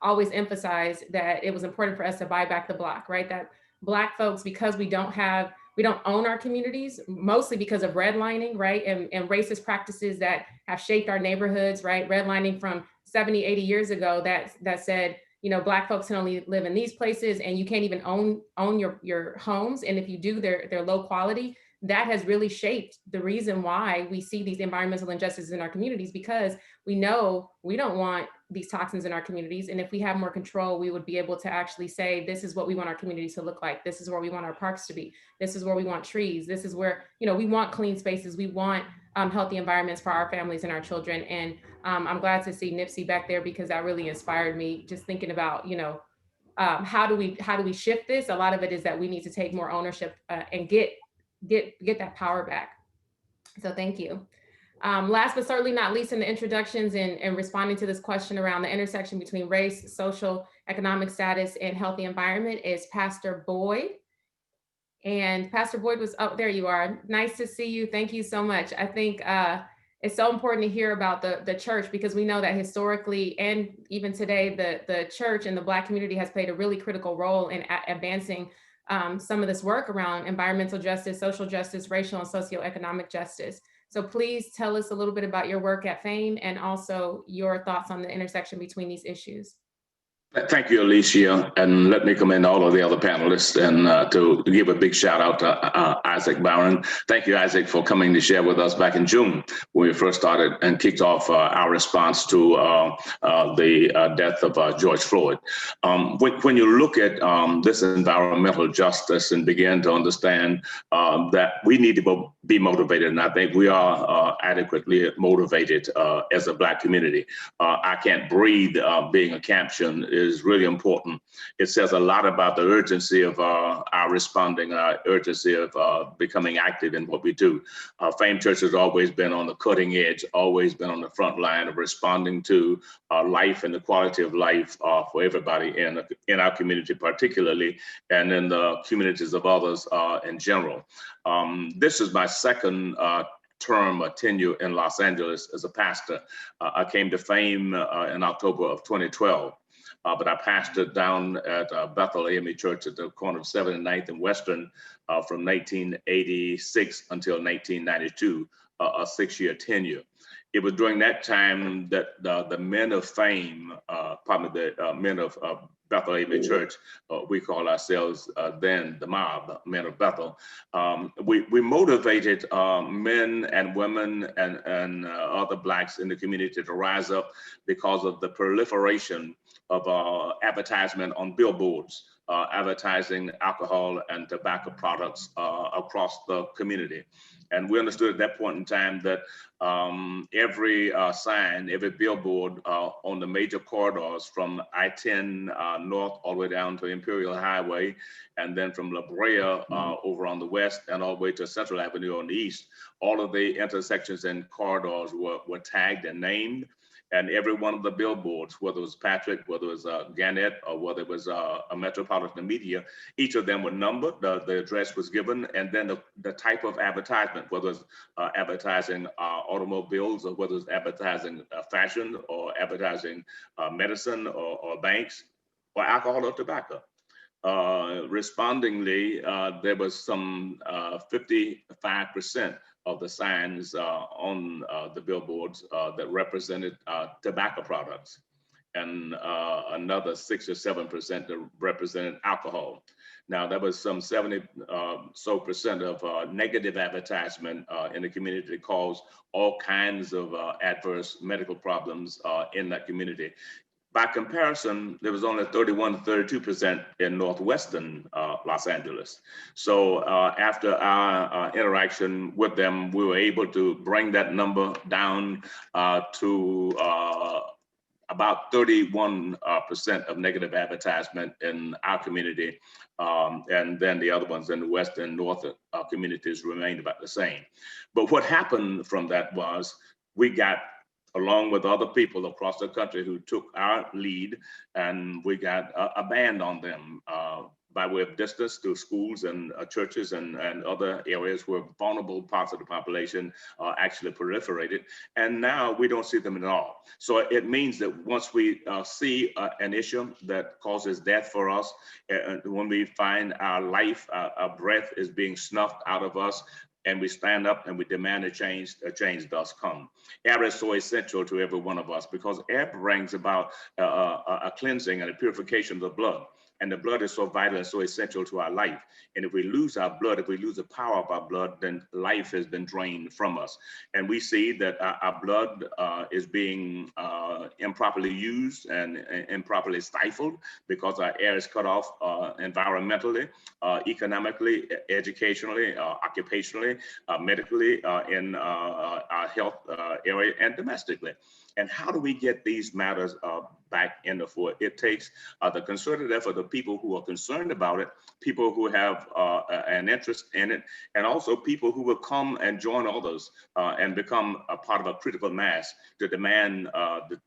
always emphasized that it was important for us to buy back the block, right? That Black folks, because we don't own our communities, mostly because of redlining, right? And racist practices that have shaped our neighborhoods, right? Redlining from 70, 80 years ago that said, you know, Black folks can only live in these places, and you can't even own your homes. And if you do, they're low quality. That has really shaped the reason why we see these environmental injustices in our communities, because we know we don't want these toxins in our communities. And if we have more control, we would be able to actually say, this is what we want our communities to look like. This is where we want our parks to be. This is where we want trees. This is where, you know, we want clean spaces. We want healthy environments for our families and our children. And I'm glad to see Nipsey back there, because that really inspired me, just thinking about, you know, how do we shift this? A lot of it is that we need to take more ownership and get that power back. So thank you. Last but certainly not least in the introductions and responding to this question around the intersection between race, social, economic status, and healthy environment is Pastor Boyd. And Pastor Boyd was, oh, there you are. Nice to see you. Thank you so much. I think it's so important to hear about the church, because we know that historically and even today, the church and the Black community has played a really critical role in advancing some of this work around environmental justice, social justice, racial and socioeconomic justice. So please tell us a little bit about your work at FAME and also your thoughts on the intersection between these issues. Thank you, Alicia, and let me commend all of the other panelists and to give a big shout out to Isaac Barron. Thank you, Isaac, for coming to share with us back in June when we first started and kicked off our response to the death of George Floyd. When you look at this environmental justice and begin to understand that we need to be motivated, and I think we are adequately motivated as a Black community. I Can't Breathe being a caption is really important. It says a lot about the urgency of our responding, our urgency of becoming active in what we do. FAME Church has always been on the cutting edge, always been on the front line of responding to life and the quality of life for everybody in our community particularly, and in the communities of others in general. This is my second term or tenure in Los Angeles as a pastor. I came to FAME in October of 2012. But I pastored down at Bethel AME Church at the corner of 7th and 9th and Western from 1986 until 1992, a 6-year tenure. It was during that time that the men of FAME, probably the men of Bethel AME Church, we call ourselves then the mob, men of Bethel. We motivated men and women and other Blacks in the community to rise up because of the proliferation of advertisement on billboards, advertising alcohol and tobacco products across the community. And we understood at that point in time that every sign, every billboard on the major corridors from I-10 north all the way down to Imperial Highway, and then from La Brea over on the west and all the way to Central Avenue on the east, all of the intersections and corridors were tagged and named. And every one of the billboards, whether it was Patrick, whether it was Gannett, or whether it was a Metropolitan Media, each of them were numbered, the address was given, and then the type of advertisement, whether it's advertising automobiles, or whether it's advertising fashion, or advertising medicine, or banks, or alcohol or tobacco. Respondingly, there was some 55% of the signs on the billboards that represented tobacco products, and another 6 or 7% that represented alcohol. Now, there was some 70% of negative advertisement in the community that caused all kinds of adverse medical problems in that community. By comparison, there was only 31 to 32% in Northwestern Los Angeles. So after our interaction with them, we were able to bring that number down to about 31% of negative advertisement in our community. And then the other ones in the West and North communities remained about the same. But what happened from that was we got, along with other people across the country who took our lead, and we got a ban on them by way of distance to schools and churches and other areas where vulnerable parts of the population actually proliferated. And now we don't see them at all. So it means that once we see an issue that causes death for us, when we find our life, our breath is being snuffed out of us, and we stand up and we demand a change does come. Air is so essential to every one of us because air brings about a cleansing and a purification of the blood. And the blood is so vital and so essential to our life. And if we lose our blood, if we lose the power of our blood, then life has been drained from us. And we see that our blood is being improperly used and improperly stifled because our air is cut off environmentally, economically, educationally, occupationally, medically, in our health area, and domestically. And how do we get these matters back in the fore? It takes the concerted effort of people who are concerned about it, people who have an interest in it, and also people who will come and join others and become a part of a critical mass to demand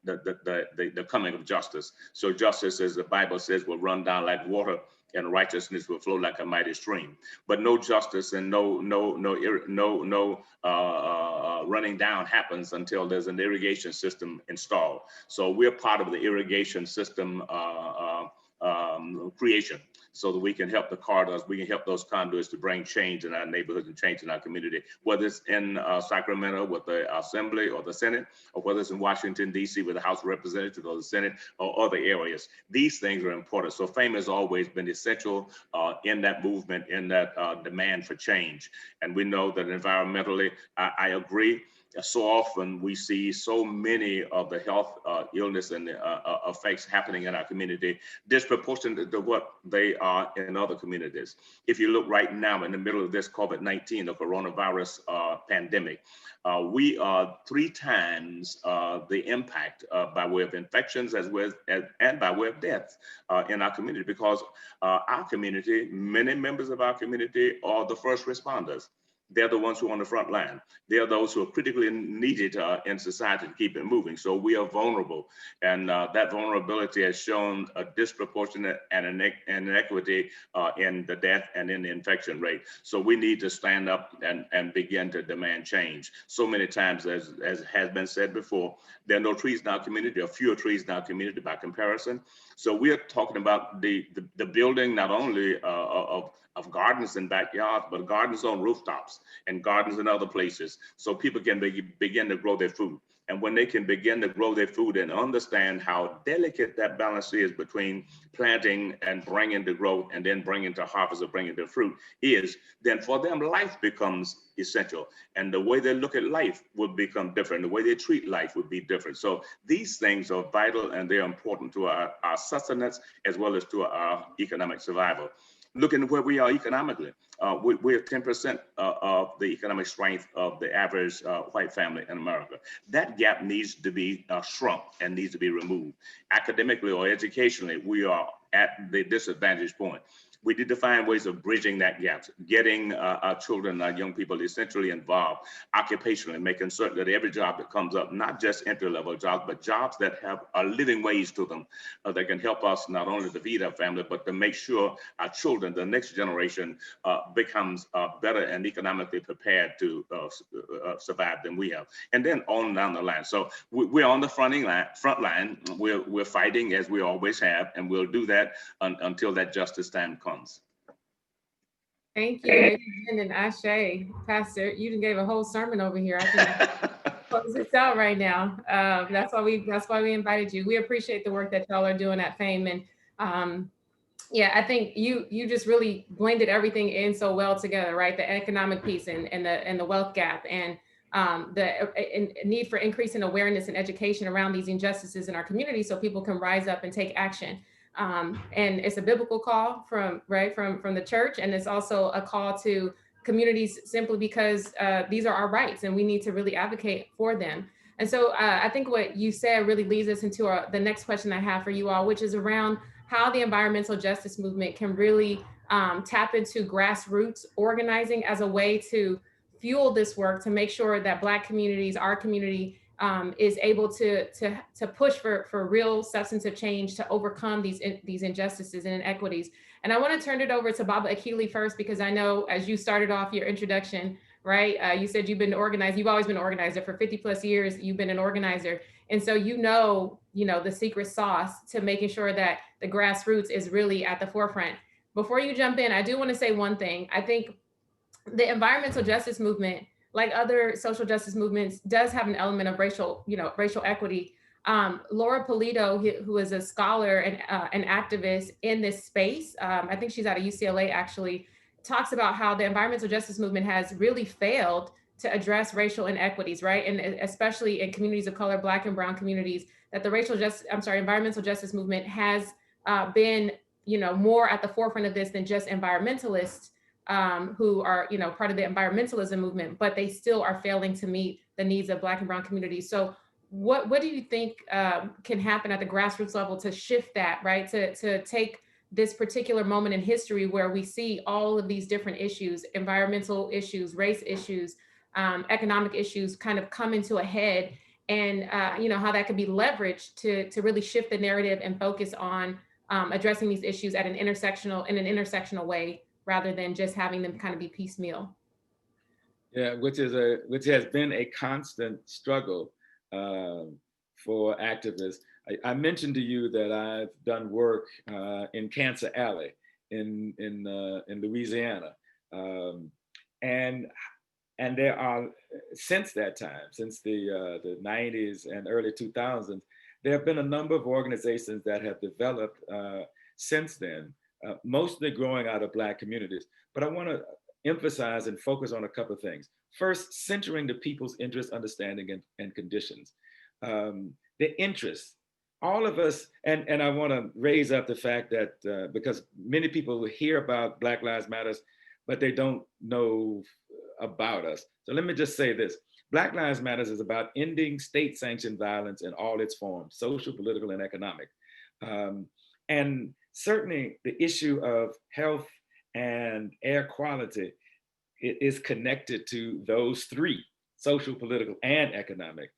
the coming of justice. So justice, as the Bible says, will run down like water, and righteousness will flow like a mighty stream. But no justice and no running down happens until there's an irrigation system installed. So we're part of the irrigation system creation, so that we can help the corridors, we can help those conduits to bring change in our neighborhoods and change in our community, whether it's in Sacramento with the Assembly or the Senate, or whether it's in Washington, D.C. with the House of Representatives or the Senate or other areas. These things are important. So FAME has always been essential in that movement, in that demand for change. And we know that environmentally, I agree. So often we see so many of the health illness and effects happening in our community disproportionate to what they are in other communities. If you look right now in the middle of this COVID-19, the coronavirus pandemic, we are 3 times the impact by way of infections and by way of deaths in our community, because our community, many members of our community are the first responders. They're the ones who are on the front line. They're those who are critically needed in society to keep it moving. So we are vulnerable. And that vulnerability has shown a disproportionate and inequity in the death and in the infection rate. So we need to stand up and begin to demand change. So many times, as has been said before, there are no trees in our community, or fewer trees in our community by comparison. So we are talking about the building not only of gardens and backyards, but gardens on rooftops and gardens in other places, so people can begin to grow their food. And when they can begin to grow their food and understand how delicate that balance is between planting and bringing to growth and then bringing to harvest or bringing to fruit is, then for them, life becomes essential. And the way they look at life would become different. The way they treat life would be different. So these things are vital, and they're important to our sustenance as well as to our economic survival. Looking at where we are economically, we're 10% of the economic strength of the average white family in America. That gap needs to be shrunk and needs to be removed. Academically or educationally, we are at the disadvantage point. We need to find ways of bridging that gap, getting our children, our young people essentially involved occupationally, making certain that every job that comes up, not just entry-level jobs, but jobs that have a living wage to them, that can help us not only to feed our family, but to make sure our children, the next generation, becomes better and economically prepared to survive than we have. And then on down the line. So we're on the front line. We're fighting as we always have, and we'll do that until that justice time comes. Thank you. Amen and Ashe. Pastor, you just gave a whole sermon over here. I can close this out right now. That's why we invited you. We appreciate the work that y'all are doing at FAME. And yeah, I think you just really blended everything in so well together, right? The economic piece and the wealth gap, and the need for increasing awareness and education around these injustices in our community, so people can rise up and take action. And it's a biblical call from the church, and it's also a call to communities simply because these are our rights and we need to really advocate for them. And so I think what you said really leads us into the next question I have for you all, which is around how the environmental justice movement can really tap into grassroots organizing as a way to fuel this work, to make sure that Black communities, our community, is able to push for real substantive change to overcome these injustices and inequities. And I want to turn it over to Baba Akili first, because I know as you started off your introduction, right? You said you've been organized. You've always been an organizer for 50 plus years. You've been an organizer. And so you know the secret sauce to making sure that the grassroots is really at the forefront. Before you jump in, I do want to say one thing. I think the environmental justice movement, like other social justice movements, does have an element of racial equity. Laura Polito, who is a scholar and an activist in this space, I think she's out of UCLA actually, talks about how the environmental justice movement has really failed to address racial inequities, right? And especially in communities of color, Black and Brown communities, that the environmental justice movement has been, more at the forefront of this than just environmentalists who are, part of the environmentalism movement, but they still are failing to meet the needs of Black and Brown communities. So what do you think can happen at the grassroots level to shift that, right? To take this particular moment in history where we see all of these different issues, environmental issues, race issues, economic issues kind of come into a head, and how that could be leveraged to really shift the narrative and focus on addressing these issues in an intersectional way, rather than just having them kind of be piecemeal. Yeah, which has been a constant struggle for activists. I mentioned to you that I've done work in Cancer Alley in Louisiana, and there are, since that time, since the 90s and early 2000s, there have been a number of organizations that have developed since then, mostly growing out of Black communities. But I want to emphasize and focus on a couple of things. First, centering the people's interests, understanding, and conditions. The interests. All of us, and I want to raise up the fact that because many people hear about Black Lives Matter, but they don't know about us. So let me just say this. Black Lives Matter is about ending state-sanctioned violence in all its forms, social, political, and economic. And certainly the issue of health and air quality, it is connected to those three, social, political, and economic.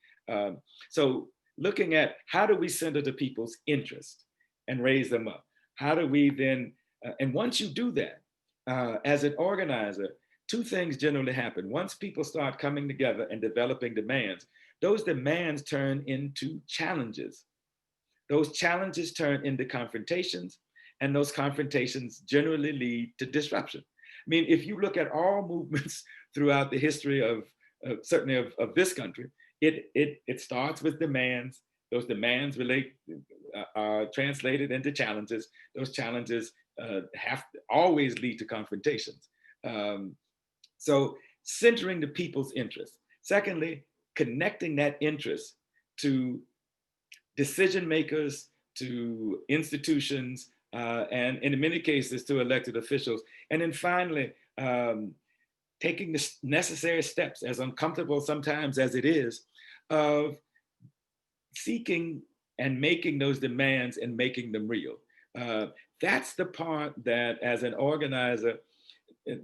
So looking at how do we center the people's interest and raise them up? How do we then, and once you do that, as an organizer, two things generally happen. Once people start coming together and developing demands, those demands turn into challenges. Those challenges turn into confrontations, and those confrontations generally lead to disruption. I mean, if you look at all movements throughout the history of certainly of this country, it starts with demands. Those demands are translated into challenges. Those challenges have to always lead to confrontations. So centering the people's interests. Secondly, connecting that interest to decision makers, to institutions, and in many cases to elected officials. And then finally, taking the necessary steps, as uncomfortable sometimes as it is, of seeking and making those demands and making them real. That's the part that, as an organizer,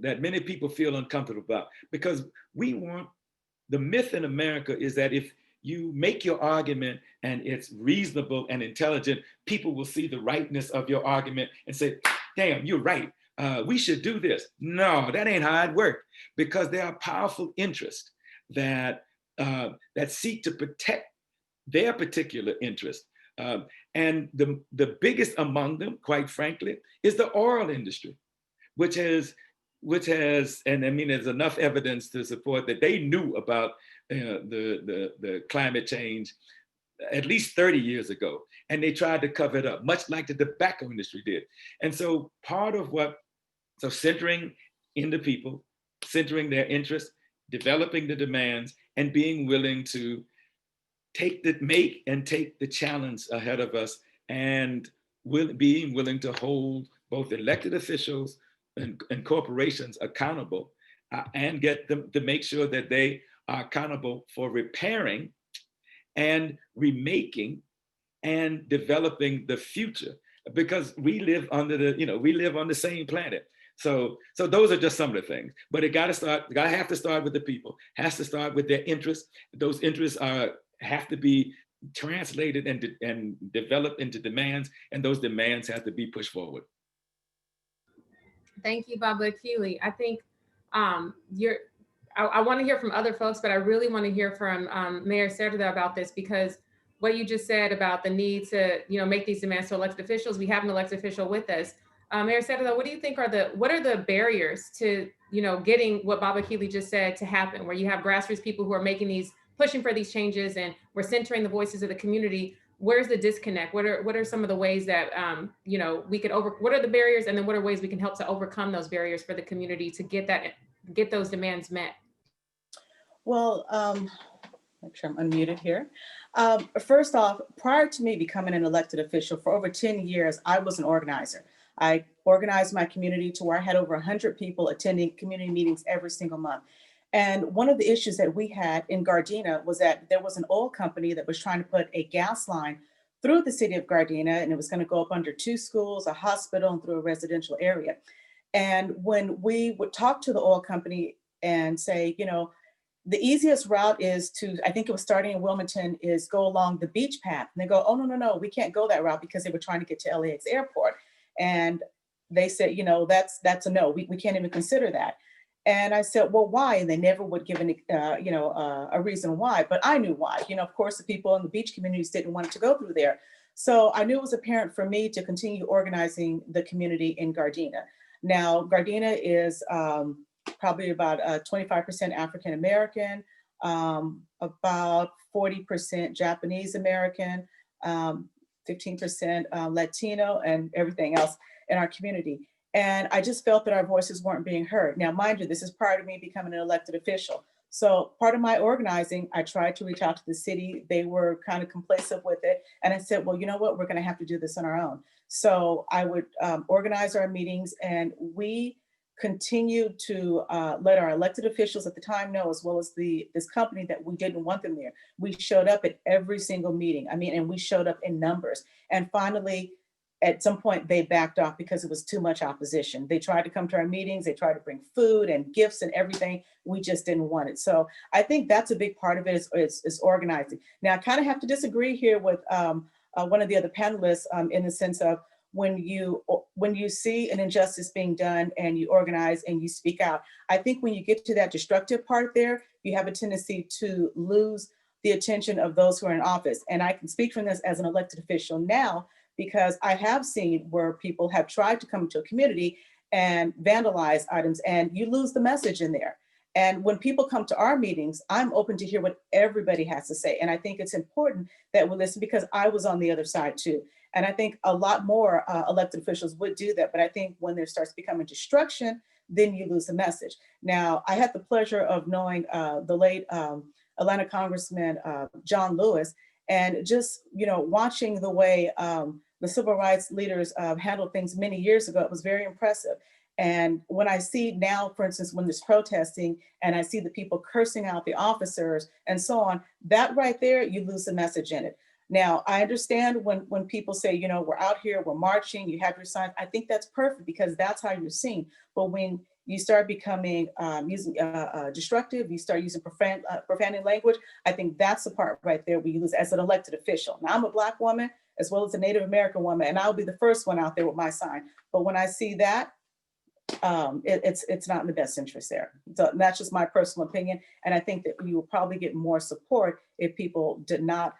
that many people feel uncomfortable about, because the myth in America is that if you make your argument and it's reasonable and intelligent, people will see the rightness of your argument and say, damn, you're right. We should do this. No, that ain't how it works, because there are powerful interests that seek to protect their particular interest. And the biggest among them, quite frankly, is the oil industry, which has, and I mean, there's enough evidence to support that they knew about the climate change at least 30 years ago, and they tried to cover it up, much like the tobacco industry did. And so so centering in the people, centering their interests, developing the demands, and being willing to take the challenge ahead of us, and being willing to hold both elected officials and corporations accountable, and get them to make sure that they are accountable for repairing and remaking and developing the future, because we live on the same planet. So those are just some of the things, but it have to start with the people, has to start with their interests. Those interests have to be translated and developed into demands, and those demands have to be pushed forward. Thank you, Baba Akili. I think I want to hear from other folks, but I really want to hear from Mayor Cerda about this, because what you just said about the need to make these demands to elected officials. We have an elected official with us. Mayor Cerda, what do you think what are the barriers to getting what Baba Akili just said to happen, where you have grassroots people who are pushing for these changes, and we're centering the voices of the community? Where's the disconnect? What are some of the ways that we could what are the barriers, and then what are ways we can help to overcome those barriers for the community to get those demands met? Well, make sure I'm unmuted here. First off, prior to me becoming an elected official, for over 10 years, I was an organizer. I organized my community to where I had over 100 people attending community meetings every single month. And one of the issues that we had in Gardena was that there was an oil company that was trying to put a gas line through the city of Gardena, and it was going to go up under 2 schools, a hospital, and through a residential area. And when we would talk to the oil company and say, the easiest route is to, I think it was starting in Wilmington, is go along the beach path. And they go, oh, no, we can't go that route, because they were trying to get to LAX airport. And they said, that's a no, we can't even consider that. And I said, well, why? And they never would give any, a reason why, but I knew why. Of course, the people in the beach communities didn't want it to go through there. So I knew it was apparent for me to continue organizing the community in Gardena. Now, Gardena is probably about 25% African American, about 40% Japanese American, 15% Latino, and everything else in our community. And I just felt that our voices weren't being heard. Now, mind you, this is prior to me becoming an elected official. So part of my organizing, I tried to reach out to the city. They were kind of complacent with it. And I said, well, you know what, we're going to have to do this on our own. So I would organize our meetings, and we continued to let our elected officials at the time know, as well as this company, that we didn't want them there. We showed up at every single meeting. And we showed up in numbers. And finally, at some point, they backed off because it was too much opposition. They tried to come to our meetings. They tried to bring food and gifts and everything. We just didn't want it. So I think that's a big part of it is organizing. Now, I kind of have to disagree here with one of the other panelists in the sense of when you see an injustice being done and you organize and you speak out. I think when you get to that destructive part there, you have a tendency to lose the attention of those who are in office. And I can speak from this as an elected official now, because I have seen where people have tried to come to a community and vandalize items, and you lose the message in there. And when people come to our meetings, I'm open to hear what everybody has to say. And I think it's important that we listen, because I was on the other side too. And I think a lot more elected officials would do that. But I think when there starts becoming destruction, then you lose the message. Now, I had the pleasure of knowing the late Atlanta Congressman John Lewis, and just watching the way the civil rights leaders handled things many years ago, it was very impressive. And when I see now, for instance, when there's protesting and I see the people cursing out the officers and so on, that right there, you lose the message in it. Now, I understand when people say, we're out here, we're marching, you have your signs. I think that's perfect, because that's how you're seen. But when you start becoming destructive, you start using profanity language, I think that's the part right there where you lose as an elected official. Now, I'm a Black woman as well as a Native American woman, and I'll be the first one out there with my sign. But when I see that, it's not in the best interest there. So that's just my personal opinion. And I think that you will probably get more support if people did not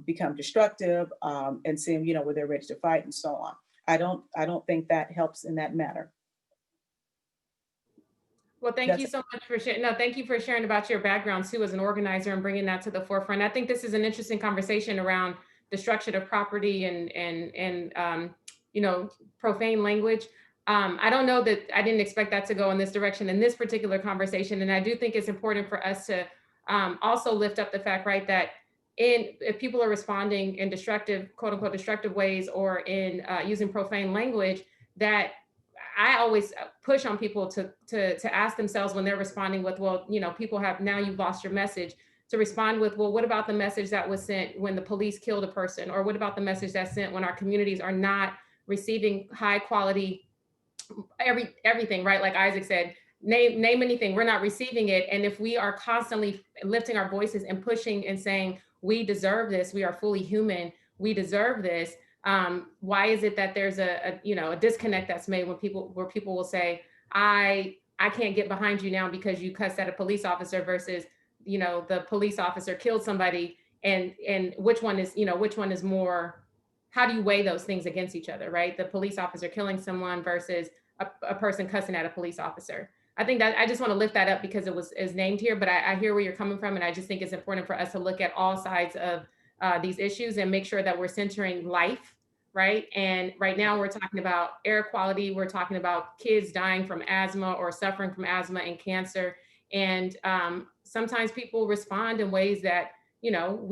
become destructive and saying, where they're ready to fight and so on. I don't think that helps in that matter. Well, thank you so much for sharing. No, thank you for sharing about your background too as an organizer and bringing that to the forefront. I think this is an interesting conversation around destruction of property and profane language. I don't know that I didn't expect that to go in this direction in this particular conversation. And I do think it's important for us to also lift up the fact, right, that if people are responding in destructive, quote unquote, destructive ways, or in using profane language, that I always push on people to ask themselves when they're responding with, well, people have, now you've lost your message, to respond with, well, what about the message that was sent when the police killed a person? Or what about the message that's sent when our communities are not receiving high quality, everything, right? Like Isaac said, name anything, we're not receiving it. And if we are constantly lifting our voices and pushing and saying, we deserve this, we are fully human, we deserve this, why is it that there's a disconnect that's made where people will say, I can't get behind you now because you cussed at a police officer, versus the police officer killed somebody, and which one is more, how do you weigh those things against each other, right? The police officer killing someone versus a person cussing at a police officer. I think that I just want to lift that up because is named here, but I hear where you're coming from, and I just think it's important for us to look at all sides of these issues and make sure that we're centering life, right? And right now we're talking about air quality, we're talking about kids dying from asthma or suffering from asthma and cancer, and sometimes people respond in ways that we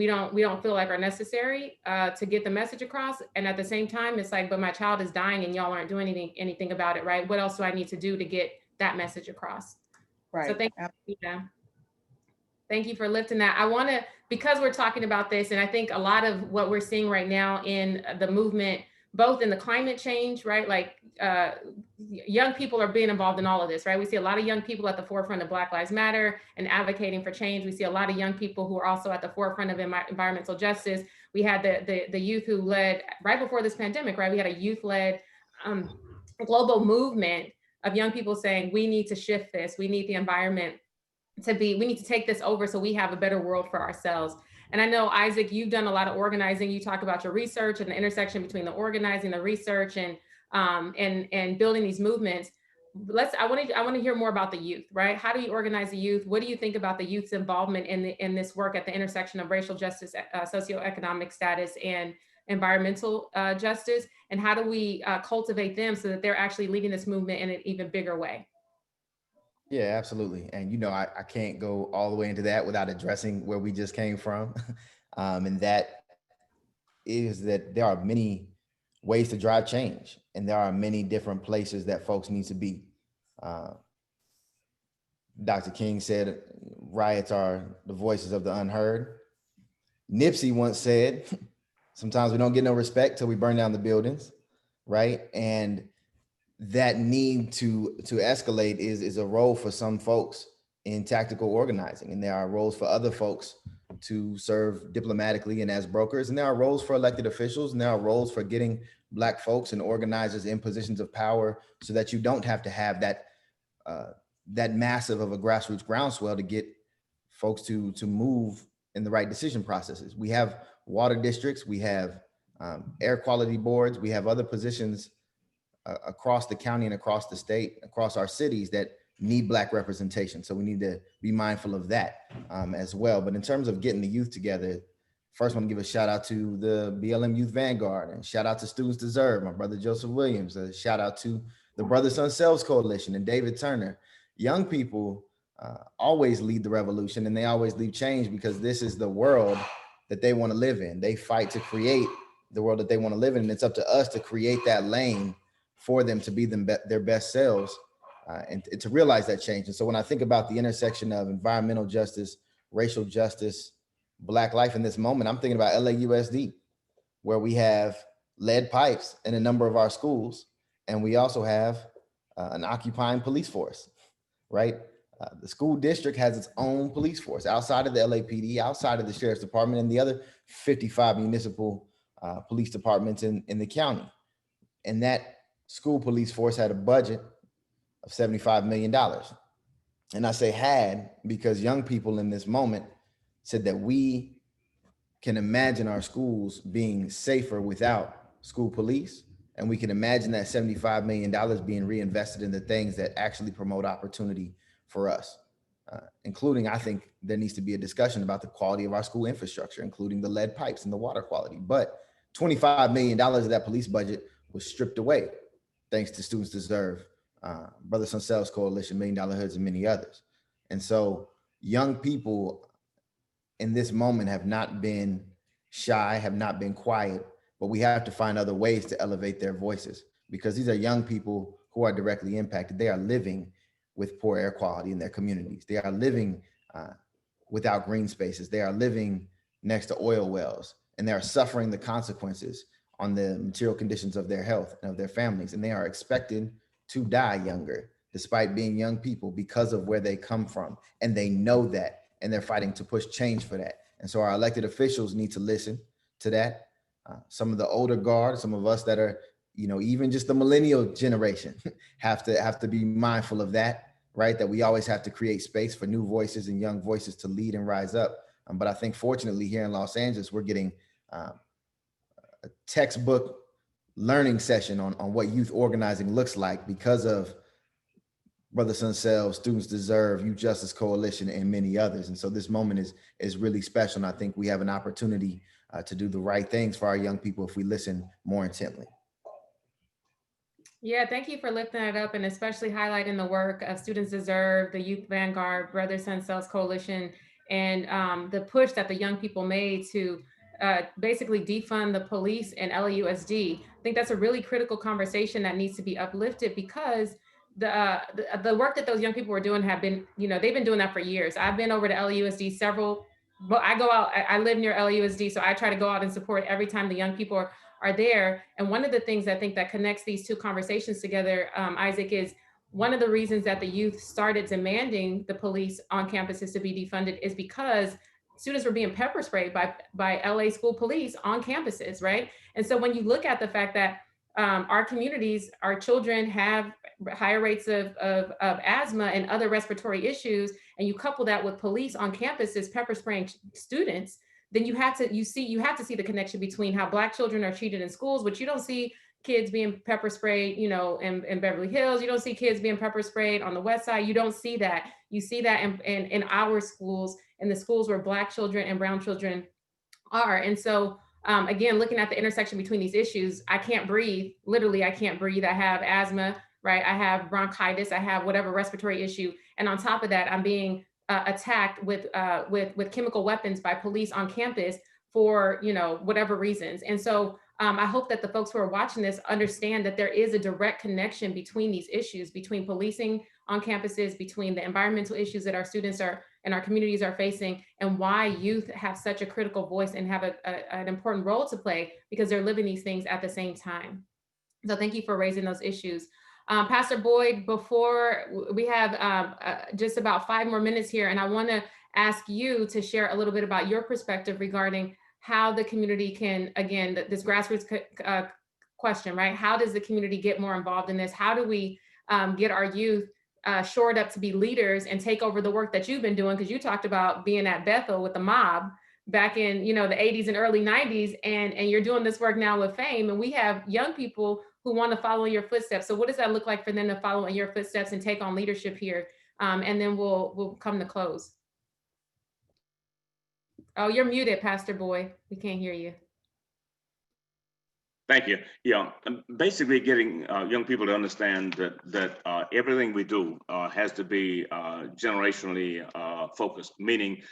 don't feel like are necessary to get the message across. And at the same time, it's like, but my child is dying and y'all aren't doing anything about it, right? What else do I need to do to get that message across? Right. So thank you. Thank you for lifting that. I want to, because we're talking about this, and I think a lot of what we're seeing right now in the movement, both in the climate change, right? Like young people are being involved in all of this, right? We see a lot of young people at the forefront of Black Lives Matter and advocating for change. We see a lot of young people who are also at the forefront of environmental justice. We had the youth who led, right before this pandemic, right? We had a youth-led global movement of young people saying, we need to shift this, we need the environment we need to take this over so we have a better world for ourselves. And I know, Isaac, you've done a lot of organizing. You talk about your research and the intersection between the organizing, the research, and building these movements. I want to hear more about the youth, right? How do you organize the youth? What do you think about the youth's involvement in this work at the intersection of racial justice, socioeconomic status, and environmental justice? And how do we cultivate them so that they're actually leading this movement in an even bigger way? Yeah, absolutely. And I can't go all the way into that without addressing where we just came from. And that is that there are many ways to drive change, and there are many different places that folks need to be. Dr. King said riots are the voices of the unheard. Nipsey once said, sometimes we don't get no respect till we burn down the buildings, right? And that need to escalate is a role for some folks in tactical organizing, and there are roles for other folks to serve diplomatically and as brokers, and there are roles for elected officials, and there are roles for getting Black folks and organizers in positions of power so that you don't have to have that massive of a grassroots groundswell to get folks to move in the right decision processes. We have water districts, we have air quality boards, we have other positions across the county and across the state, across our cities that need Black representation. So we need to be mindful of that as well. But in terms of getting the youth together, first I want to give a shout out to the BLM Youth Vanguard, and shout out to Students Deserve, my brother Joseph Williams, a shout out to the Brother Son Selves Coalition and David Turner. Young people always lead the revolution, and they always lead change because this is the world that they want to live in. They fight to create the world that they want to live in, and it's up to us to create that lane for them to be their best selves and to realize that change. And so when I think about the intersection of environmental justice, racial justice, Black life in this moment, I'm thinking about LAUSD, where we have lead pipes in a number of our schools, and we also have an occupying police force, right? The school district has its own police force outside of the LAPD, outside of the sheriff's department, and the other 55 municipal police departments in the county. And that school police force had a budget of $75 million. And I say had because young people in this moment said that we can imagine our schools being safer without school police. And we can imagine that $75 million being reinvested in the things that actually promote opportunity for us, including, I think there needs to be a discussion about the quality of our school infrastructure, including the lead pipes and the water quality. But $25 million of that police budget was stripped away thanks to Students Deserve, Brother Son Selves Coalition, $1 Million Hoods, and many others. And so young people in this moment have not been shy, have not been quiet, but we have to find other ways to elevate their voices because these are young people who are directly impacted. They are living with poor air quality in their communities. They are living without green spaces. They are living next to oil wells, and they are suffering the consequences on the material conditions of their health and of their families. And they are expected to die younger, despite being young people because of where they come from. And they know that, and they're fighting to push change for that. And so our elected officials need to listen to that. Some of the older guard, some of us that are, even just the millennial generation have to be mindful of that, right? That we always have to create space for new voices and young voices to lead and rise up. But I think fortunately here in Los Angeles, we're getting a textbook learning session on what youth organizing looks like because of Brother Son Selves, Students Deserve, Youth Justice Coalition, and many others. And so this moment is really special. And I think we have an opportunity to do the right things for our young people if we listen more intently. Yeah, thank you for lifting it up and especially highlighting the work of Students Deserve, the Youth Vanguard, Brother Son Selves Coalition, and the push that the young people made to basically defund the police and LAUSD. I think that's a really critical conversation that needs to be uplifted because the work that those young people were doing have been, they've been doing that for years. I've been over to LAUSD but I go out, I live near LAUSD, so I try to go out and support every time the young people are there. And one of the things I think that connects these two conversations together, Isaac, is one of the reasons that the youth started demanding the police on campuses to be defunded is because students were being pepper sprayed by LA school police on campuses, right? And so when you look at the fact that our communities, our children have higher rates of asthma and other respiratory issues, and you couple that with police on campuses pepper spraying students, then you have to see the connection between how Black children are treated in schools, which you don't see kids being pepper sprayed, you know, in Beverly Hills. You don't see kids being pepper sprayed on the West Side. You don't see that. You see that in our schools, in the schools where Black children and brown children are. And so again, looking at the intersection between these issues, I can't breathe. Literally, I can't breathe. I have asthma, right? I have bronchitis. I have whatever respiratory issue. And on top of that, I'm being attacked with chemical weapons by police on campus for, you know, whatever reasons. And so I hope that the folks who are watching this understand that there is a direct connection between these issues, between policing on campuses, between the environmental issues that our students are and our communities are facing, and why youth have such a critical voice and have an important role to play, because they're living these things at the same time. So thank you for raising those issues. Pastor Boyd, before we have just about 5 more minutes here, and I want to ask you to share a little bit about your perspective regarding how the community can, again, this grassroots question, right? How does the community get more involved in this? How do we get our youth shored up to be leaders and take over the work that you've been doing? Because you talked about being at Bethel with the mob back in, you know, the 80s and early 90s, and you're doing this work now with Fame, and we have young people who want to follow in your footsteps. So what does that look like for them to follow in your footsteps and take on leadership here? And then we'll come to close. Oh, you're muted, Pastor Boyd. We can't hear you. Thank you. Yeah, basically getting young people to understand that everything we do has to be generationally focused, meaning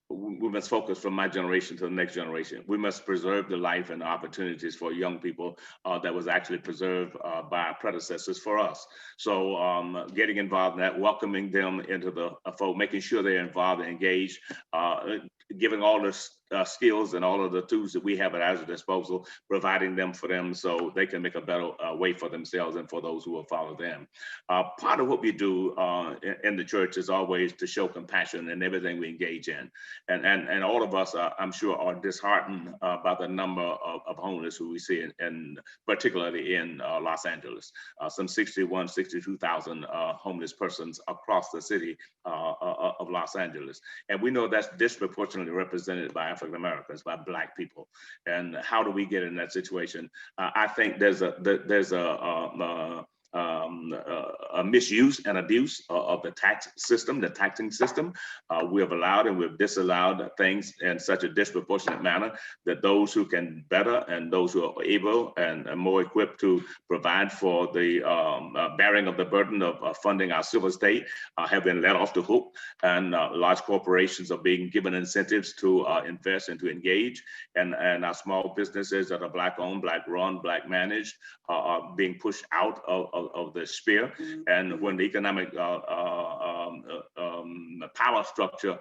we must focus from my generation to the next generation. We must preserve the life and opportunities for young people that was actually preserved by our predecessors for us. So getting involved in that, welcoming them into the fold, making sure they're involved and engaged, giving all the skills and all of the tools that we have at our disposal, providing them for them so they can make a better way for themselves and for those who will follow them. Part of what we do in the church is always to show compassion in everything we engage in. And all of us, I'm sure, are disheartened by the number of homeless who we see, and particularly in Los Angeles. Some 62,000 homeless persons across the city of Los Angeles. And we know that's disproportionately represented by African Americans, by Black people. And how do we get in that situation? I think there's a misuse and abuse of the tax system, the taxing system. We have allowed and we've disallowed things in such a disproportionate manner that those who can better and those who are able and more equipped to provide for the bearing of the burden of funding our civil state have been let off the hook, and large corporations are being given incentives to invest and to engage, and our small businesses that are Black owned, Black run, Black managed are being pushed out of the sphere. And when the economic power structure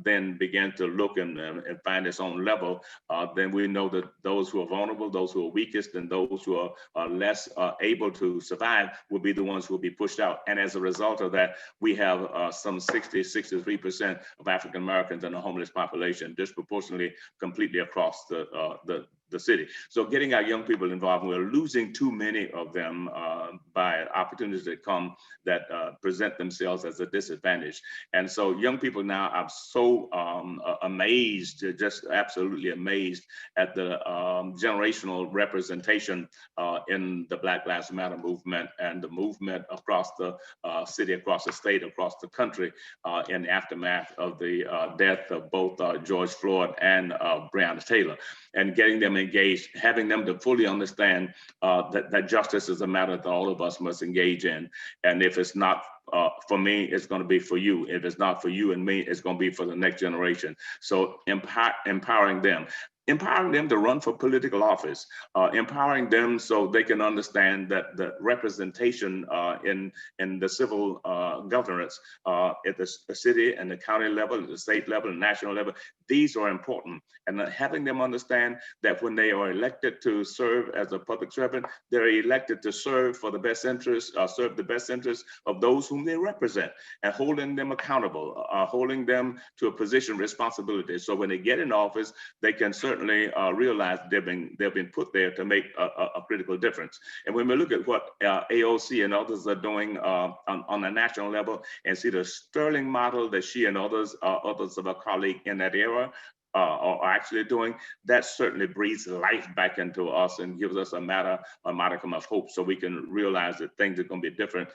then began to look and find its own level, then we know that those who are vulnerable, those who are weakest, and those who are less able to survive will be the ones who will be pushed out. And as a result of that, we have some 63% of African Americans in the homeless population, disproportionately completely across the city. So getting our young people involved, we're losing too many of them by opportunities that come that present themselves as a disadvantage. And so young people now are so amazed, just absolutely amazed at the generational representation in the Black Lives Matter movement and the movement across the city, across the state, across the country in the aftermath of the death of both George Floyd and Breonna Taylor. And getting them engaged, having them to fully understand that justice is a matter that all of us must engage in. And if it's not for me, it's going to be for you. If it's not for you and me, it's going to be for the next generation. So empowering them to run for political office, empowering them so they can understand that the representation in the civil governance at the city and the county level, at the state level, and national level, these are important. And having them understand that when they are elected to serve as a public servant, they're elected to serve for the best interest, serve the best interests of those whom they represent, and holding them accountable, holding them to a position of responsibility. So when they get in office, they can certainly certainly realize they've been put there to make a critical difference. And when we look at what AOC and others are doing on a national level, and see the sterling model that she and others of our colleagues in that era are actually doing, that certainly breathes life back into us and gives us a modicum of hope, so we can realize that things are going to be different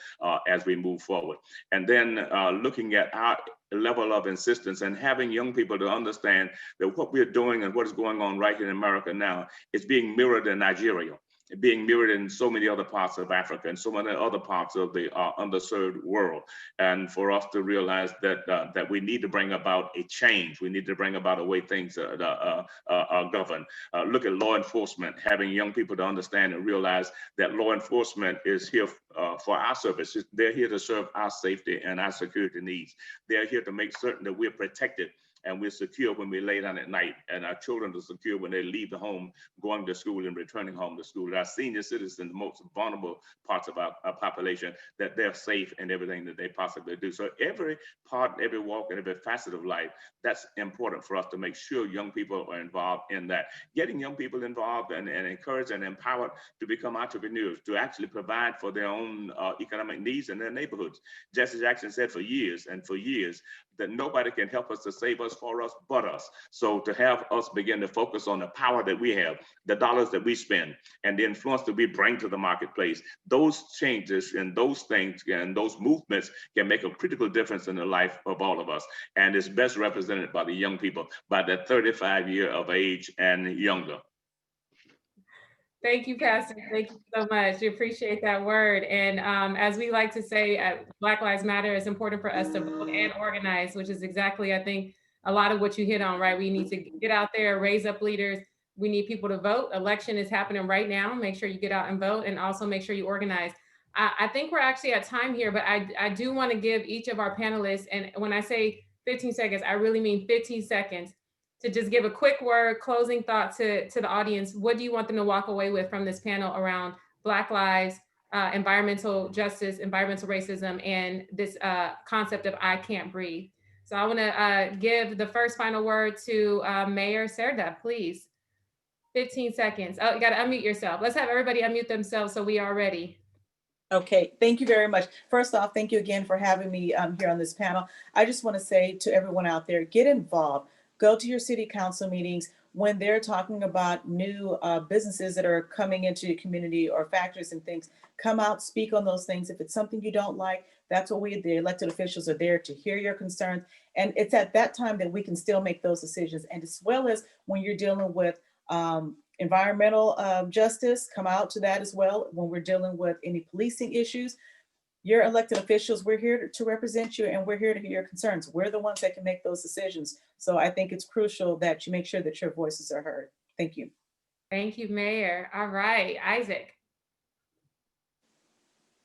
as we move forward. And then looking at our level of insistence and having young people to understand that what we're doing and what is going on right in America now is being mirrored in Nigeria, being mirrored in so many other parts of Africa and so many other parts of the underserved world. And for us to realize that that we need to bring about a change, we need to bring about a way things are governed. Look at law enforcement, having young people to understand and realize that law enforcement is here for our service. They're here to serve our safety and our security needs. They're here to make certain that we're protected and we're secure when we lay down at night, and our children are secure when they leave the home, going to school and returning home to school. Our senior citizens, the most vulnerable parts of our population, that they're safe in everything that they possibly do. So every part, every walk, and every facet of life, that's important for us to make sure young people are involved in that. Getting young people involved and encouraged and empowered to become entrepreneurs, to actually provide for their own economic needs in their neighborhoods. Jesse Jackson said for years that nobody can help us to save us for us but us. So to have us begin to focus on the power that we have, the dollars that we spend, and the influence that we bring to the marketplace, those changes and those things and those movements can make a critical difference in the life of all of us. And it's best represented by the young people, by that 35 year of age and younger. Thank you, Pastor. Thank you so much. We appreciate that word. And as we like to say at Black Lives Matter, it's important for us to vote and organize, which is exactly, I think, a lot of what you hit on, right? We need to get out there, raise up leaders. We need people to vote. Election is happening right now. Make sure you get out and vote, and also make sure you organize. I think we're actually at time here, but I do want to give each of our panelists, and when I say 15 seconds, I really mean 15 seconds, to just give a quick word, closing thought to the audience. What do you want them to walk away with from this panel around Black lives, environmental justice, environmental racism, and this concept of I can't breathe? So I want to give the first final word to Mayor Cerda, please. 15 seconds. Oh, you got to unmute yourself. Let's have everybody unmute themselves so we are ready. Okay, thank you very much. First off, thank you again for having me here on this panel. I just want to say to everyone out there, get involved. Go to your city council meetings when they're talking about new businesses that are coming into your community or factories and things. Come out, speak on those things. If it's something you don't like, that's what we, the elected officials, are there to hear your concerns. And it's at that time that we can still make those decisions. And as well as when you're dealing with environmental justice, come out to that as well. When we're dealing with any policing issues, your elected officials, we're here to represent you, and we're here to hear your concerns. We're the ones that can make those decisions. So I think it's crucial that you make sure that your voices are heard. Thank you. Thank you, Mayor. All right, Isaac.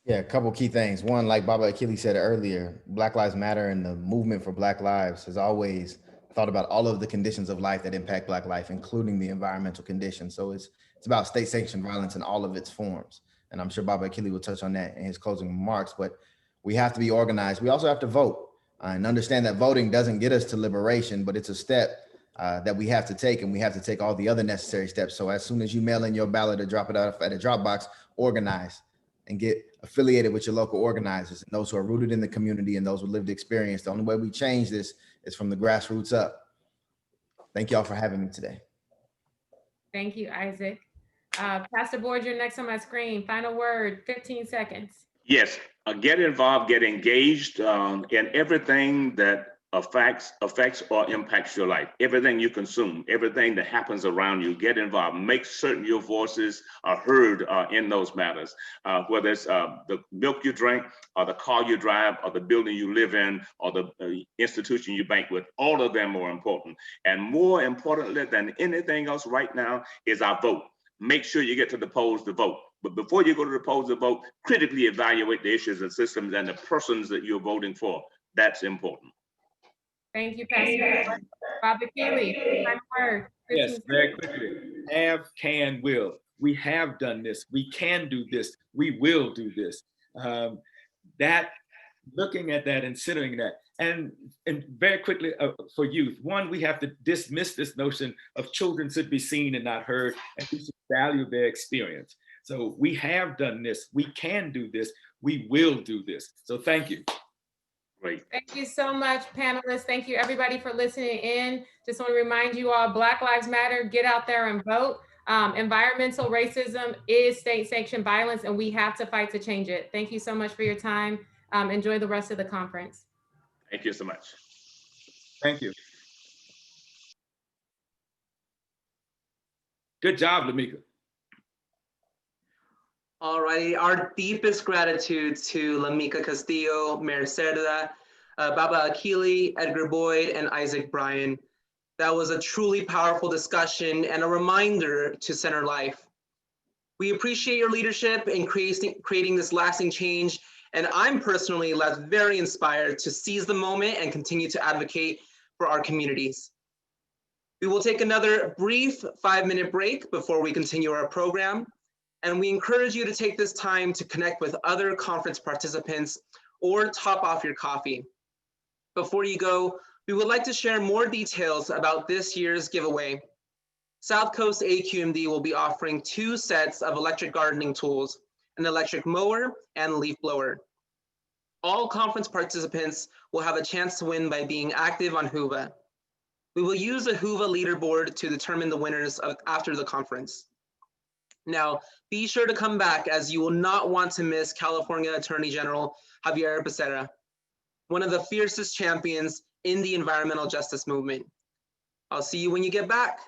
Yeah, a couple key things. One, like Baba Akili said earlier, Black Lives Matter and the movement for Black lives has always thought about all of the conditions of life that impact Black life, including the environmental conditions. So it's about state-sanctioned violence in all of its forms. And I'm sure Baba Akili will touch on that in his closing remarks, but we have to be organized. We also have to vote and understand that voting doesn't get us to liberation, but it's a step that we have to take, and we have to take all the other necessary steps. So as soon as you mail in your ballot or drop it off at a drop box, organize and get affiliated with your local organizers and those who are rooted in the community and those with lived experience. The only way we change this is from the grassroots up. Thank y'all for having me today. Thank you, Isaac. Pastor Board, you're next on my screen. Final word, 15 seconds. Yes, get involved, get engaged in everything that affects or impacts your life. Everything you consume, everything that happens around you, get involved. Make certain your voices are heard in those matters. Whether it's the milk you drink, or the car you drive, or the building you live in, or the institution you bank with, all of them are important. And more importantly than anything else right now is our vote. Make sure you get to the polls to vote. But before you go to the polls to vote, critically evaluate the issues and systems and the persons that you're voting for. That's important. Thank you, Pastor. Bob Akili, final word. Yes, very quickly. Have, can, will. We have done this. We can do this. We will do this. That, looking at that and considering that, And very quickly for youth, one, we have to dismiss this notion of children should be seen and not heard, and we should value their experience. So we have done this, we can do this, we will do this. So thank you. Great. Thank you so much, panelists. Thank you everybody for listening in. Just want to remind you all, Black Lives Matter, get out there and vote. Environmental racism is state-sanctioned violence, and we have to fight to change it. Thank you so much for your time. Enjoy the rest of the conference. Thank you so much. Thank you. Good job, Lamika. All righty, our deepest gratitude to Lamika Castillo, Mayor Cerda, Baba Akili, Edgar Boyd, and Isaac Bryan. That was a truly powerful discussion and a reminder to center life. We appreciate your leadership in creating this lasting change, and I'm personally left very inspired to seize the moment and continue to advocate for our communities. We will take another brief 5-minute break before we continue our program. And we encourage you to take this time to connect with other conference participants or top off your coffee. Before you go, we would like to share more details about this year's giveaway. South Coast AQMD will be offering 2 sets of electric gardening tools, an electric mower and leaf blower. All conference participants will have a chance to win by being active on Whova. We will use a Whova leaderboard to determine the winners after the conference. Now, be sure to come back, as you will not want to miss California Attorney General Javier Becerra, one of the fiercest champions in the environmental justice movement. I'll see you when you get back.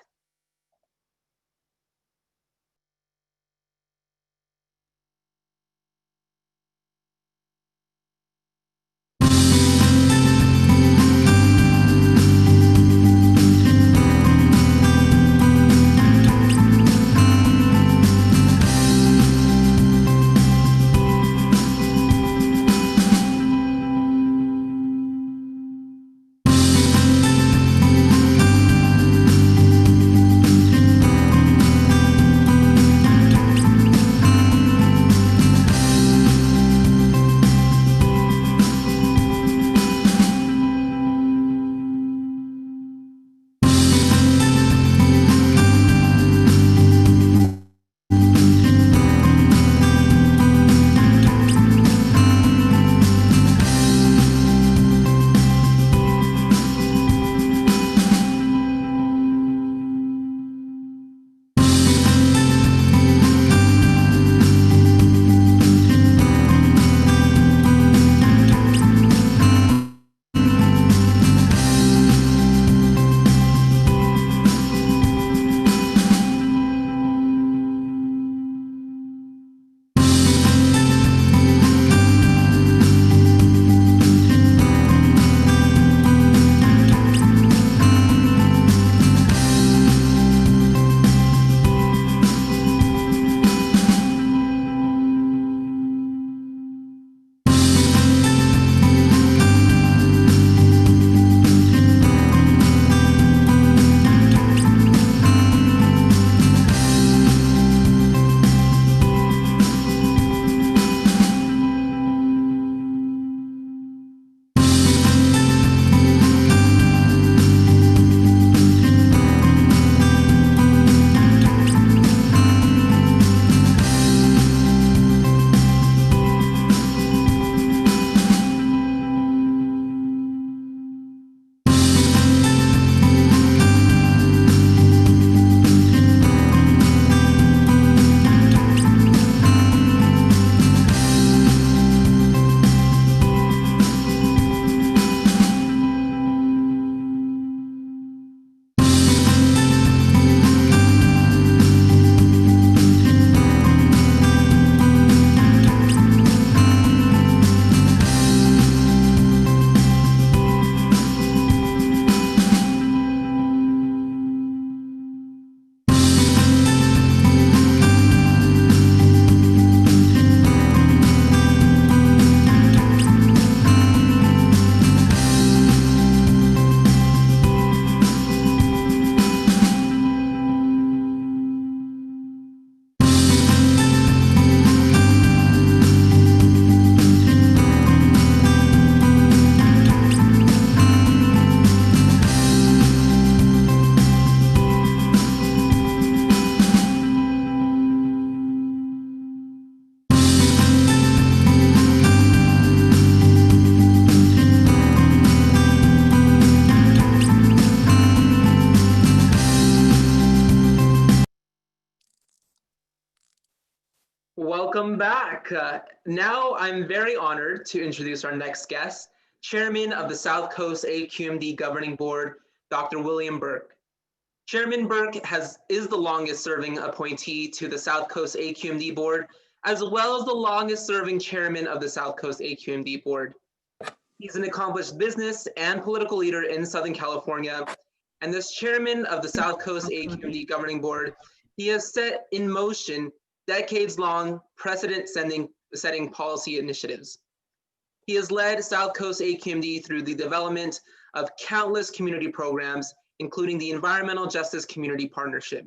Welcome back. Now I'm very honored to introduce our next guest, Chairman of the South Coast AQMD Governing Board, Dr. William Burke. Chairman Burke is the longest serving appointee to the South Coast AQMD Board, as well as the longest serving chairman of the South Coast AQMD Board. He's an accomplished business and political leader in Southern California, and as chairman of the South Coast AQMD Governing Board, he has set in motion decades-long precedent-setting policy initiatives. He has led South Coast AQMD through the development of countless community programs, including the Environmental Justice Community Partnership.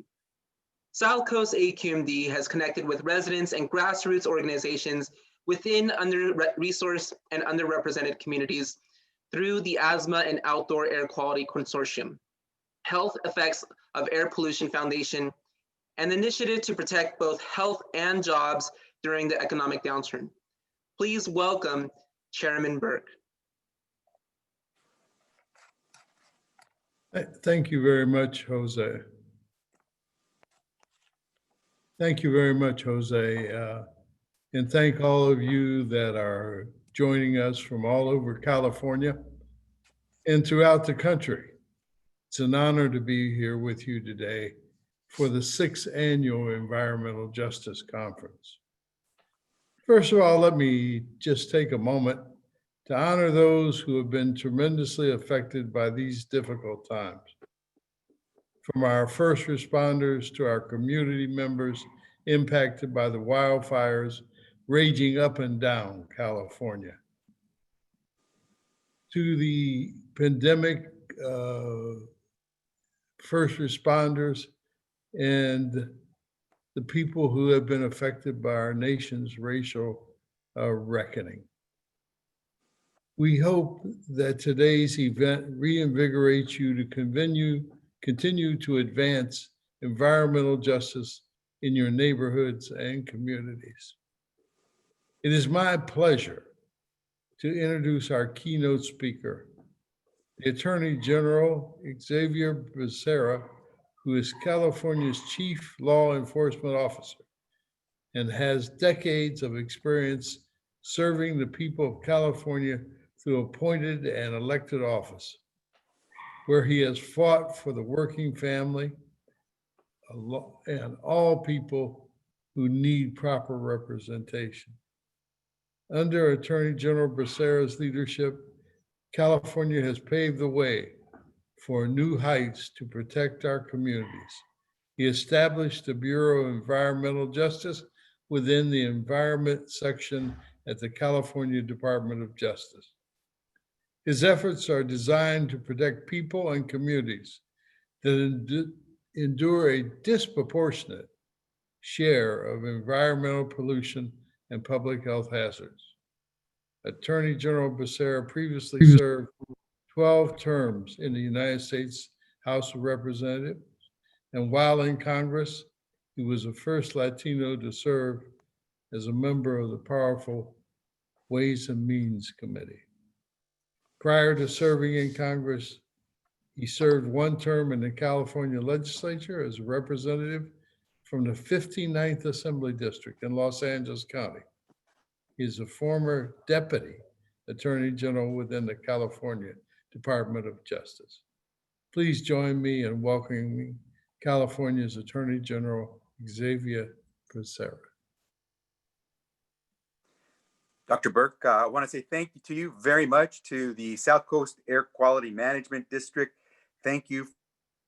South Coast AQMD has connected with residents and grassroots organizations within under-resourced and underrepresented communities through the Asthma and Outdoor Air Quality Consortium, Health Effects of Air Pollution Foundation, and the initiative to protect both health and jobs during the economic downturn. Please welcome Chairman Burke. Thank you very much, Jose. Thank you very much, Jose. And thank all of you that are joining us from all over California and throughout the country. It's an honor to be here with you today for the 6th Annual Environmental Justice Conference. First of all, let me just take a moment to honor those who have been tremendously affected by these difficult times. From our first responders to our community members impacted by the wildfires raging up and down California, to the pandemic first responders and the people who have been affected by our nation's racial reckoning. We hope that today's event reinvigorates you to continue to advance environmental justice in your neighborhoods and communities. It is my pleasure to introduce our keynote speaker, the Attorney General Xavier Becerra, who is California's Chief Law Enforcement Officer and has decades of experience serving the people of California through appointed and elected office, where he has fought for the working family and all people who need proper representation. Under Attorney General Becerra's leadership, California has paved the way for new heights to protect our communities. He established the Bureau of Environmental Justice within the Environment section at the California Department of Justice. His efforts are designed to protect people and communities that endure a disproportionate share of environmental pollution and public health hazards. Attorney General Becerra previously served 12 terms in the United States House of Representatives, and while in Congress, he was the first Latino to serve as a member of the powerful Ways and Means Committee. Prior to serving in Congress, he served one term in the California legislature as a representative from the 59th Assembly District in Los Angeles County. He is a former deputy attorney general within the California Department of Justice. Please join me in welcoming California's Attorney General Xavier Becerra. Dr. Burke, I want to say thank you to you very much, to the South Coast Air Quality Management District. Thank you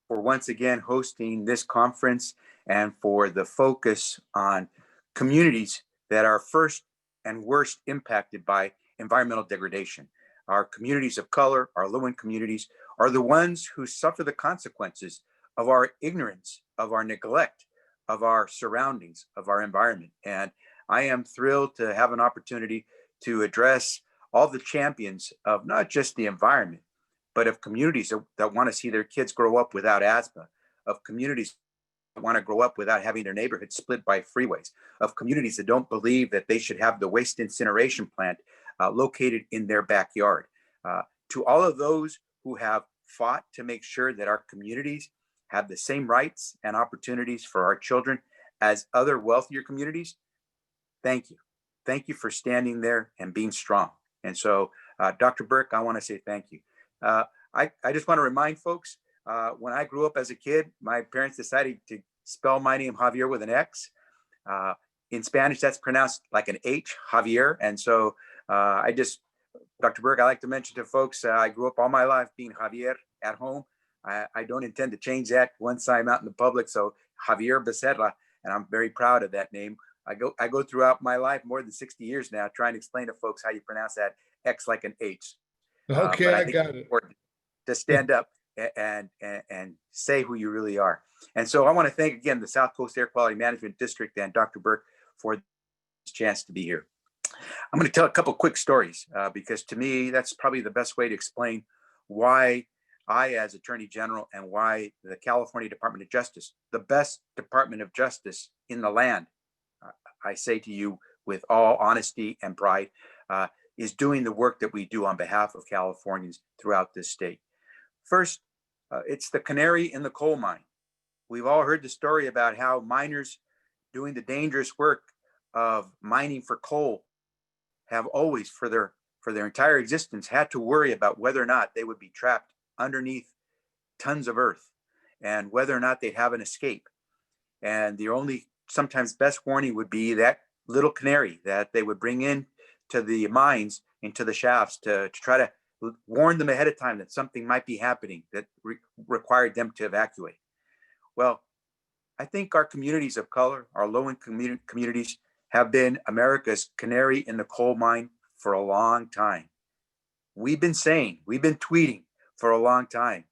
for once again hosting this conference and for the focus on communities that are first and worst impacted by environmental degradation. Our communities of color, our low-income communities, are the ones who suffer the consequences of our ignorance, of our neglect, of our surroundings, of our environment. And I am thrilled to have an opportunity to address all the champions of not just the environment, but of communities that want to see their kids grow up without asthma, of communities that want to grow up without having their neighborhood split by freeways, of communities that don't believe that they should have the waste incineration plant located in their backyard. To all of those who have fought to make sure that our communities have the same rights and opportunities for our children as other wealthier communities, thank you. Thank you for standing there and being strong. And so, Dr. Burke, I want to say thank you. I just want to remind folks, when I grew up as a kid, my parents decided to spell my name Javier with an X. In Spanish, that's pronounced like an H, Javier. And so Dr. Burke, I like to mention to folks, I grew up all my life being Javier at home. I don't intend to change that once I'm out in the public. So Javier Becerra, and I'm very proud of that name. I go throughout my life, more than 60 years now, trying to explain to folks how you pronounce that X like an H. Okay, but I think got it's it. important to stand up and say who you really are. And so I want to thank again the South Coast Air Quality Management District and Dr. Burke for this chance to be here. I'm going to tell a couple quick stories because to me, that's probably the best way to explain why I, as Attorney General, and why the California Department of Justice, the best Department of Justice in the land, I say to you with all honesty and pride, is doing the work that we do on behalf of Californians throughout this state. First, it's the canary in the coal mine. We've all heard the story about how miners doing the dangerous work of mining for coal have always, for their entire existence, had to worry about whether or not they would be trapped underneath tons of earth and whether or not they'd have an escape. And the only sometimes best warning would be that little canary that they would bring in to the mines, into the shafts, to try to warn them ahead of time that something might be happening that required them to evacuate. Well, I think our communities of color, our low-income communities, have been America's canary in the coal mine for a long time. We've been tweeting for a long time.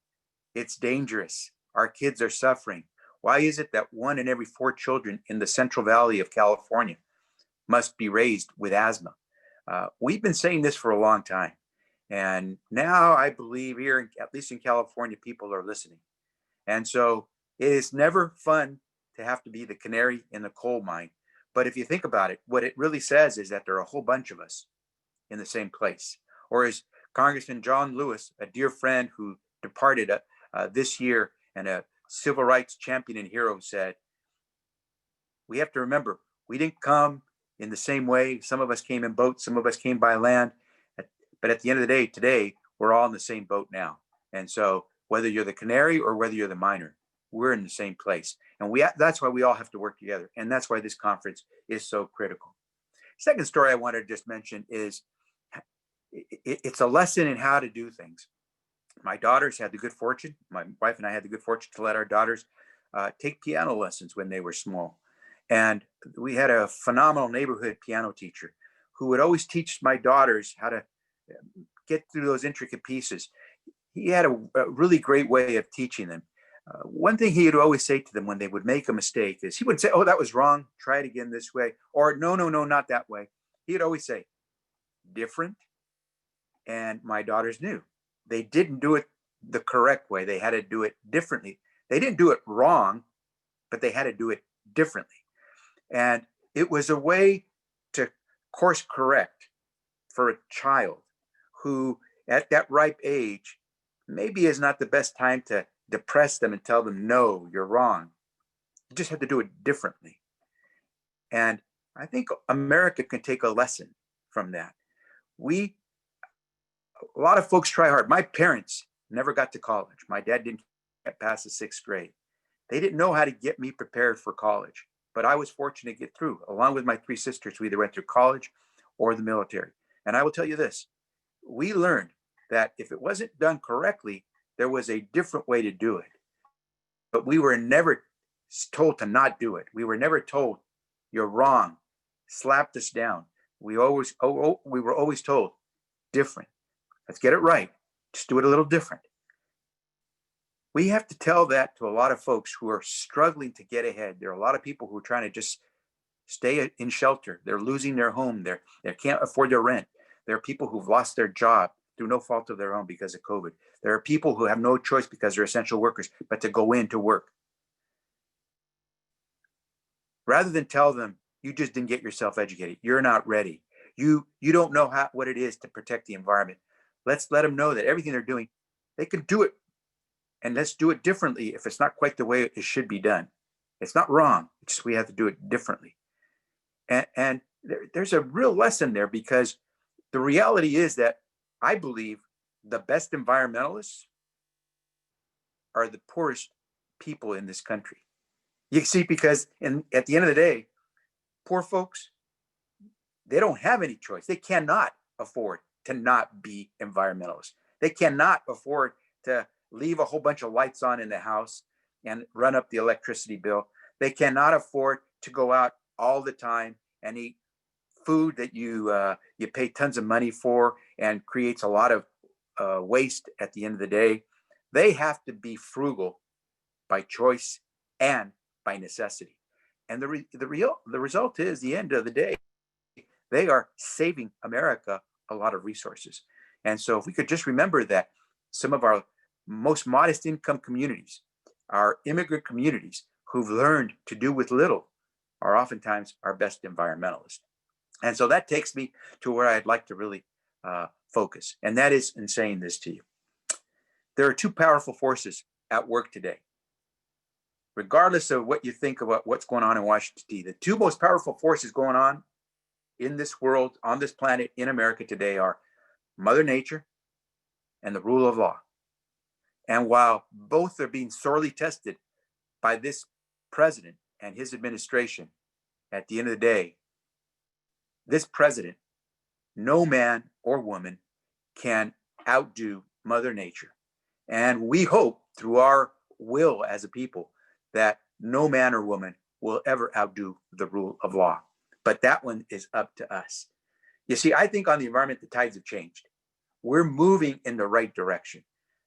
It's dangerous. Our kids are suffering. Why is it that 1 in every 4 children in the Central Valley of California must be raised with asthma? We've been saying this for a long time. And now I believe here, at least in California, people are listening. And so it is never fun to have to be the canary in the coal mine. But if you think about it, what it really says is that there are a whole bunch of us in the same place. Or as Congressman John Lewis, a dear friend who departed this year and a civil rights champion and hero, said, we have to remember, we didn't come in the same way. Some of us came in boats, some of us came by land. But at the end of the day, today, we're all in the same boat now. And so whether you're the canary or whether you're the miner, we're in the same place. And that's why we all have to work together. And that's why this conference is so critical. Second story I wanted to just mention is it's a lesson in how to do things. My daughters had the good fortune, my wife and I had the good fortune to let our daughters take piano lessons when they were small. And we had a phenomenal neighborhood piano teacher who would always teach my daughters how to get through those intricate pieces. He had a really great way of teaching them. One thing he would always say to them when they would make a mistake is he would say, oh, that was wrong. Try it again this way. Or no, not that way. He'd always say, different. And my daughters knew they didn't do it the correct way. They had to do it differently. They didn't do it wrong, but they had to do it differently. And it was a way to course correct for a child who at that ripe age maybe is not the best time to depress them and tell them, no, you're wrong. You just have to do it differently. And I think America can take a lesson from that. A lot of folks try hard. My parents never got to college. My dad didn't get past the 6th grade. They didn't know how to get me prepared for college, but I was fortunate to get through. Along with my 3 sisters, we either went through college or the military. And I will tell you this, we learned that if it wasn't done correctly, there was a different way to do it. But we were never told to not do it. We were never told, you're wrong, slapped us down. We were always told, different. Let's get it right. Just do it a little different. We have to tell that to a lot of folks who are struggling to get ahead. There are a lot of people who are trying to just stay in shelter. They're losing their home. They can't afford their rent. There are people who've lost their job through no fault of their own because of COVID. There are people who have no choice because they're essential workers, but to go in to work. Rather than tell them, you just didn't get yourself educated. You're not ready. You don't know what it is to protect the environment. Let's let them know that everything they're doing, they can do it. And let's do it differently if it's not quite the way it should be done. It's not wrong. It's just we have to do it differently. And there's a real lesson there, because the reality is that I believe the best environmentalists are the poorest people in this country. You see, because at the end of the day, poor folks, they don't have any choice. They cannot afford to not be environmentalists. They cannot afford to leave a whole bunch of lights on in the house and run up the electricity bill. They cannot afford to go out all the time and eat food that you pay tons of money for and creates a lot of waste at the end of the day. They have to be frugal by choice and by necessity. And the result is, the end of the day, they are saving America a lot of resources. And so if we could just remember that some of our most modest income communities, our immigrant communities who've learned to do with little, are oftentimes our best environmentalists. And so that takes me to where I'd like to really focus. And that is in saying this to you. There are two powerful forces at work today. Regardless of what you think about what's going on in Washington, D.C., the two most powerful forces going on in this world, on this planet, in America today are Mother Nature and the rule of law. And while both are being sorely tested by this president and his administration, at the end of the day, this president, no man or woman can outdo Mother Nature. And we hope through our will as a people that no man or woman will ever outdo the rule of law. But that one is up to us. You see, I think on the environment, the tides have changed. We're moving in the right direction.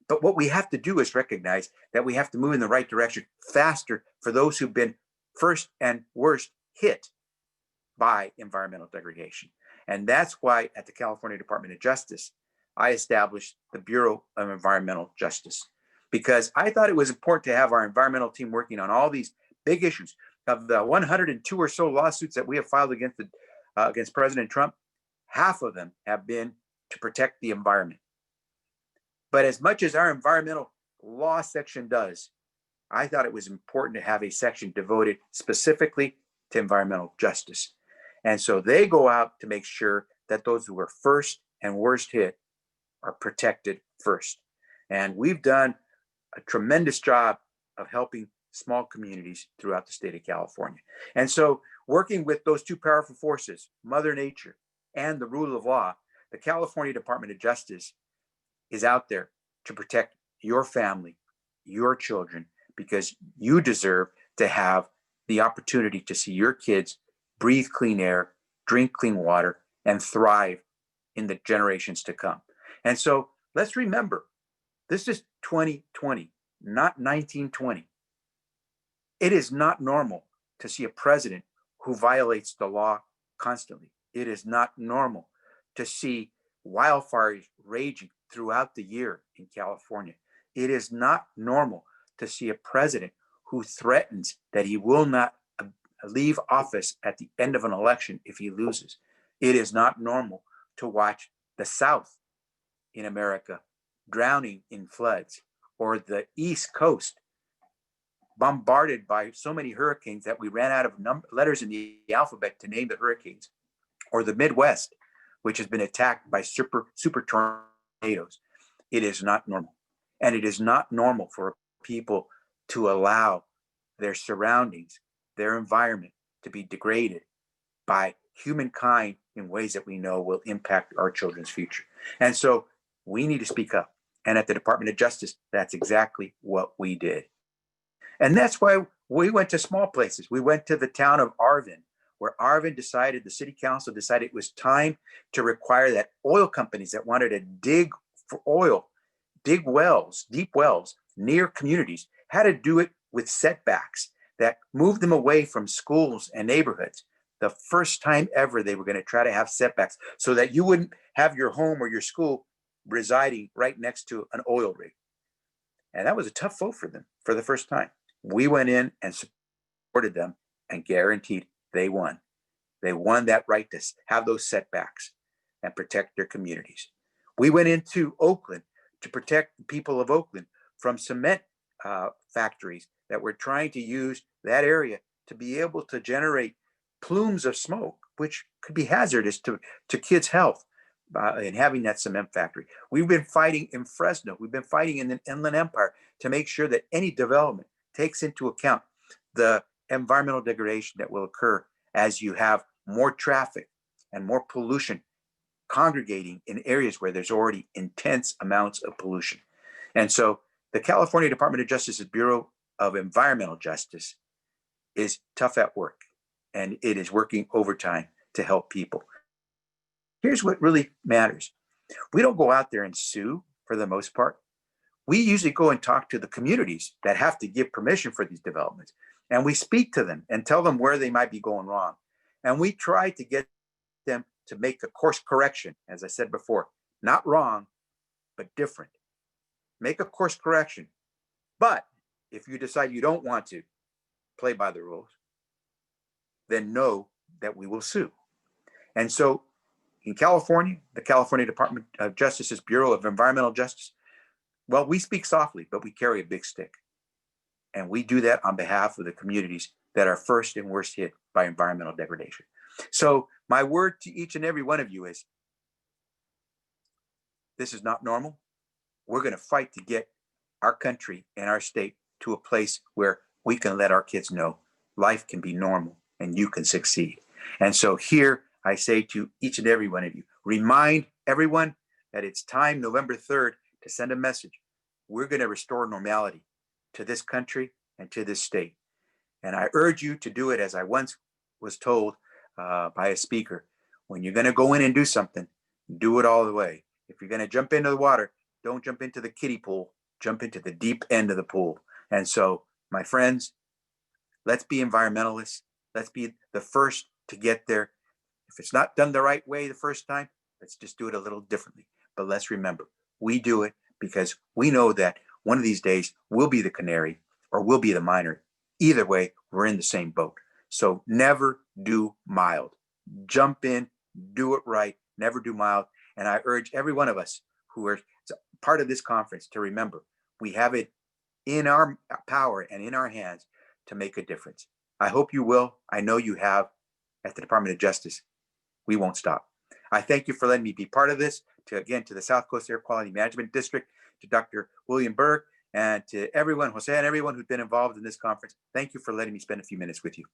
But what we have to do is recognize that we have to move in the right direction faster for those who've been first and worst hit by environmental degradation. And that's why at the California Department of Justice, I established the Bureau of Environmental Justice, because I thought it was important to have our environmental team working on all these big issues. Of the 102 or so lawsuits that we have filed against President Trump, half of them have been to protect the environment. But as much as our environmental law section does, I thought it was important to have a section devoted specifically to environmental justice. And so they go out to make sure that those who were first and worst hit are protected first. And we've done a tremendous job of helping small communities throughout the state of California. And so working with those two powerful forces, Mother Nature and the rule of law, the California Department of Justice is out there to protect your family, your children, because you deserve to have the opportunity to see your kids breathe clean air, drink clean water, and thrive in the generations to come. And so let's remember, this is 2020, not 1920. It is not normal to see a president who violates the law constantly. It is not normal to see wildfires raging throughout the year in California. It is not normal to see a president who threatens that he will not leave office at the end of an election if he loses. It is not normal to watch the South in America drowning in floods, or the East Coast bombarded by so many hurricanes that we ran out of letters in the alphabet to name the hurricanes, or the Midwest, which has been attacked by super tornadoes. It is not normal. And it is not normal for people to allow their surroundings, their environment, to be degraded by humankind in ways that we know will impact our children's future. And so we need to speak up. And at the Department of Justice, that's exactly what we did. And that's why we went to small places. We went to the town of Arvin, where Arvin decided, the city council decided it was time to require that oil companies that wanted to dig for oil, dig wells, deep wells near communities, had to do it with setbacks that moved them away from schools and neighborhoods. The first time ever they were going to try to have setbacks so that you wouldn't have your home or your school residing right next to an oil rig. And that was a tough vote for them for the first time. We went in and supported them and guaranteed they won. They won that right to have those setbacks and protect their communities. We went into Oakland to protect the people of Oakland from cement factories that were trying to use that area to be able to generate plumes of smoke which could be hazardous to kids' health in having that cement factory. We've been fighting in Fresno. We've been fighting in the Inland Empire to make sure that any development takes into account the environmental degradation that will occur as you have more traffic and more pollution congregating in areas where there's already intense amounts of pollution. And so the California Department of Justice's Bureau of Environmental Justice is tough at work, and it is working overtime to help people. Here's what really matters. We don't go out there and sue for the most part. We usually go and talk to the communities that have to give permission for these developments. And we speak to them and tell them where they might be going wrong. And we try to get them to make a course correction, as I said before, not wrong, but different. Make a course correction. But if you decide you don't want to play by the rules, then know that we will sue. And so in California, the California Department of Justice's Bureau of Environmental Justice, well, we speak softly, but we carry a big stick. And we do that on behalf of the communities that are first and worst hit by environmental degradation. So my word to each and every one of you is, this is not normal. We're going to fight to get our country and our state to a place where we can let our kids know life can be normal and you can succeed. And so here I say to each and every one of you, remind everyone that it's time November 3rd to send a message. We're going to restore normality to this country and to this state. And I urge you to do it as I once was told by a speaker. When you're going to go in and do something, do it all the way. If you're going to jump into the water, don't jump into the kiddie pool, jump into the deep end of the pool. And so, my friends, let's be environmentalists. Let's be the first to get there. If it's not done the right way the first time, let's just do it a little differently. But let's remember, we do it because we know that one of these days we'll be the canary or we'll be the miner. Either way, we're in the same boat. So never do mild. Jump in, do it right, never do mild. And I urge every one of us who are part of this conference to remember, we have it in our power and in our hands to make a difference. I hope you will. I know you have at the Department of Justice. We won't stop. I thank you for letting me be part of this. To the South Coast Air Quality Management District, to Dr. William Burke, and to everyone, Jose, and everyone who's been involved in this conference. Thank you for letting me spend a few minutes with you.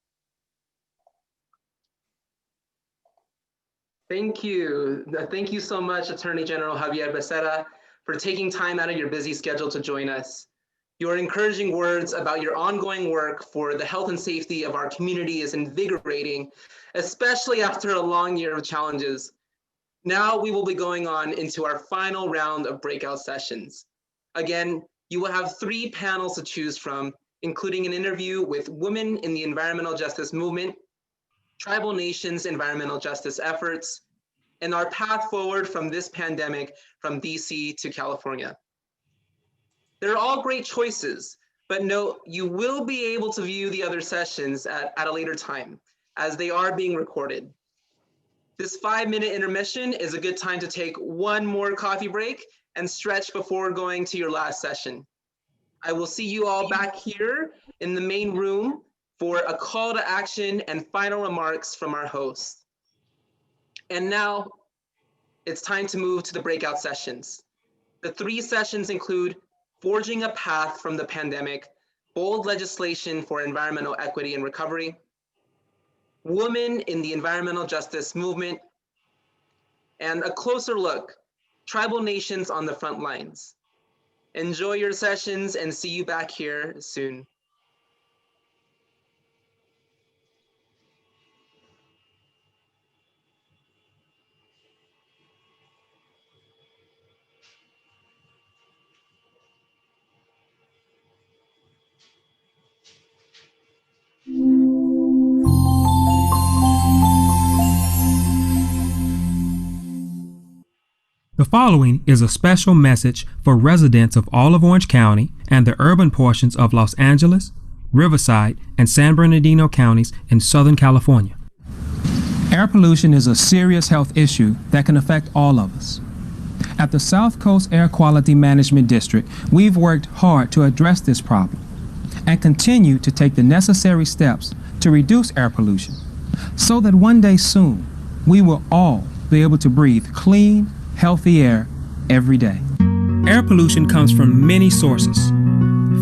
Thank you. Thank you so much, Attorney General Javier Becerra, for taking time out of your busy schedule to join us. Your encouraging words about your ongoing work for the health and safety of our community is invigorating, especially after a long year of challenges. Now we will be going on into our final round of breakout sessions. Again, you will have 3 panels to choose from, including an interview with women in the environmental justice movement, tribal nations' environmental justice efforts, and our path forward from this pandemic from DC to California. They're all great choices, but note you will be able to view the other sessions at a later time, as they are being recorded. This 5-minute intermission is a good time to take one more coffee break and stretch before going to your last session. I will see you all back here in the main room for a call to action and final remarks from our host. And now it's time to move to the breakout sessions. The 3 sessions include Forging a Path from the Pandemic, Bold Legislation for Environmental Equity and Recovery, Women in the Environmental Justice Movement, and a closer look, Tribal Nations on the Front Lines. Enjoy your sessions and see you back here soon. The following is a special message for residents of all of Orange County and the urban portions of Los Angeles, Riverside, and San Bernardino counties in Southern California. Air pollution is a serious health issue that can affect all of us. At the South Coast Air Quality Management District, we've worked hard to address this problem and continue to take the necessary steps to reduce air pollution so that one day soon we will all be able to breathe clean, healthy air every day. Air pollution comes from many sources: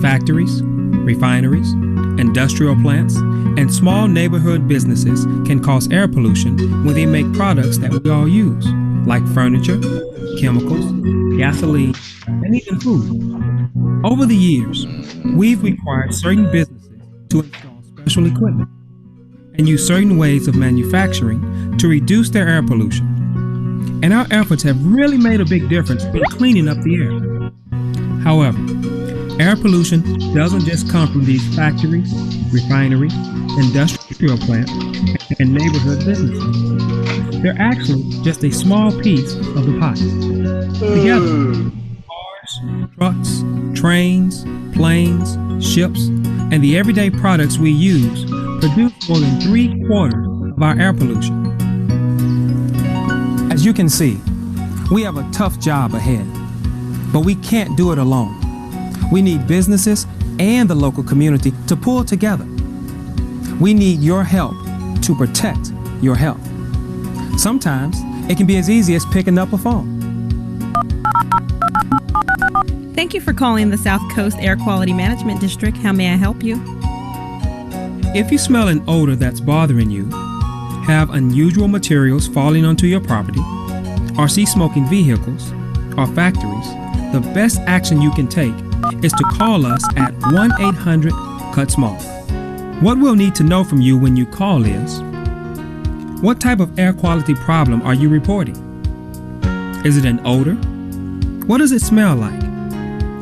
factories, refineries, industrial plants, and small neighborhood businesses can cause air pollution when they make products that we all use, like furniture, chemicals, gasoline, and even food. Over the years, we've required certain businesses to install special equipment and use certain ways of manufacturing to reduce their air pollution. And our efforts have really made a big difference in cleaning up the air. However, air pollution doesn't just come from these factories, refineries, industrial plants, and neighborhood businesses. They're actually just a small piece of the pie. Together, cars, trucks, trains, planes, ships, and the everyday products we use produce more than 3/4 of our air pollution. As you can see, we have a tough job ahead, but we can't do it alone. We need businesses and the local community to pull together. We need your help to protect your health. Sometimes it can be as easy as picking up a phone. Thank you for calling the South Coast Air Quality Management District. How may I help you? If you smell an odor that's bothering you, have unusual materials falling onto your property, or see smoking vehicles or factories, the best action you can take is to call us at 1-800-CUT-SMALL. What we'll need to know from you when you call is, what type of air quality problem are you reporting? Is it an odor? What does it smell like?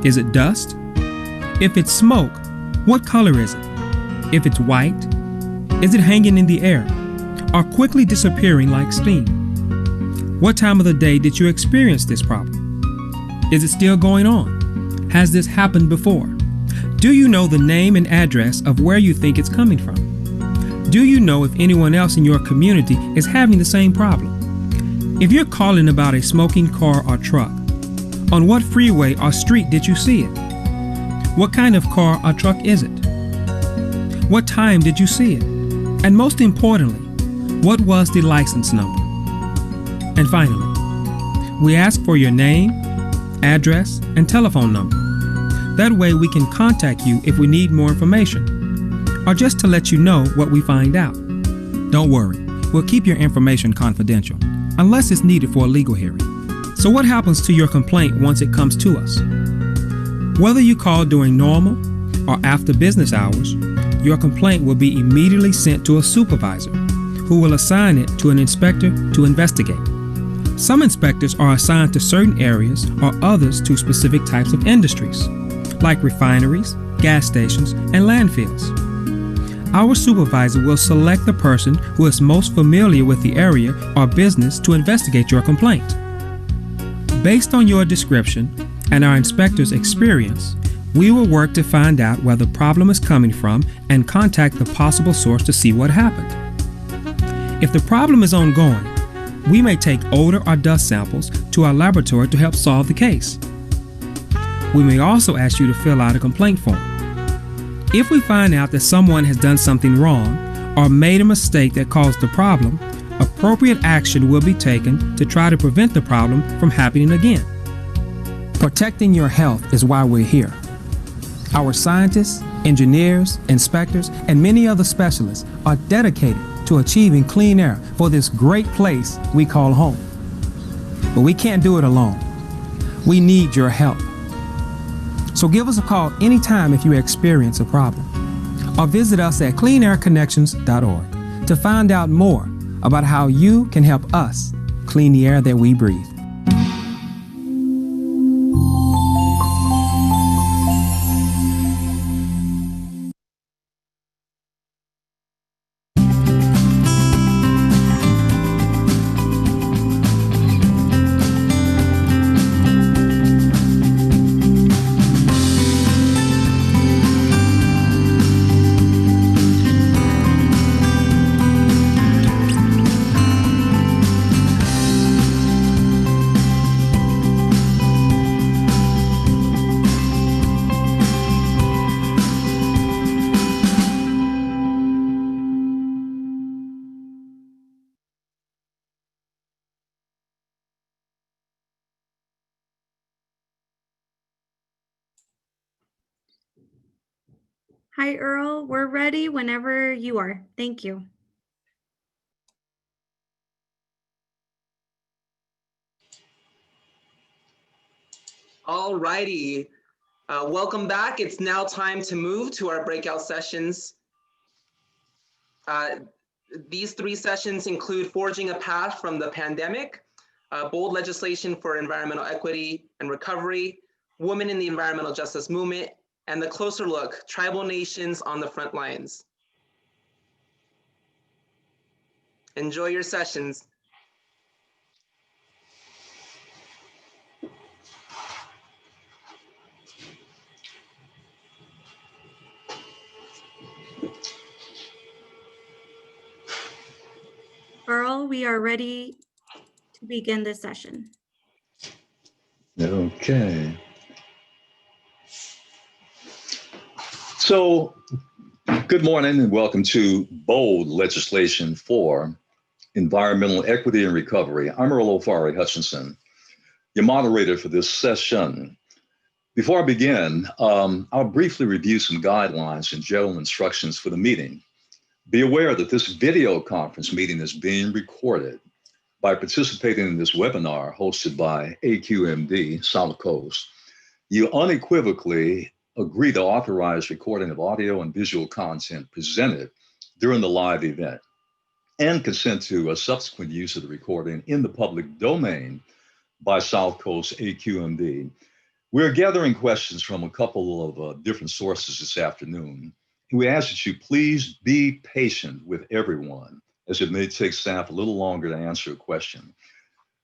Is it dust? If it's smoke, what color is it? If it's white, is it hanging in the air or quickly disappearing like steam? What time of the day did you experience this problem? Is it still going on? Has this happened before? Do you know the name and address of where you think it's coming from? Do you know if anyone else in your community is having the same problem? If you're calling about a smoking car or truck, on what freeway or street did you see it? What kind of car or truck is it? What time did you see it? And most importantly, what was the license number? And finally, we ask for your name, address, and telephone number. That way we can contact you if we need more information, or just to let you know what we find out. Don't worry, we'll keep your information confidential, unless it's needed for a legal hearing. So what happens to your complaint once it comes to us? Whether you call during normal or after business hours, your complaint will be immediately sent to a supervisor, who will assign it to an inspector to investigate. Some inspectors are assigned to certain areas or others to specific types of industries, like refineries, gas stations, and landfills. Our supervisor will select the person who is most familiar with the area or business to investigate your complaint. Based on your description and our inspector's experience, we will work to find out where the problem is coming from and contact the possible source to see what happened. If the problem is ongoing, we may take odor or dust samples to our laboratory to help solve the case. We may also ask you to fill out a complaint form. If we find out that someone has done something wrong or made a mistake that caused the problem, appropriate action will be taken to try to prevent the problem from happening again. Protecting your health is why we're here. Our scientists, engineers, inspectors, and many other specialists are dedicated to achieving clean air for this great place we call home. But we can't do it alone. We need your help. So give us a call anytime if you experience a problem, or visit us at cleanairconnections.org to find out more about how you can help us clean the air that we breathe. Hi, Earl. We're ready whenever you are. Thank you. All righty. Welcome back. It's now time to move to our breakout sessions. These 3 sessions include forging a path from the pandemic, bold legislation for environmental equity and recovery, women in the environmental justice movement, and the closer look, tribal nations on the front lines. Enjoy your sessions. Earl, we are ready to begin this session. Okay. So, good morning and welcome to Bold Legislation for Environmental Equity and Recovery. I'm Earl Ofari Hutchinson, your moderator for this session. Before I begin, I'll briefly review some guidelines and general instructions for the meeting. Be aware that this video conference meeting is being recorded. By participating in this webinar hosted by AQMD South Coast, you unequivocally agree to authorize recording of audio and visual content presented during the live event and consent to a subsequent use of the recording in the public domain by South Coast AQMD. We're gathering questions from a couple of different sources this afternoon. We ask that you please be patient with everyone, as it may take staff a little longer to answer a question.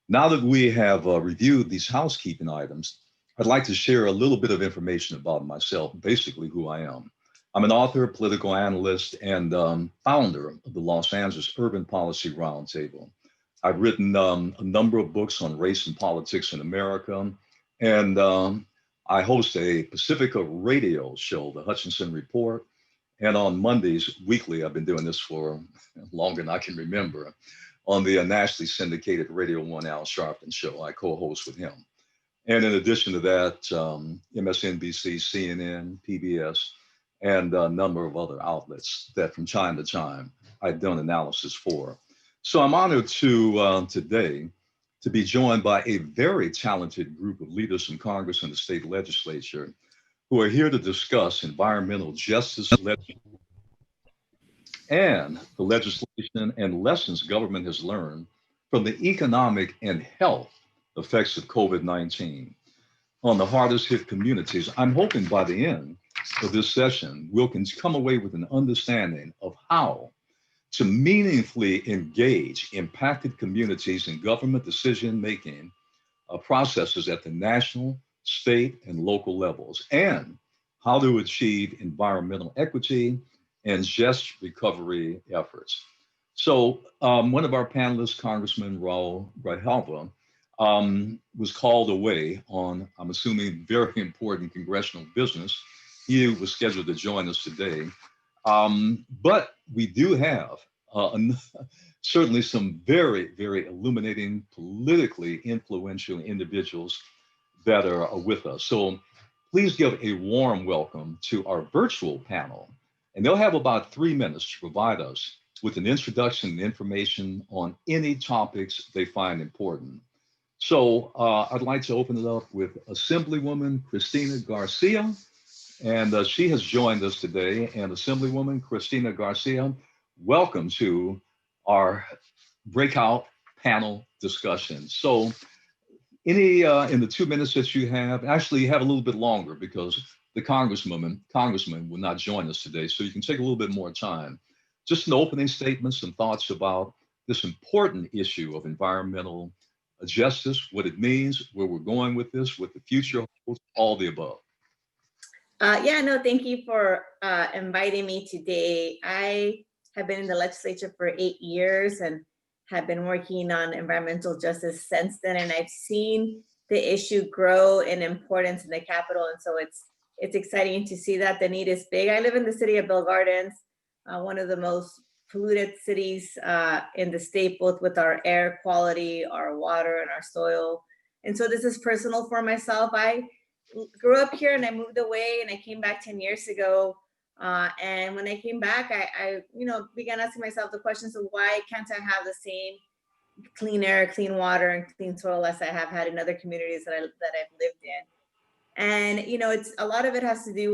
Now that we have reviewed these housekeeping items, I'd like to share a little bit of information about myself, basically who I am. I'm an author, political analyst, and founder of the Los Angeles Urban Policy Roundtable. I've written a number of books on race and politics in America, and I host a Pacifica radio show, The Hutchinson Report. And on Mondays, weekly, I've been doing this for longer than I can remember, on the nationally syndicated Radio 1 Al Sharpton show. I co-host with him. And in addition to that, MSNBC, CNN, PBS, and a number of other outlets that from time to time I've done analysis for. So I'm honored to today to be joined by a very talented group of leaders from Congress and the state legislature who are here to discuss environmental justice and the legislation and lessons government has learned from the economic and health effects of COVID-19 on the hardest hit communities. I'm hoping by the end of this session, we'll come away with an understanding of how to meaningfully engage impacted communities in government decision-making processes at the national, state, and local levels, and how to achieve environmental equity and just recovery efforts. So one of our panelists, Congressman Raul Grijalva, was called away on, I'm assuming, very important congressional business. He was scheduled to join us today. But we do have certainly some very, very illuminating, politically influential individuals that are with us. So please give a warm welcome to our virtual panel. And they'll have about 3 minutes to provide us with an introduction and information on any topics they find important. So I'd like to open it up with Assemblywoman Cristina Garcia. And she has joined us today. And Assemblywoman Cristina Garcia, welcome to our breakout panel discussion. So any, in the 2 minutes that you have, actually you have a little bit longer because the congressman will not join us today. So you can take a little bit more time. Just an opening statement, some thoughts about this important issue of environmental justice, what it means, where we're going with this, what the future holds, all the above. Yeah, no, thank you for inviting me today. I have been in the legislature for 8 years and have been working on environmental justice since then. And I've seen the issue grow in importance in the Capitol. And so it's exciting to see that the need is big. I live in the city of Bell Gardens, one of the most polluted cities in the state, both with our air quality, our water, and our soil. And so this is personal for myself. I grew up here and I moved away and I came back 10 years ago And when I came back, I began asking myself the questions of why can't I have the same clean air, clean water, and clean soil as I have had in other communities that I've lived in. And it's a lot of it has to do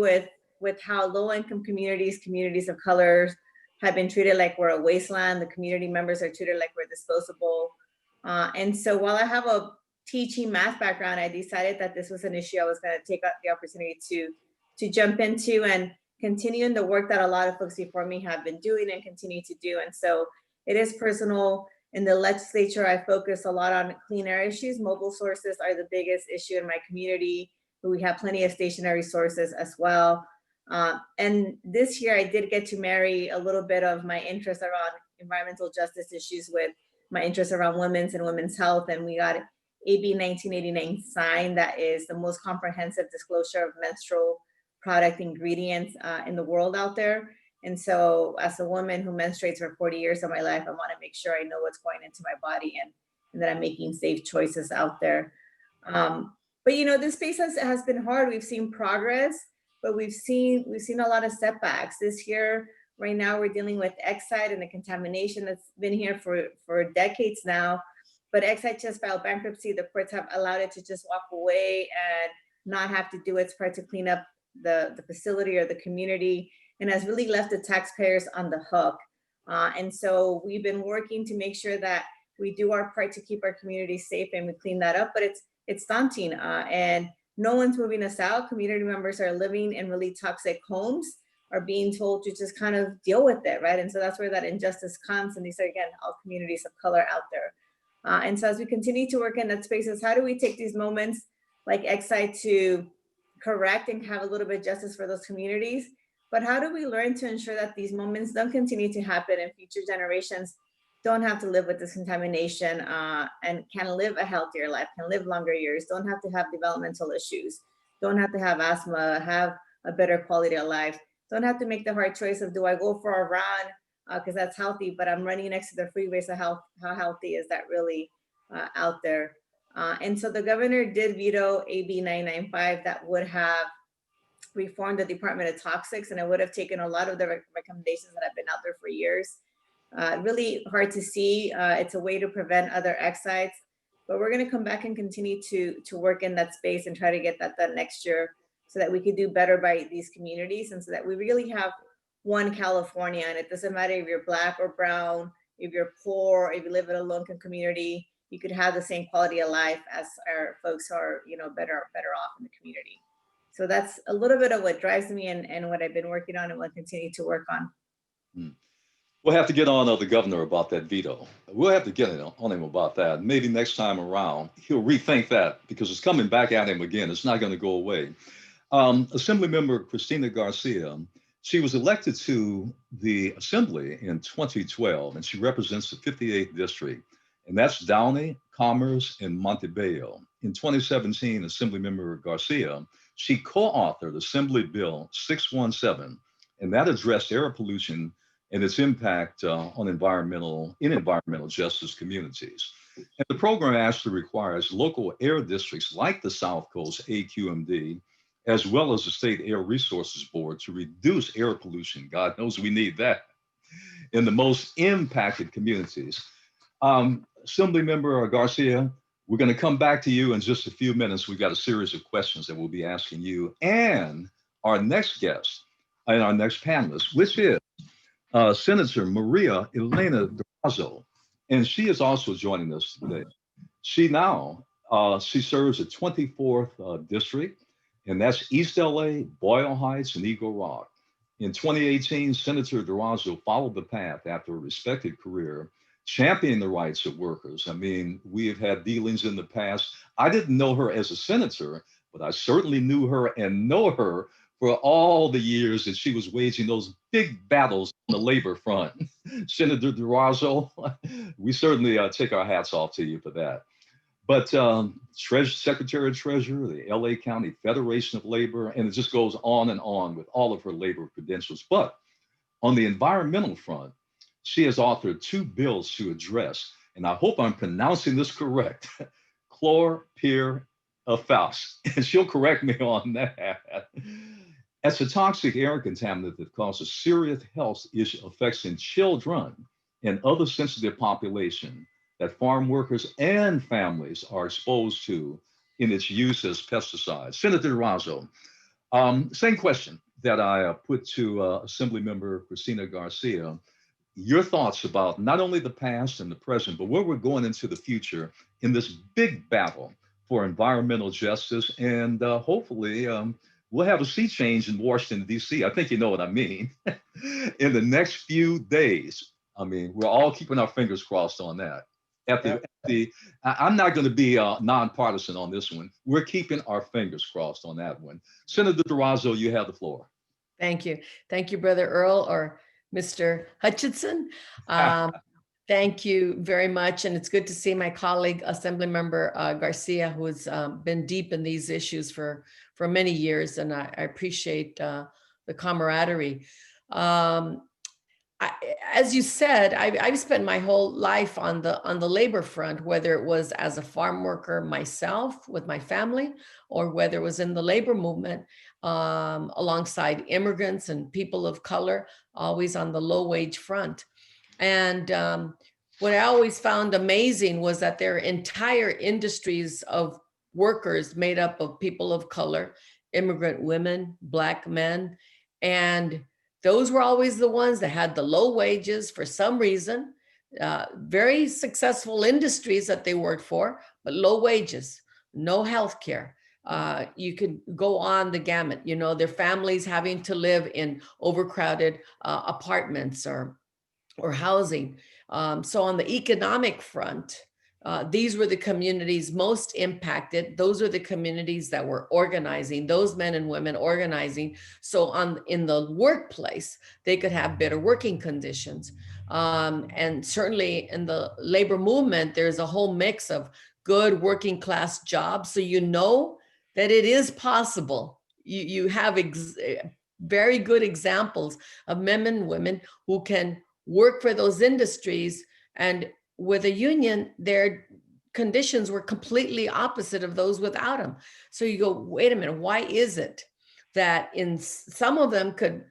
with how low-income communities of color have been treated like we're a wasteland. The community members are treated like we're disposable. And so while I have a teaching math background, I decided that this was an issue I was going to take the opportunity to jump into and continue in the work that a lot of folks before me have been doing and continue to do. And so it is personal. In the legislature, I focus a lot on clean air issues. Mobile sources are the biggest issue in my community, but we have plenty of stationary sources as well. And this year I did get to marry a little bit of my interest around environmental justice issues with my interest around women's and women's health. And we got AB 1989 signed that is the most comprehensive disclosure of menstrual product ingredients in the world out there. And so as a woman who menstruates for 40 years of my life, I want to make sure I know what's going into my body and that I'm making safe choices out there. But this space has been hard. We've seen progress, but we've seen a lot of setbacks. This year, right now, we're dealing with Exide and the contamination that's been here for decades now. But Exide just filed bankruptcy. The courts have allowed it to just walk away and not have to do its part to clean up the facility or the community, and has really left the taxpayers on the hook. And so we've been working to make sure that we do our part to keep our community safe and we clean that up, but it's daunting and no one's moving us out. Community members are living in really toxic homes, are being told to just kind of deal with it, right? And so that's where that injustice comes. And these are, again, all communities of color out there. And so as we continue to work in that spaces, how do we take these moments like Exide to correct and have a little bit of justice for those communities? But how do we learn to ensure that these moments don't continue to happen and future generations don't have to live with this contamination and can live a healthier life, can live longer years, don't have to have developmental issues, don't have to have asthma, have a better quality of life, don't have to make the hard choice of, do I go for a run because that's healthy, but I'm running next to the freeway, so how healthy is that really out there? And so the governor did veto AB 995 that would have reformed the Department of Toxics, and it would have taken a lot of the recommendations that have been out there for years. Really hard to see. It's a way to prevent other Exides, but we're going to come back and continue to work in that space and try to get that done next year so that we could do better by these communities and so that we really have one California. And it doesn't matter if you're Black or brown, if you're poor, if you live in a low-income community, you could have the same quality of life as our folks who are, better off in the community. So that's a little bit of what drives me and what I've been working on and will continue to work on. We'll have to get on the governor about that veto. We'll have to get on him about that. Maybe next time around, he'll rethink that because it's coming back at him again. It's not going to go away. Assemblymember Cristina Garcia, she was elected to the Assembly in 2012, and she represents the 58th District, and that's Downey, Commerce, and Montebello. In 2017, Assemblymember Garcia, she co-authored Assembly Bill 617, and that addressed air pollution and its impact on environmental justice communities. And the program actually requires local air districts like the South Coast AQMD, as well as the State Air Resources Board, to reduce air pollution. God knows we need that in the most impacted communities. Assemblymember Garcia, we're going to come back to you in just a few minutes. We've got a series of questions that we'll be asking you and our next guest and our next panelist, which is Senator Maria Elena Durazo, and she is also joining us today. She serves the 24th District, and that's East LA, Boyle Heights, and Eagle Rock. In 2018, Senator Durazo followed the path after a respected career, championing the rights of workers. I mean, we have had dealings in the past. I didn't know her as a senator, but I certainly knew her and know her for all the years that she was waging those big battles on the labor front. Senator Durazo, we certainly take our hats off to you for that. But Secretary of Treasurer, the LA County Federation of Labor, and it just goes on with all of her labor credentials. But on the environmental front, she has authored 2 bills to address, and I hope I'm pronouncing this correct, chlorpyrifos, and she'll correct me on that. That's a toxic air contaminant that causes serious health effects in children and other sensitive population that farm workers and families are exposed to in its use as pesticides. Senator Durazo, same question that I put to Assembly Member Cristina Garcia. Your thoughts about not only the past and the present, but where we're going into the future in this big battle for environmental justice, and hopefully we'll have a sea change in Washington, D.C. I think you know what I mean. In the next few days. I mean, we're all keeping our fingers crossed on that. I'm not going to be nonpartisan on this one. We're keeping our fingers crossed on that one. Senator Durazo, you have the floor. Thank you. Thank you, Brother Earl or Mr. Hutchinson. Thank you very much. And it's good to see my colleague, Assemblymember Garcia, who has been deep in these issues for many years. And I appreciate the camaraderie. As you said, I've spent my whole life on the labor front, whether it was as a farm worker myself with my family, or whether it was in the labor movement alongside immigrants and people of color, always on the low wage front. And what I always found amazing was that there are entire industries of workers made up of people of color, immigrant women, Black men, and those were always the ones that had the low wages for some reason, very successful industries that they worked for, but low wages, no health care. You could go on the gamut, you know, their families having to live in overcrowded apartments or housing. So on the economic front, these were the communities most impacted. Those are the communities that were organizing, those men and women organizing. So in the workplace, they could have better working conditions. And certainly in the labor movement, there's a whole mix of good working class jobs. So you know that it is possible. You have very good examples of men and women who can work for those industries, and with a union, their conditions were completely opposite of those without them. So you go, wait a minute, why is it that in some of them could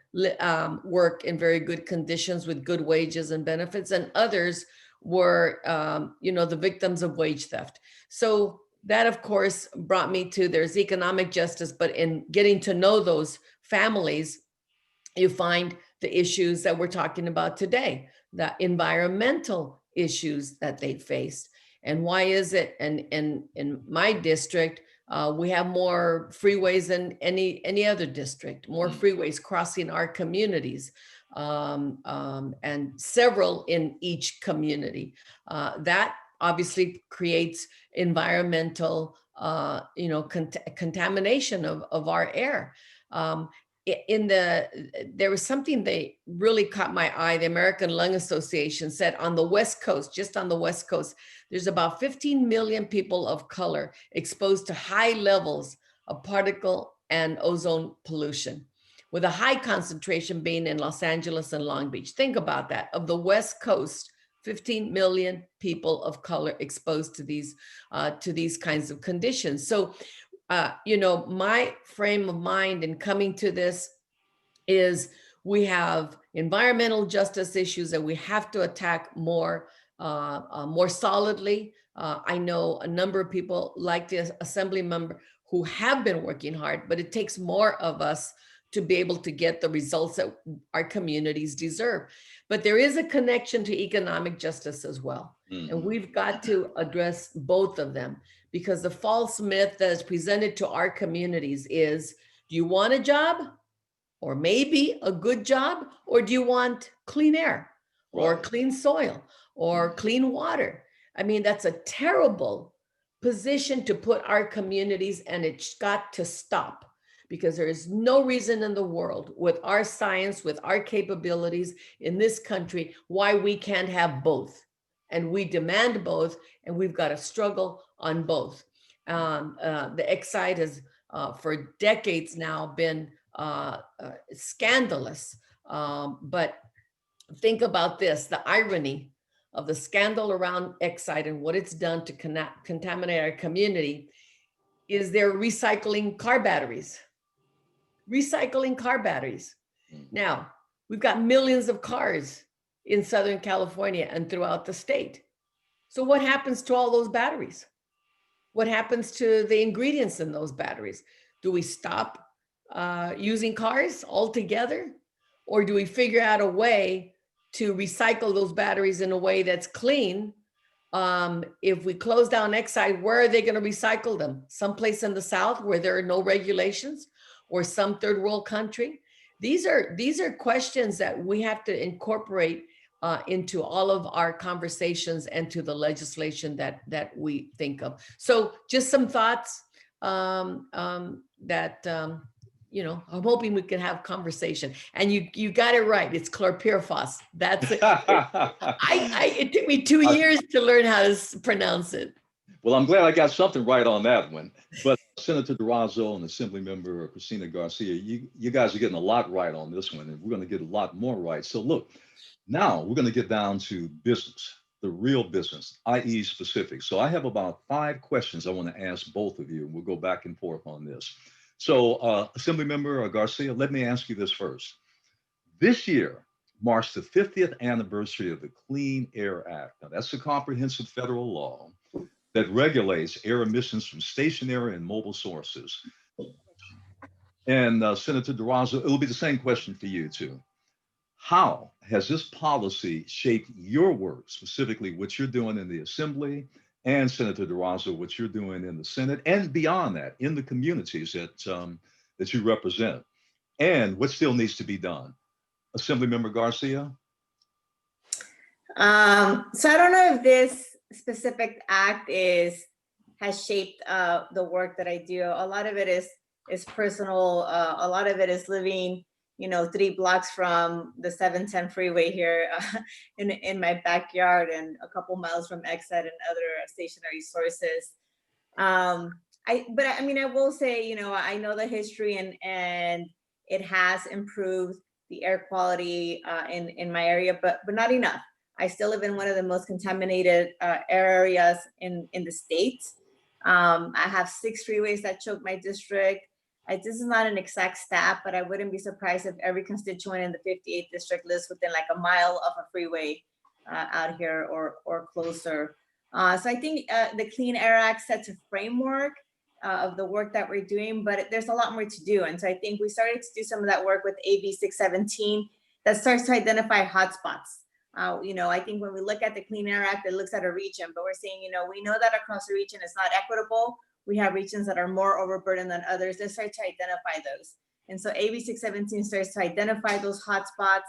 work in very good conditions with good wages and benefits, and others were, you know, the victims of wage theft? So that, of course, brought me to there's economic justice, but in getting to know those families, you find the issues that we're talking about today, the environmental issues that they faced. And why is it? And in my district, we have more freeways than any other district, more freeways crossing our communities, and several in each community. That obviously creates environmental, you know, contamination of our air. There was something that really caught my eye. The American Lung Association said on the West Coast, just on the West Coast, there's about 15 million people of color exposed to high levels of particle and ozone pollution, with a high concentration being in Los Angeles and Long Beach. Think about that. Of the West Coast, 15 million people of color exposed to these kinds of conditions. So you know, my frame of mind in coming to this is we have environmental justice issues that we have to attack more solidly. I know a number of people like the Assembly member who have been working hard, but it takes more of us to be able to get the results that our communities deserve. But there is a connection to economic justice as well. And we've got to address both of them, because the false myth that is presented to our communities is, do you want a job, or maybe a good job, or do you want clean air or clean soil or clean water? I mean, that's a terrible position to put our communities, and it's got to stop, because there is no reason in the world with our science, with our capabilities in this country, why we can't have both. And we demand both, and we've got to struggle on both. The Exide has for decades now been scandalous, but think about this, the irony of the scandal around Exide and what it's done to contaminate our community is they're recycling car batteries. recycling car batteries. Now, we've got millions of cars in Southern California and throughout the state. So what happens to all those batteries? What happens to the ingredients in those batteries? Do we stop using cars altogether? Or do we figure out a way to recycle those batteries in a way that's clean? If we close down Exide, where are they going to recycle them? Someplace in the South where there are no regulations, or some third world country? These are questions that we have to incorporate into all of our conversations and to the legislation that we think of. So just some thoughts that you know, I'm hoping we can have conversation. And you got it right. It's chlorpyrifos. That's it. It took me 2 years to learn how to pronounce it. Well, I'm glad I got something right on that one. But Senator Durazo and Assemblymember Cristina Garcia, you guys are getting a lot right on this one, and we're going to get a lot more right. So look, now we're going to get down to business, the real business, i.e. specifics. So I have about 5 questions I want to ask both of you, and we'll go back and forth on this. So Assemblymember Garcia, let me ask you this first. This year marks the 50th anniversary of the Clean Air Act. Now, that's a comprehensive federal law that regulates air emissions from stationary and mobile sources. And Senator Durazo, it will be the same question for you too. How has this policy shaped your work, specifically what you're doing in the Assembly, and Senator Durazo, what you're doing in the Senate, and beyond that, in the communities that you represent, and what still needs to be done? Assemblymember Garcia? So I don't know if this specific act has shaped the work that I do. A lot of it is personal. A lot of it is living, you know, 3 blocks from the 710 freeway here in my backyard, and a couple miles from Exide and other stationary sources. But I mean, I will say, you know, I know the history, and it has improved the air quality in my area, but not enough. I still live in one of the most contaminated areas in the state. I have 6 freeways that choke my district. This is not an exact stat, but I wouldn't be surprised if every constituent in the 58th district lives within like a mile of a freeway out here or closer. So I think the Clean Air Act sets a framework of the work that we're doing, but there's a lot more to do. And so I think we started to do some of that work with AB 617 that starts to identify hotspots. You know, I think when we look at the Clean Air Act, it looks at a region, but we're saying, you know, we know that across the region it's not equitable. We have regions that are more overburdened than others. Let's start to identify those. And so AB 617 starts to identify those hotspots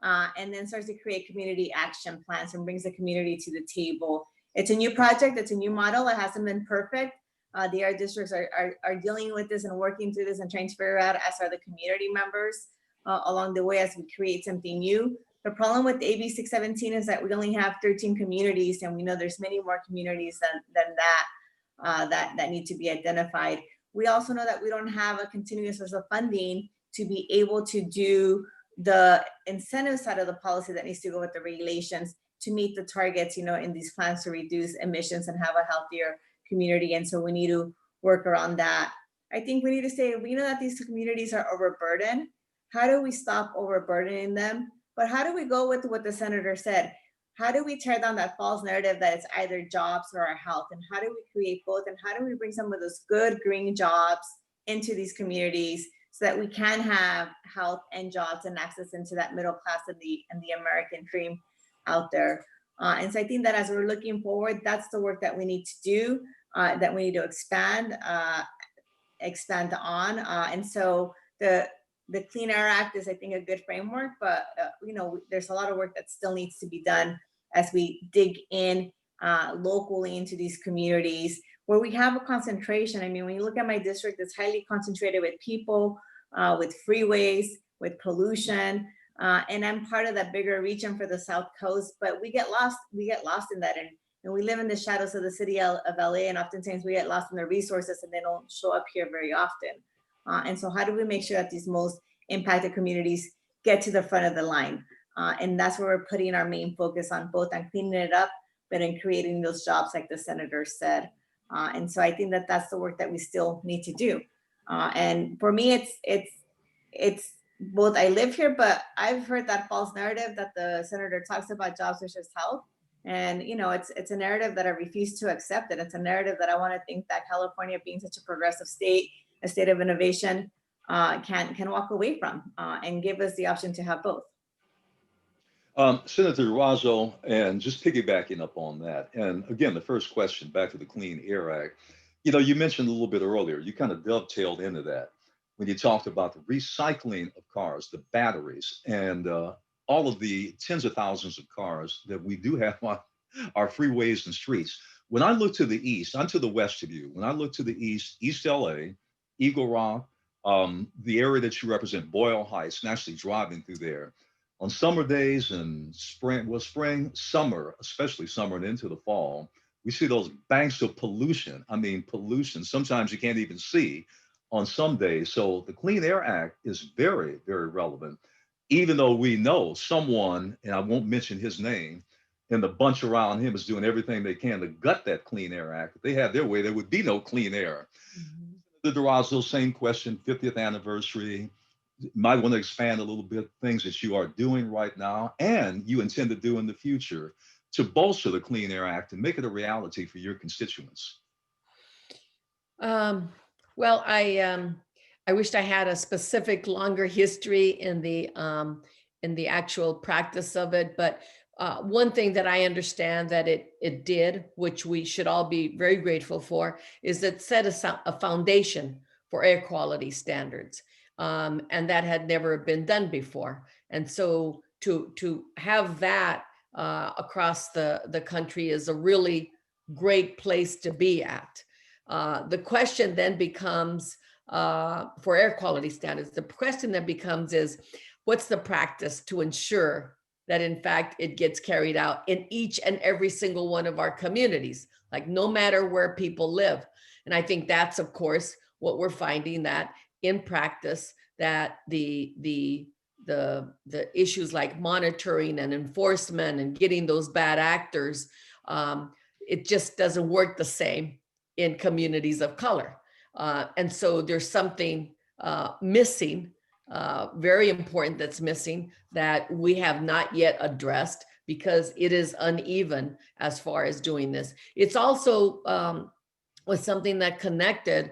and then starts to create community action plans and brings the community to the table. It's a new project. It's a new model. It hasn't been perfect. The air districts are dealing with this and working through this and trying to figure out, as are the community members along the way as we create something new. The problem with AB 617 is that we only have 13 communities, and we know there's many more communities than that need to be identified. We also know that we don't have a continuous source of funding to be able to do the incentive side of the policy that needs to go with the regulations to meet the targets, you know, in these plans to reduce emissions and have a healthier community. And so we need to work around that. I think we need to say, we know that these communities are overburdened. How do we stop overburdening them? But how do we go with what the senator said? How do we tear down that false narrative that it's either jobs or our health? And how do we create both? And how do we bring some of those good green jobs into these communities so that we can have health and jobs and access into that middle class and the American dream out there? And so I think that as we're looking forward, that's the work that we need to do, that we need to expand on. And so the Clean Air Act is, I think, a good framework, but you know, there's a lot of work that still needs to be done as we dig in locally into these communities where we have a concentration. I mean, when you look at my district, it's highly concentrated with people, with freeways, with pollution, and I'm part of that bigger region for the South Coast, but we get lost in that, and we live in the shadows of the city of LA, and oftentimes we get lost in the resources and they don't show up here very often. And so how do we make sure that these most impacted communities get to the front of the line? And that's where we're putting our main focus on, both on cleaning it up, but in creating those jobs like the senator said. And so I think that that's the work that we still need to do. And for me, it's both I live here, but I've heard that false narrative that the senator talks about jobs versus health. And, you know, it's a narrative that I refuse to accept. And it's a narrative that I want to think that California, being such a progressive state, a state of innovation, can walk away from and give us the option to have both. Senator Razo, and just piggybacking up on that, and again, the first question back to the Clean Air Act, you know, you mentioned a little bit earlier, you kind of dovetailed into that when you talked about the recycling of cars, the batteries, and all of the tens of thousands of cars that we do have on our freeways and streets. When I look to the east, I'm to the west of you. When I look to the east, East LA, Eagle Rock, the area that you represent, Boyle Heights, and actually driving through there on summer days and summer, especially summer and into the fall, we see those banks of pollution. I mean, pollution, sometimes you can't even see on some days. So the Clean Air Act is very, very relevant, even though we know someone, and I won't mention his name, and the bunch around him is doing everything they can to gut that Clean Air Act. If they had their way, there would be no clean air. The Durazo, same question, 50th anniversary. Might want to expand a little bit things that you are doing right now and you intend to do in the future to bolster the Clean Air Act and make it a reality for your constituents. Well, I wished I had a specific longer history in the actual practice of it, but one thing that I understand that it did, which we should all be very grateful for, is that set a foundation for air quality standards. And that had never been done before. And so to have that across the country is a really great place to be at. The question then becomes, for air quality standards, the question that becomes is, what's the practice to ensure that in fact it gets carried out in each and every single one of our communities, like no matter where people live? And I think that's, of course, what we're finding, that in practice, that the issues like monitoring and enforcement and getting those bad actors, it just doesn't work the same in communities of color. And so there's something missing, very important that's missing, that we have not yet addressed because it is uneven as far as doing this. It's also was something that connected,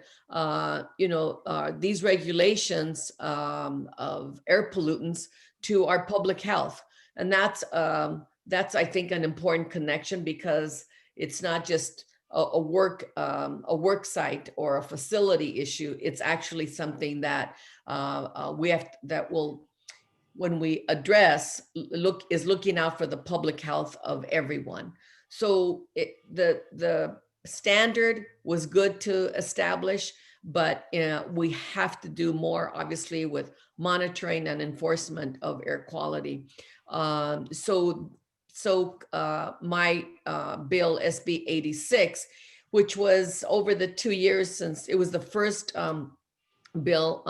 these regulations of air pollutants to our public health. And that's I think, an important connection, because it's not just a work site or a facility issue. It's actually something that when we address, is looking out for the public health of everyone. So the standard was good to establish, but we have to do more, obviously, with monitoring and enforcement of air quality. So my bill, SB 86, which was over the 2 years since it was the first bill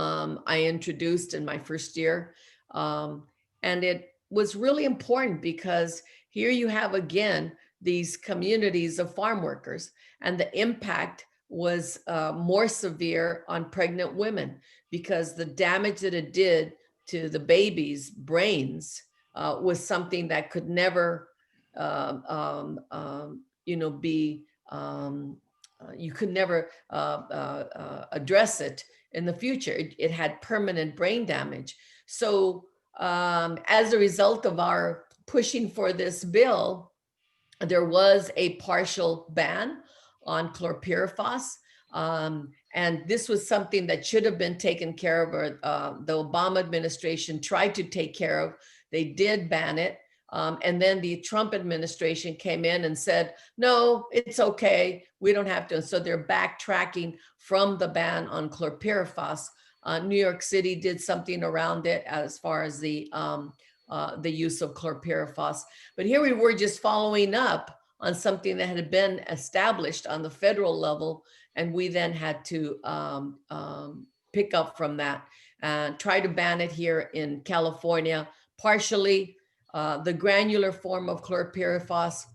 I introduced in my first year. And it was really important because here you have, again, these communities of farm workers, and the impact was more severe on pregnant women, because the damage that it did to the baby's brains was something that could never, you could never address it in the future. It had permanent brain damage. So as a result of our pushing for this bill, there was a partial ban on chlorpyrifos. And this was something that should have been taken care of, or the Obama administration tried to take care of. They did ban it. And then the Trump administration came in and said, no, it's okay, we don't have to. And so they're backtracking from the ban on chlorpyrifos. New York City did something around it as far as the use of chlorpyrifos. But here we were just following up on something that had been established on the federal level, and we then had to pick up from that and try to ban it here in California, partially. The granular form of chlorpyrifos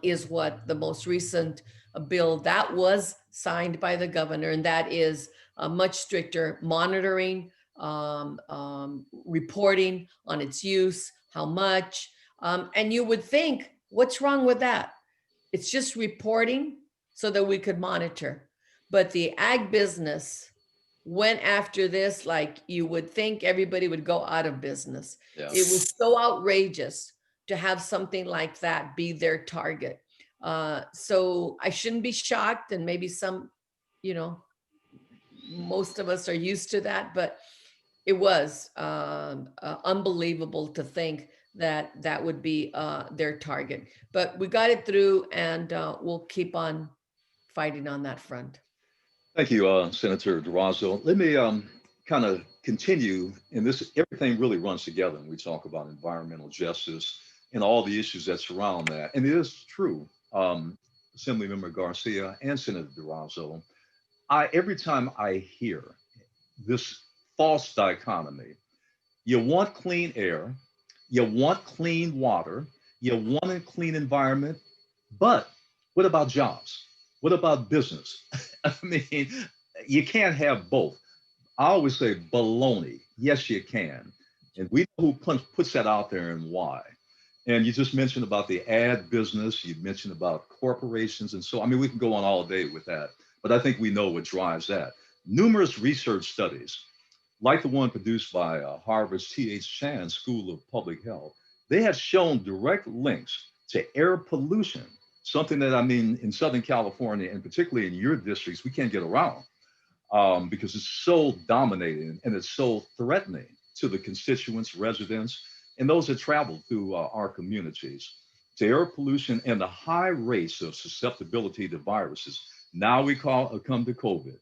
is what the most recent bill that was signed by the governor, and that is a much stricter monitoring reporting on its use, how much. And you would think, what's wrong with that? It's just reporting so that we could monitor. But the ag business went after this like you would think everybody would go out of business. Yeah. It was so outrageous to have something like that be their target. So I shouldn't be shocked, and maybe some, you know, most of us are used to that, but it was unbelievable to think that that would be their target. But we got it through, and we'll keep on fighting on that front. Thank you, Senator Durazo. Let me kind of continue in this. Everything really runs together when we talk about environmental justice and all the issues that surround that. And it is true, Assemblymember Garcia and Senator Durazo, every time I hear this false dichotomy, you want clean air, you want clean water, you want a clean environment, but what about jobs? What about business? I mean, you can't have both. I always say baloney. Yes, you can. And we know who puts that out there and why. And you just mentioned about the ad business. You mentioned about corporations. And so, I mean, we can go on all day with that, but I think we know what drives that. Numerous research studies, like the one produced by Harvard's T.H. Chan School of Public Health, they have shown direct links to air pollution, something that, I mean, in Southern California, and particularly in your districts, we can't get around because it's so dominating and it's so threatening to the constituents, residents, and those that travel through our communities. To air pollution and the high rates of susceptibility to viruses. Now we come to COVID.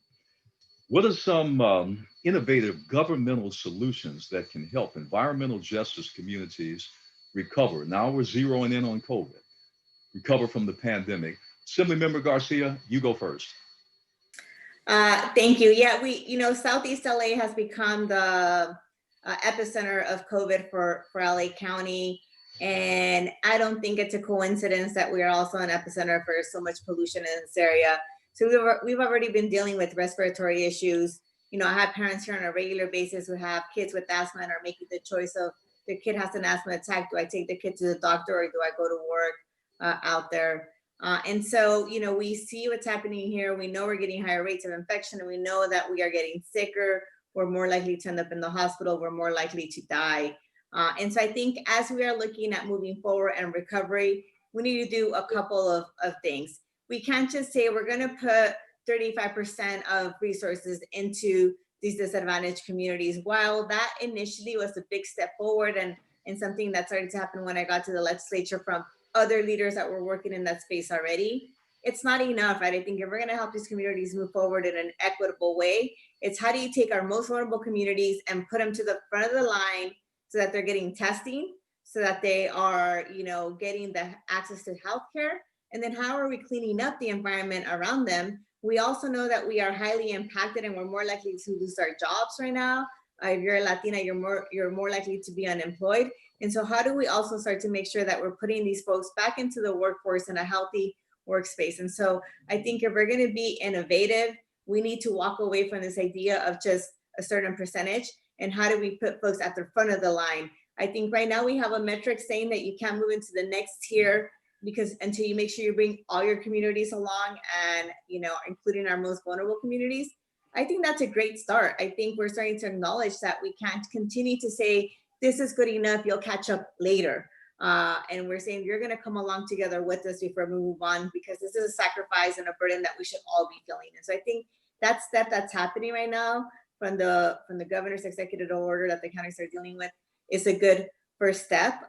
What are some innovative governmental solutions that can help environmental justice communities recover? Now we're zeroing in on COVID, recover from the pandemic. Assemblymember Garcia, you go first. Thank you. Yeah, Southeast LA has become the epicenter of COVID for LA County. And I don't think it's a coincidence that we are also an epicenter for so much pollution in this area. So we've already been dealing with respiratory issues. I have parents here on a regular basis who have kids with asthma and are making the choice of the kid has an asthma attack. Do I take the kid to the doctor or do I go to work out there? And so, we see what's happening here. We know we're getting higher rates of infection, and we know that we are getting sicker. We're more likely to end up in the hospital. We're more likely to die. And so I think as we are looking at moving forward and recovery, we need to do a couple of things. We can't just say we're going to put 35% of resources into these disadvantaged communities. While that initially was a big step forward and something that started to happen when I got to the legislature from other leaders that were working in that space already, it's not enough, right? I think if we're going to help these communities move forward in an equitable way, it's how do you take our most vulnerable communities and put them to the front of the line so that they're getting testing, so that they are, getting the access to healthcare. And then how are we cleaning up the environment around them? We also know that we are highly impacted and we're more likely to lose our jobs right now. If you're a Latina, you're more likely to be unemployed. And so how do we also start to make sure that we're putting these folks back into the workforce in a healthy workspace? And so I think if we're going to be innovative, we need to walk away from this idea of just a certain percentage. And how do we put folks at the front of the line? I think right now we have a metric saying that you can't move into the next tier because until you make sure you bring all your communities along and, including our most vulnerable communities. I think that's a great start. I think we're starting to acknowledge that we can't continue to say, this is good enough, you'll catch up later. And we're saying you're gonna come along together with us before we move on, because this is a sacrifice and a burden that we should all be feeling. And so I think that's happening right now from the governor's executive order that the counties are dealing with is a good first step.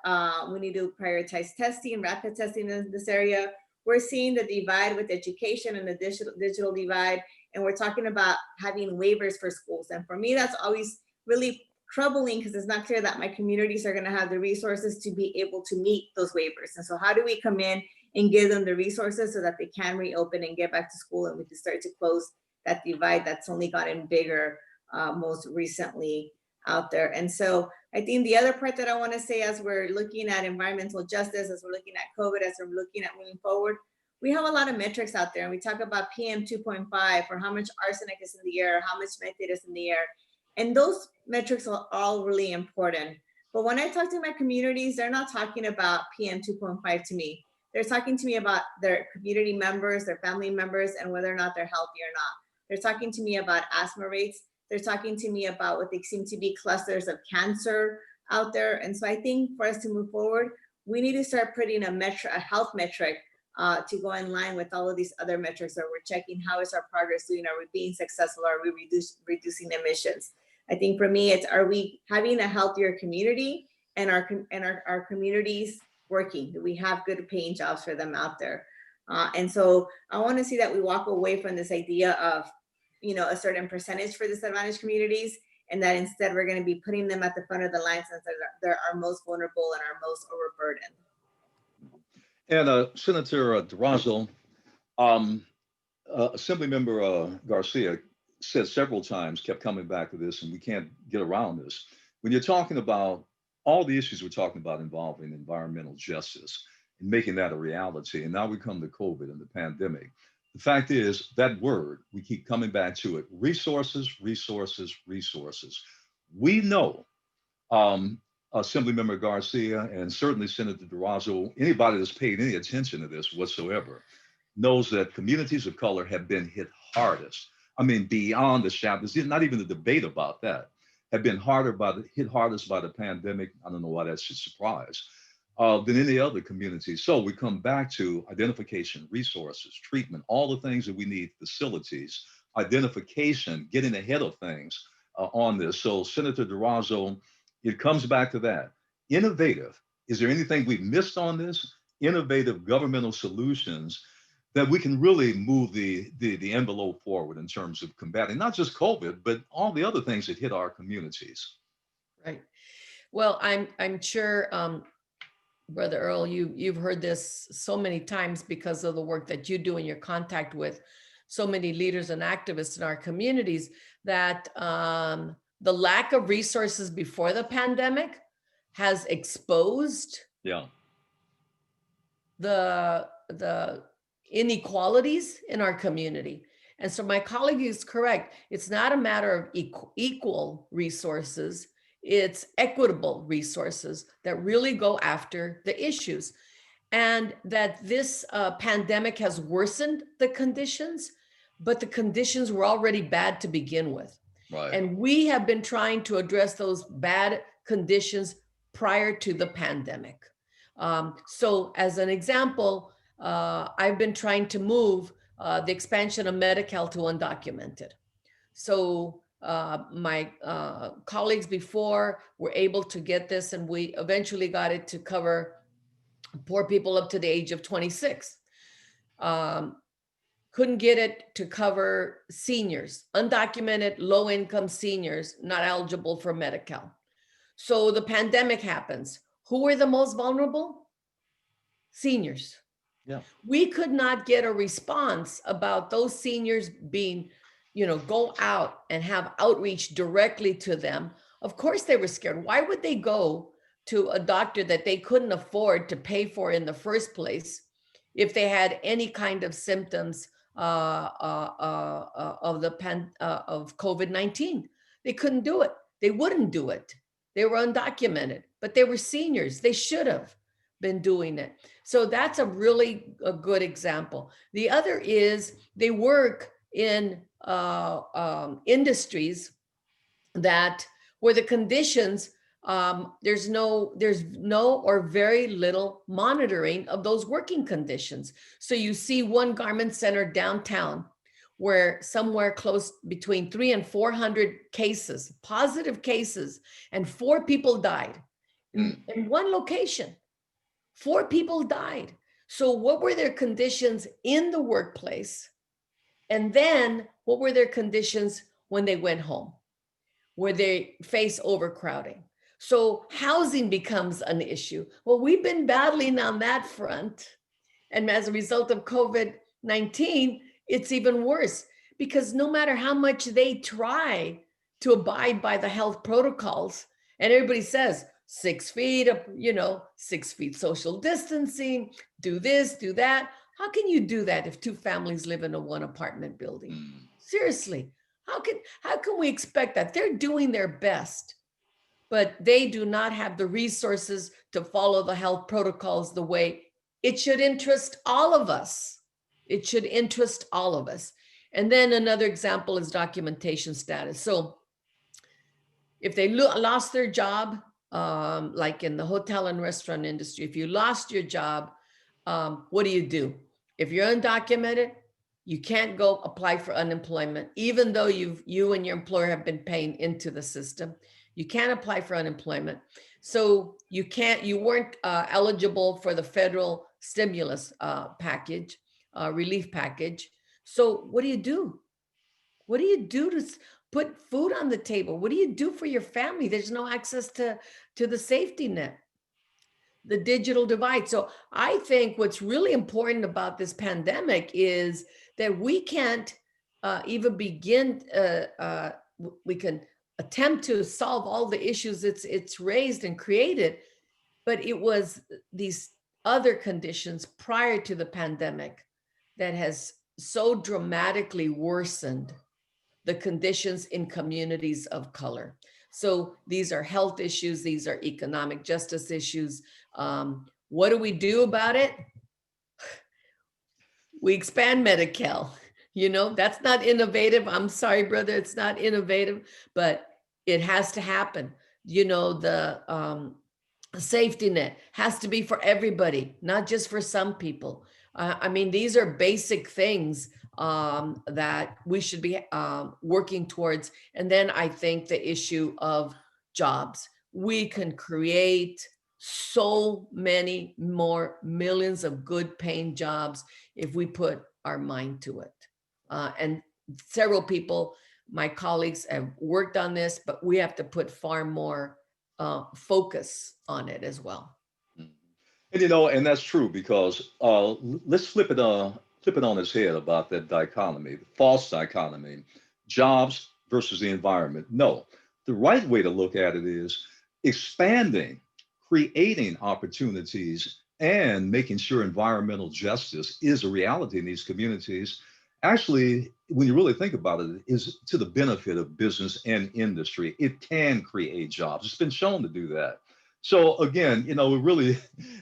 We need to prioritize testing, rapid testing in this area. We're seeing the divide with education and the digital divide, and we're talking about having waivers for schools. And for me, that's always really troubling because it's not clear that my communities are going to have the resources to be able to meet those waivers. And so how do we come in and give them the resources so that they can reopen and get back to school, and we can start to close that divide that's only gotten bigger most recently out there. And so I think the other part that I want to say, as we're looking at environmental justice, as we're looking at COVID, as we're looking at moving forward, we have a lot of metrics out there, and we talk about PM 2.5 for how much arsenic is in the air, how much methane is in the air. And those metrics are all really important. But when I talk to my communities, they're not talking about PM 2.5 to me. They're talking to me about their community members, their family members, and whether or not they're healthy or not. They're talking to me about asthma rates. They're talking to me about what they seem to be clusters of cancer out there. And so I think for us to move forward, we need to start putting a health metric to go in line with all of these other metrics where we're checking how is our progress doing, are we being successful, are we reducing emissions. I think for me, it's, are we having a healthier community, and our communities working? Do we have good paying jobs for them out there? And so I want to see that we walk away from this idea of, a certain percentage for disadvantaged communities, and that instead we're going to be putting them at the front of the line since they're our most vulnerable and our most overburdened. And Senator Durazo, Assemblymember Garcia said several times, kept coming back to this, and we can't get around this. When you're talking about all the issues we're talking about involving environmental justice and making that a reality, and now we come to COVID and the pandemic, the fact is that word, we keep coming back to it, resources, resources, resources. We know Assemblymember Garcia and certainly Senator Durazo, anybody that's paid any attention to this whatsoever, knows that communities of color have been hit hardest. I mean, beyond the shadow, there's not even a debate about that, have been hit hardest by the pandemic. I don't know why that should surprise, than any other community. So we come back to identification, resources, treatment, all the things that we need, facilities, identification, getting ahead of things on this. So Senator Durazo, it comes back to that. Innovative. Is there anything we've missed on this? Innovative governmental solutions that we can really move the envelope forward in terms of combating not just COVID, but all the other things that hit our communities. Right. Well, I'm sure, Brother Earl, you've heard this so many times because of the work that you do in your contact with so many leaders and activists in our communities, that the lack of resources before the pandemic has exposed the inequalities in our community. And so my colleague is correct. It's not a matter of equal resources. It's equitable resources that really go after the issues. And that this pandemic has worsened the conditions, but the conditions were already bad to begin with. Right. And we have been trying to address those bad conditions prior to the pandemic. So as an example, I've been trying to move the expansion of Medi-Cal to undocumented. So my colleagues before were able to get this, and we eventually got it to cover poor people up to the age of 26. Couldn't get it to cover seniors, undocumented, low-income seniors, not eligible for Medi-Cal. So the pandemic happens. Who were the most vulnerable? Seniors. Yeah. We could not get a response about those seniors being, go out and have outreach directly to them. Of course they were scared. Why would they go to a doctor that they couldn't afford to pay for in the first place if they had any kind of symptoms of COVID-19? They couldn't do it. They wouldn't do it. They were undocumented, but they were seniors. They should have been doing it. So that's a good example. The other is they work in industries that where the conditions, there's no or very little monitoring of those working conditions. So you see one garment center downtown where somewhere close between 300 and 400 cases, positive cases, and 4 people died in one location. 4 people died. So what were their conditions in the workplace? And then what were their conditions when they went home, where they face overcrowding? So housing becomes an issue. Well, we've been battling on that front. And as a result of COVID-19, it's even worse, because no matter how much they try to abide by the health protocols, and everybody says 6 feet, 6 feet social distancing, do this, do that. How can you do that if 2 families live in a 1 apartment building? Seriously, How can we expect that? They're doing their best, but they do not have the resources to follow the health protocols the way it should interest all of us. It should interest all of us. And then another example is documentation status. So if they lost their job, like in the hotel and restaurant industry, if you lost your job, what do? If you're undocumented, you can't go apply for unemployment, even though you and your employer have been paying into the system. You can't apply for unemployment. So you weren't eligible for the federal stimulus package, relief package. So what do you do? What do you do to put food on the table? What do you do for your family? There's no access to the safety net, the digital divide. So I think what's really important about this pandemic is that we can't even begin, we can attempt to solve all the issues it's raised and created, but it was these other conditions prior to the pandemic that has so dramatically worsened the conditions in communities of color. So these are health issues, these are economic justice issues. What do we do about it? We expand Medi-Cal. You know, that's not innovative. I'm sorry, brother, it's not innovative, but it has to happen. You know, the safety net has to be for everybody, not just for some people. I mean, these are basic things that we should be working towards. And then I think the issue of jobs. We can create so many more millions of good paying jobs if we put our mind to it. And several people, my colleagues, have worked on this, but we have to put far more focus on it as well. And you know, and that's true because let's flip it on its head about that dichotomy, the false dichotomy, jobs versus the environment. No, the right way to look at it is expanding, creating opportunities, and making sure environmental justice is a reality in these communities. Actually, when you really think about it, is to the benefit of business and industry. It can create jobs. It's been shown to do that. So again, you know,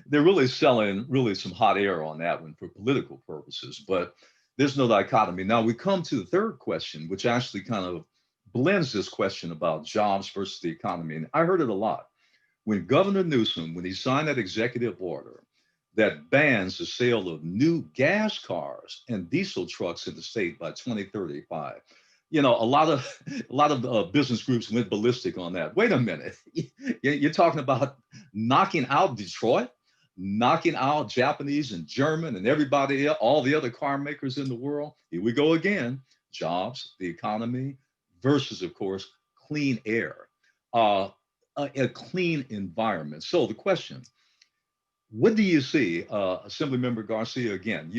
they're really selling some hot air on that one for political purposes, but there's no dichotomy. Now we come to the third question, which actually kind of blends this question about jobs versus the economy. And I heard it a lot. When Governor Newsom, when he signed that executive order that bans the sale of new gas cars and diesel trucks in the state by 2035, you know, a lot of business groups went ballistic on that. Wait a minute, you're talking about knocking out Detroit, knocking out Japanese and German and everybody else, all the other car makers in the world. Here we go again: jobs, the economy, versus, of course, clean air, a clean environment. So the question: what do you see, Assemblymember Garcia? Again,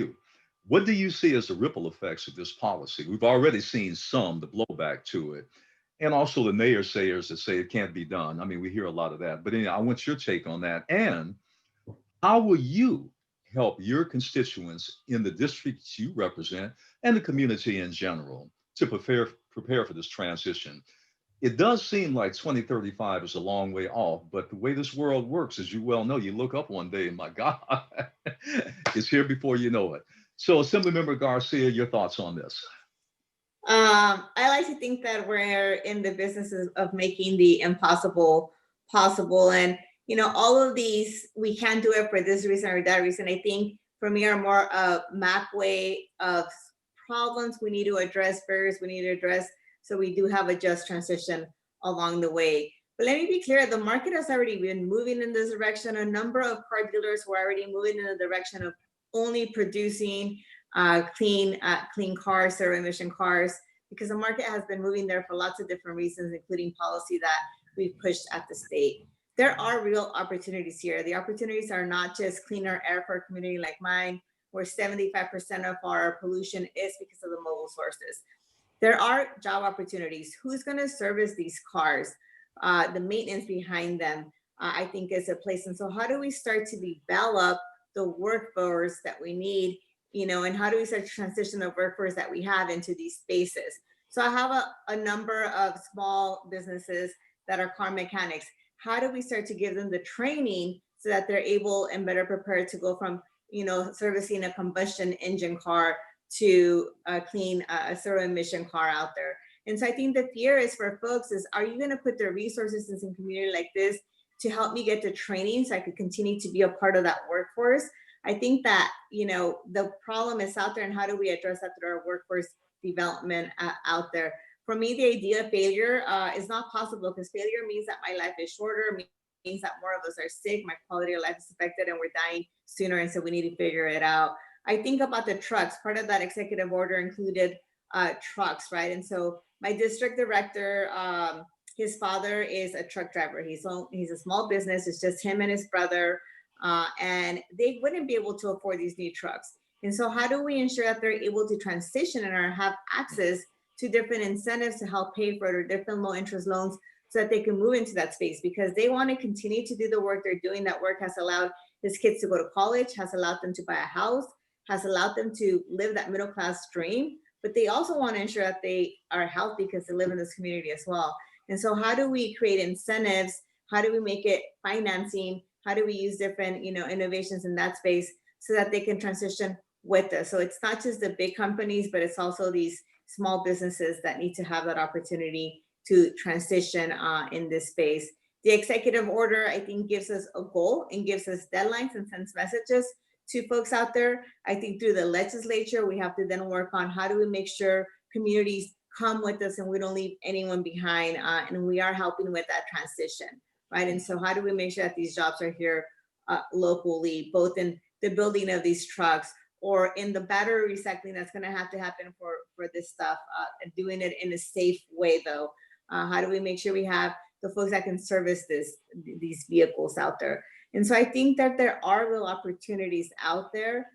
what do you see as the ripple effects of this policy? We've already seen some, the blowback to it, and also the naysayers that say it can't be done. I mean, we hear a lot of that, but anyway, I want your take on that. And how will you help your constituents in the districts you represent and the community in general to prepare for this transition? It does seem like 2035 is a long way off, but the way this world works, as you well know, you look up one day and my God, it's here before you know it. So Assemblymember Garcia, your thoughts on this? I like to think that we're in the businesses of making the impossible possible. And, you know, all of these, we can't do it for this reason or that reason. I think for me are more a map way of problems we need to address, barriers we need to address, so we do have a just transition along the way. But let me be clear, the market has already been moving in this direction. A number of car dealers were already moving in the direction of only producing clean cars, zero emission cars, because the market has been moving there for lots of different reasons, including policy that we've pushed at the state. There are real opportunities here. The opportunities are not just cleaner air for a community like mine, where 75% of our pollution is because of the mobile sources. There are job opportunities. Who's going to service these cars? The maintenance behind them, I think, is a place. And so how do we start to develop the workforce that we need, you know, and how do we start to transition the workforce that we have into these spaces? So I have a number of small businesses that are car mechanics. How do we start to give them the training so that they're able and better prepared to go from, servicing a combustion engine car to a clean, zero emission car out there? And so I think the fear is for folks is, are you going to put their resources in some community like this to help me get the training so I could continue to be a part of that workforce? I think that, the problem is out there, and how do we address that through our workforce development out there? For me, the idea of failure is not possible, because failure means that my life is shorter, means that more of us are sick, my quality of life is affected, and we're dying sooner. And so we need to figure it out. I think about the trucks. Part of that executive order included trucks, right? And so my district director, his father is a truck driver. He's a small business. It's just him and his brother, and they wouldn't be able to afford these new trucks. And so how do we ensure that they're able to transition and have access to different incentives to help pay for it, or different low interest loans, so that they can move into that space? Because they want to continue to do the work they're doing. That work has allowed his kids to go to college, has allowed them to buy a house, has allowed them to live that middle class dream. But they also want to ensure that they are healthy, because they live in this community as well. And so how do we create incentives? How do we make it financing? How do we use different, innovations in that space so that they can transition with us? So it's not just the big companies, but it's also these small businesses that need to have that opportunity to transition in this space. The executive order, I think, gives us a goal and gives us deadlines and sends messages to folks out there. I think through the legislature, we have to then work on how do we make sure communities come with us and we don't leave anyone behind, and we are helping with that transition, right? And so how do we make sure that these jobs are here locally, both in the building of these trucks or in the battery recycling that's gonna have to happen for this stuff, and doing it in a safe way though. How do we make sure we have the folks that can service these vehicles out there? And so I think that there are real opportunities out there.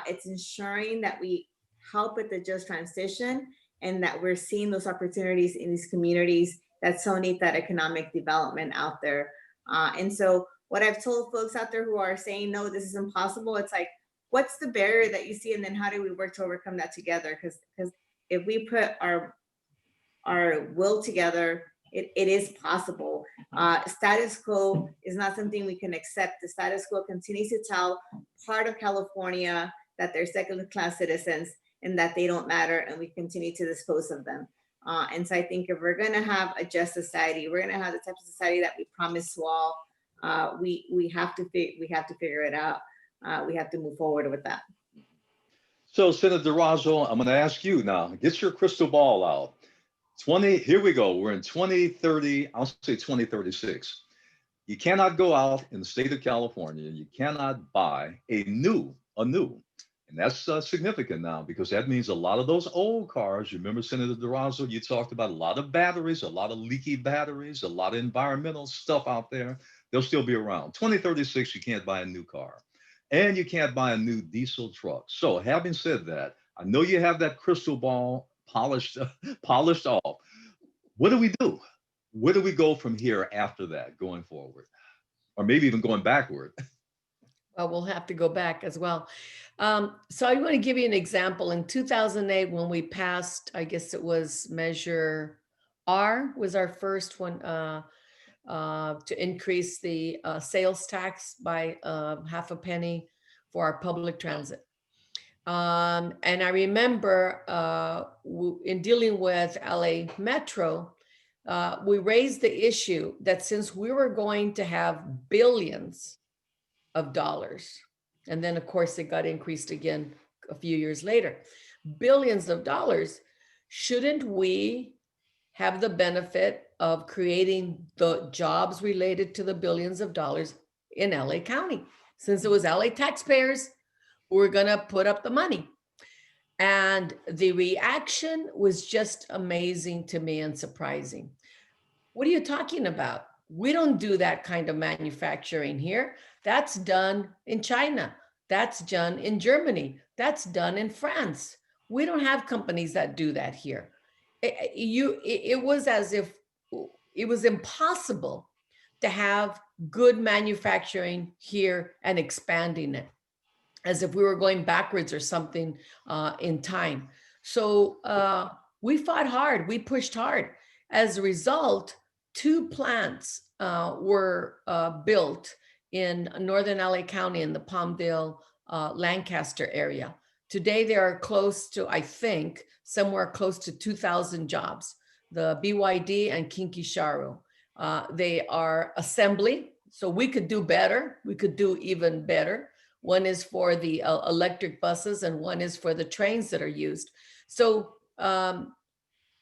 It's ensuring that we help with the just transition, and that we're seeing those opportunities in these communities that so need that economic development out there. And so what I've told folks out there who are saying, no, this is impossible, it's like, what's the barrier that you see? And then how do we work to overcome that together? Because if we put our will together, it is possible. Status quo is not something we can accept. The status quo continues to tell part of California that they're second class citizens and that they don't matter, and we continue to dispose of them. And so I think if we're gonna have a just society, we're gonna have the type of society that we promise to all, we have to figure it out. We have to move forward with that. So Senator Durazo, I'm gonna ask you now, get your crystal ball out. Here we go, we're in 2030, I'll say 2036. You cannot go out in the state of California, you cannot buy a new, and that's significant now, because that means a lot of those old cars, you remember Senator Durazo, you talked about a lot of batteries, a lot of leaky batteries, a lot of environmental stuff out there, they'll still be around. 2036, you can't buy a new car, and you can't buy a new diesel truck. So having said that, I know you have that crystal ball polished off. What do we do? Where do we go from here after that, going forward? Or maybe even going backward? Well, we'll have to go back as well. So I want to give you an example. In 2008, when we passed, I guess it was Measure R was our first one to increase the sales tax by half a penny for our public transit. And I remember in dealing with LA Metro, we raised the issue that since we were going to have billions of dollars, and then of course it got increased again a few years later, billions of dollars, shouldn't we have the benefit of creating the jobs related to the billions of dollars in LA County? Since it was LA taxpayers, we're gonna put up the money. And the reaction was just amazing to me and surprising. What are you talking about? We don't do that kind of manufacturing here. That's done in China. That's done in Germany. That's done in France. We don't have companies that do that here. It was as if it was impossible to have good manufacturing here and expanding it, as if we were going backwards or something in time. So We fought hard, we pushed hard. As a result, 2 plants were built in Northern LA County in the Palmdale, Lancaster area. Today, there are close to, I think, somewhere close to 2,000 jobs. The BYD and Kinkisharu. They are assembly, so we could do better. We could do even better. One is for the electric buses and one is for the trains that are used. So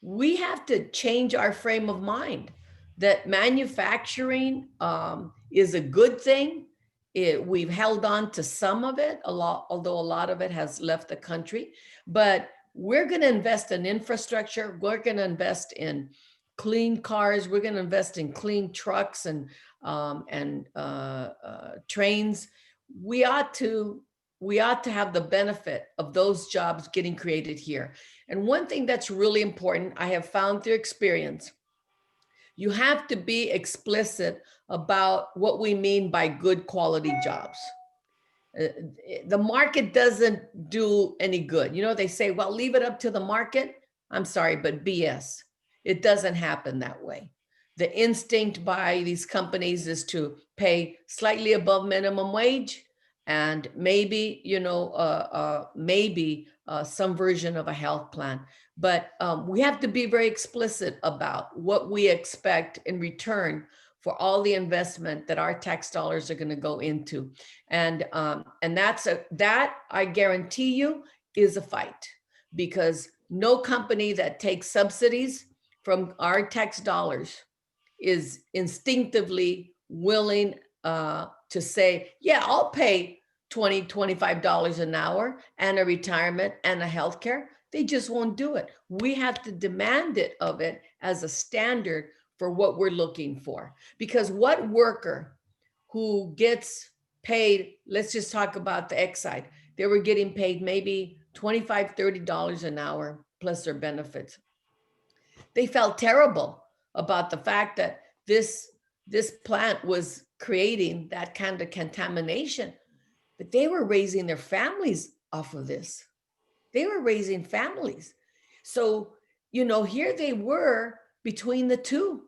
we have to change our frame of mind that manufacturing is a good thing. We've held on to some of it, although a lot of it has left the country. But we're going to invest in infrastructure. We're going to invest in clean cars. We're going to invest in clean trucks and trains. We ought to have the benefit of those jobs getting created here. And one thing that's really important, I have found through experience, you have to be explicit about what we mean by good quality jobs. The market doesn't do any good. You know, they say, well, leave it up to the market. I'm sorry, but BS. It doesn't happen that way. The instinct by these companies is to pay slightly above minimum wage and maybe, you know, some version of a health plan. But we have to be very explicit about what we expect in return for all the investment that our tax dollars are going to go into. And that I guarantee you is a fight, because no company that takes subsidies from our tax dollars is instinctively willing to say, yeah, I'll pay $20, $25 an hour and a retirement and a healthcare. They just won't do it. We have to demand it of it as a standard for what we're looking for. Because what worker who gets paid, let's just talk about the X side, they were getting paid maybe $25, $30 an hour plus their benefits. They felt terrible about the fact that this plant was creating that kind of contamination, but they were raising their families off of this. They were raising families. So, you know, here they were between the two.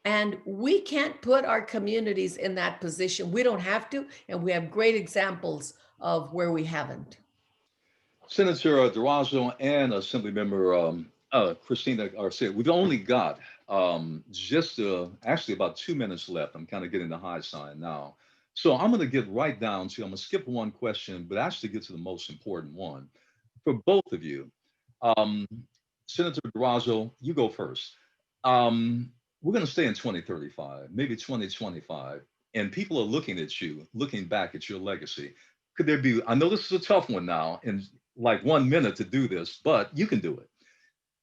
And we can't put our communities in that position. We don't have to, and we have great examples of where we haven't. Senator Durazo and Assemblymember Christina Garcia, we've only got actually about 2 minutes left. I'm kind of getting the high sign now. So I'm going to get right down to, I'm going to skip one question, but actually get to the most important one. For both of you, Senator Durazo, you go first. We're going to stay in 2035, maybe 2025, and people are looking at you, looking back at your legacy. Could there be, I know this is a tough one now, in like 1 minute to do this, but you can do it.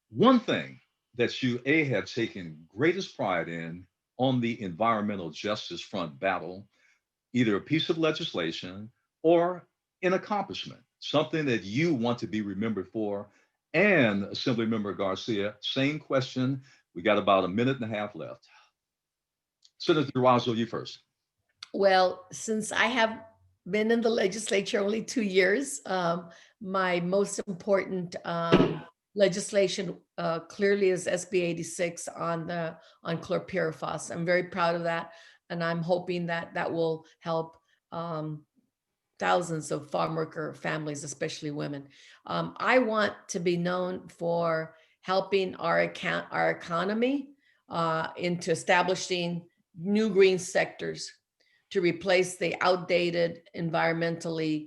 One thing that you have taken greatest pride in on the environmental justice front battle, either a piece of legislation or an accomplishment, something that you want to be remembered for. And Assemblymember Garcia, same question. We got about 1.5 minutes left. Senator Durazo, you first. Well, since I have been in the legislature only 2 years, my most important legislation clearly is SB 86 on chlorpyrifos. I'm very proud of that, and I'm hoping that that will help thousands of farm worker families, especially women. I want to be known for helping our economy into establishing new green sectors to replace the outdated, environmentally,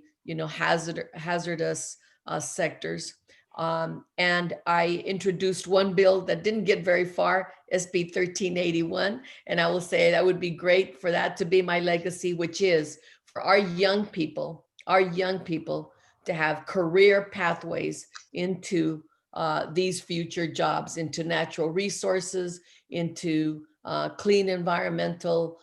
hazardous sectors. And I introduced one bill that didn't get very far, SB 1381, and I will say that would be great for that to be my legacy, which is for our young people to have career pathways into these future jobs, into natural resources, into clean environmental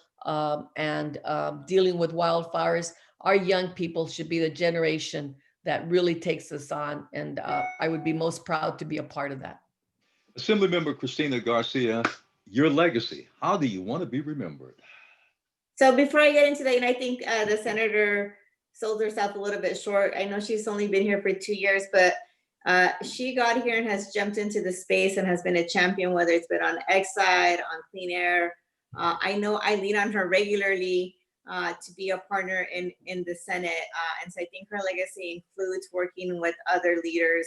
and dealing with wildfires. Our young people should be the generation that really takes us on, and I would be most proud to be a part of that. Assemblymember Christina Garcia, your legacy, how do you want to be remembered? So before I get into that, and I think the senator sold herself a little bit short. I know she's only been here for 2 years, but She got here and has jumped into the space and has been a champion, whether it's been on Exide, on clean air. I know I lean on her regularly to be a partner in the Senate. And so I think her legacy includes working with other leaders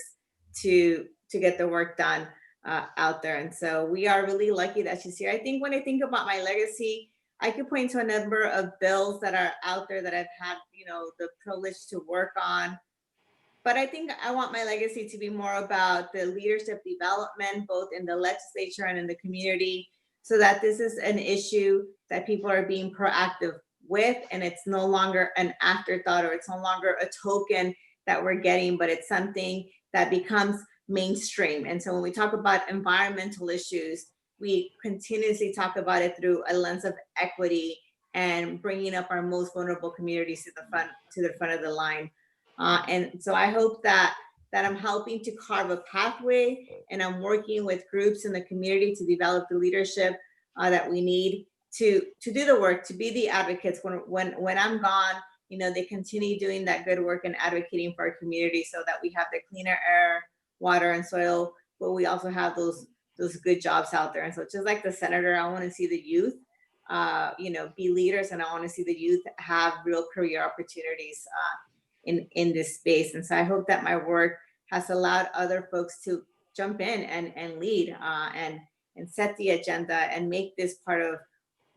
to get the work done out there. And so we are really lucky that she's here. I think when I think about my legacy, I could point to a number of bills that are out there that I've had, the privilege to work on. But I think I want my legacy to be more about the leadership development, both in the legislature and in the community, so that this is an issue that people are being proactive with, and it's no longer an afterthought, or it's no longer a token that we're getting, but it's something that becomes mainstream. And so when we talk about environmental issues, we continuously talk about it through a lens of equity and bringing up our most vulnerable communities to the front of the line. And so I hope that I'm helping to carve a pathway, and I'm working with groups in the community to develop the leadership that we need to do the work, to be the advocates when I'm gone. They continue doing that good work and advocating for our community, so that we have the cleaner air, water, and soil, but we also have those good jobs out there. And so just like the senator, I want to see the youth be leaders, and I want to see the youth have real career opportunities in this space. And so I hope that my work has allowed other folks to jump in and lead and set the agenda and make this part of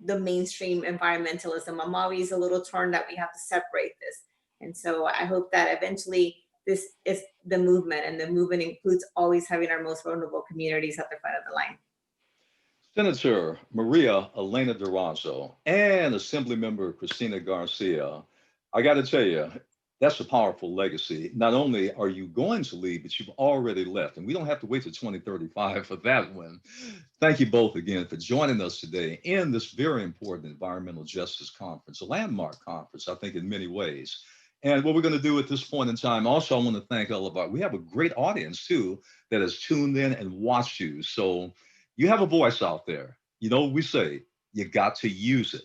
the mainstream environmentalism. I'm always a little torn that we have to separate this. And so I hope that eventually this is the movement, and the movement includes always having our most vulnerable communities at the front of the line. Senator Maria Elena Durazo and Assemblymember Cristina Garcia, I got to tell you, that's a powerful legacy. Not only are you going to leave, but you've already left, and we don't have to wait till 2035 for that one. Thank you both again for joining us today in this very important environmental justice conference, a landmark conference, I think, in many ways. And what we're going to do at this point in time, also, I want to thank all of we have a great audience too that has tuned in and watched you. So you have a voice out there. We say, you got to use it.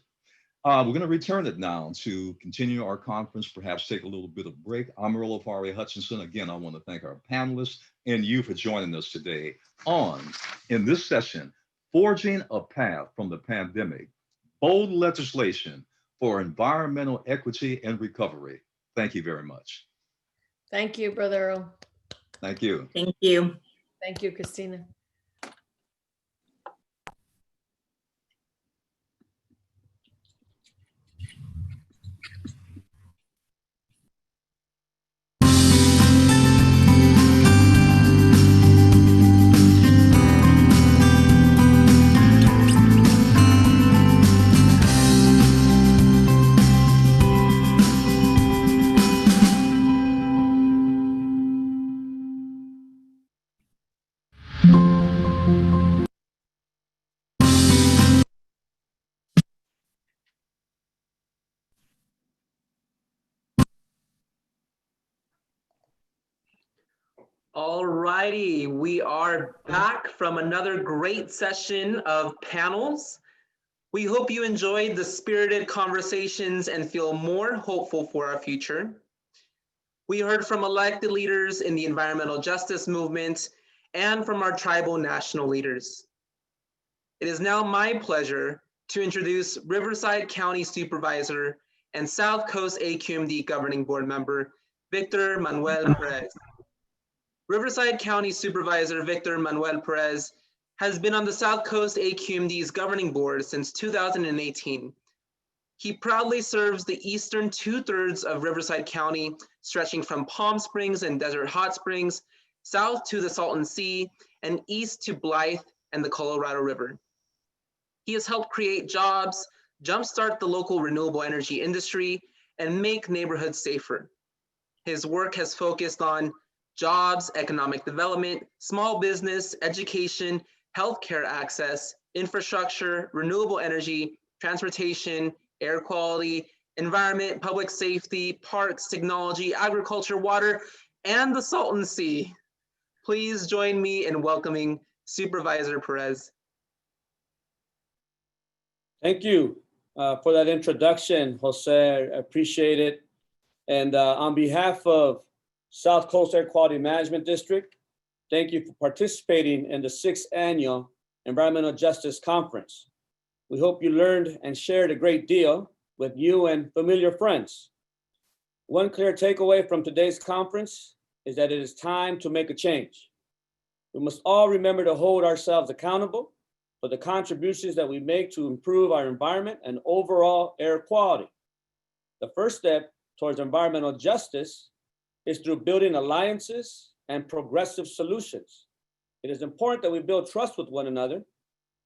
We're going to return it now to continue our conference, perhaps take a little bit of break. I'm Earl Ofari Hutchinson. Again, I want to thank our panelists and you for joining us today in this session, Forging a Path from the Pandemic, Bold Legislation for Environmental Equity and Recovery. Thank you very much. Thank you, Brother Earl. Thank you. Thank you. Thank you, Christina. All righty, we are back from another great session of panels. We hope you enjoyed the spirited conversations and feel more hopeful for our future. We heard from elected leaders in the environmental justice movement and from our tribal national leaders. It is now my pleasure to introduce Riverside County Supervisor and South Coast AQMD Governing Board Member, Victor Manuel Perez. Riverside County Supervisor Victor Manuel Perez has been on the South Coast AQMD's governing board since 2018. He proudly serves the eastern 2/3 of Riverside County, stretching from Palm Springs and Desert Hot Springs, south to the Salton Sea, and east to Blythe and the Colorado River. He has helped create jobs, jumpstart the local renewable energy industry, and make neighborhoods safer. His work has focused on jobs, economic development, small business, education, healthcare access, infrastructure, renewable energy, transportation, air quality, environment, public safety, parks, technology, agriculture, water, and the Salton Sea. Please join me in welcoming Supervisor Perez. Thank you for that introduction, Jose. I appreciate it. And on behalf of South Coast Air Quality Management District, thank you for participating in the 6th Annual Environmental Justice Conference. We hope you learned and shared a great deal with new and familiar friends. One clear takeaway from today's conference is that it is time to make a change. We must all remember to hold ourselves accountable for the contributions that we make to improve our environment and overall air quality. The first step towards environmental justice is through building alliances and progressive solutions. It is important that we build trust with one another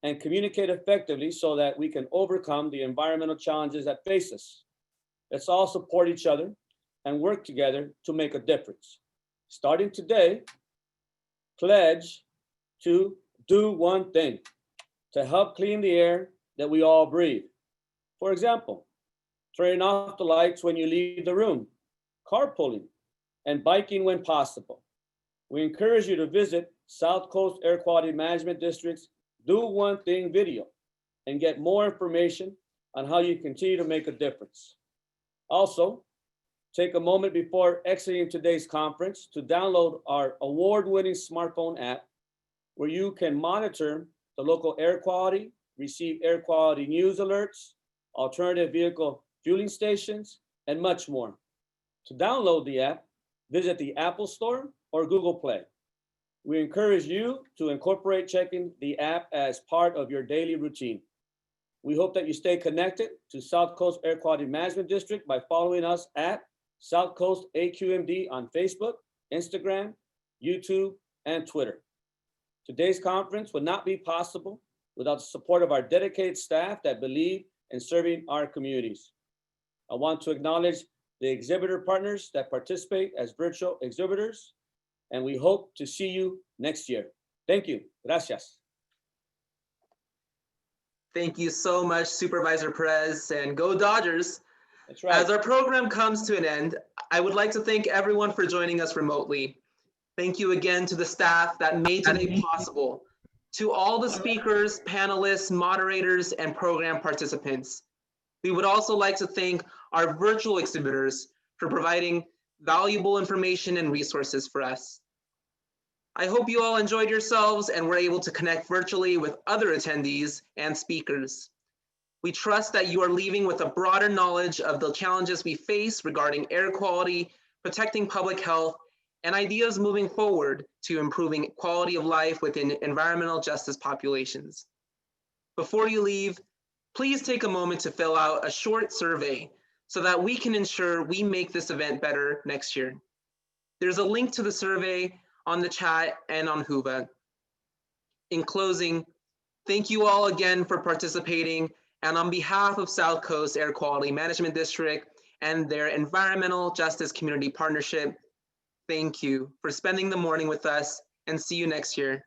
and communicate effectively so that we can overcome the environmental challenges that face us. Let's all support each other and work together to make a difference. Starting today, pledge to do one thing to help clean the air that we all breathe. For example, turning off the lights when you leave the room, carpooling, and biking when possible. We encourage you to visit South Coast Air Quality Management District's Do One Thing video and get more information on how you continue to make a difference. Also, take a moment before exiting today's conference to download our award-winning smartphone app where you can monitor the local air quality, receive air quality news alerts, alternative vehicle fueling stations, and much more. To download the app, visit the Apple Store or Google Play. We encourage you to incorporate checking the app as part of your daily routine. We hope that you stay connected to South Coast Air Quality Management District by following us at South Coast AQMD on Facebook, Instagram, YouTube, and Twitter. Today's conference would not be possible without the support of our dedicated staff that believe in serving our communities. I want to acknowledge the exhibitor partners that participate as virtual exhibitors, and we hope to see you next year. Thank you. Gracias. Thank you so much, Supervisor Perez, and go Dodgers. That's right. As our program comes to an end, I would like to thank everyone for joining us remotely. Thank you again to the staff that made today possible, to all the speakers, panelists, moderators, and program participants. We would also like to thank our virtual exhibitors for providing valuable information and resources for us. I hope you all enjoyed yourselves and were able to connect virtually with other attendees and speakers. We trust that you are leaving with a broader knowledge of the challenges we face regarding air quality, protecting public health, and ideas moving forward to improving quality of life within environmental justice populations. Before you leave, please take a moment to fill out a short survey so that we can ensure we make this event better next year. There's a link to the survey on the chat and on Whova. In closing, thank you all again for participating, and on behalf of South Coast Air Quality Management District and their Environmental Justice Community Partnership, thank you for spending the morning with us, and see you next year.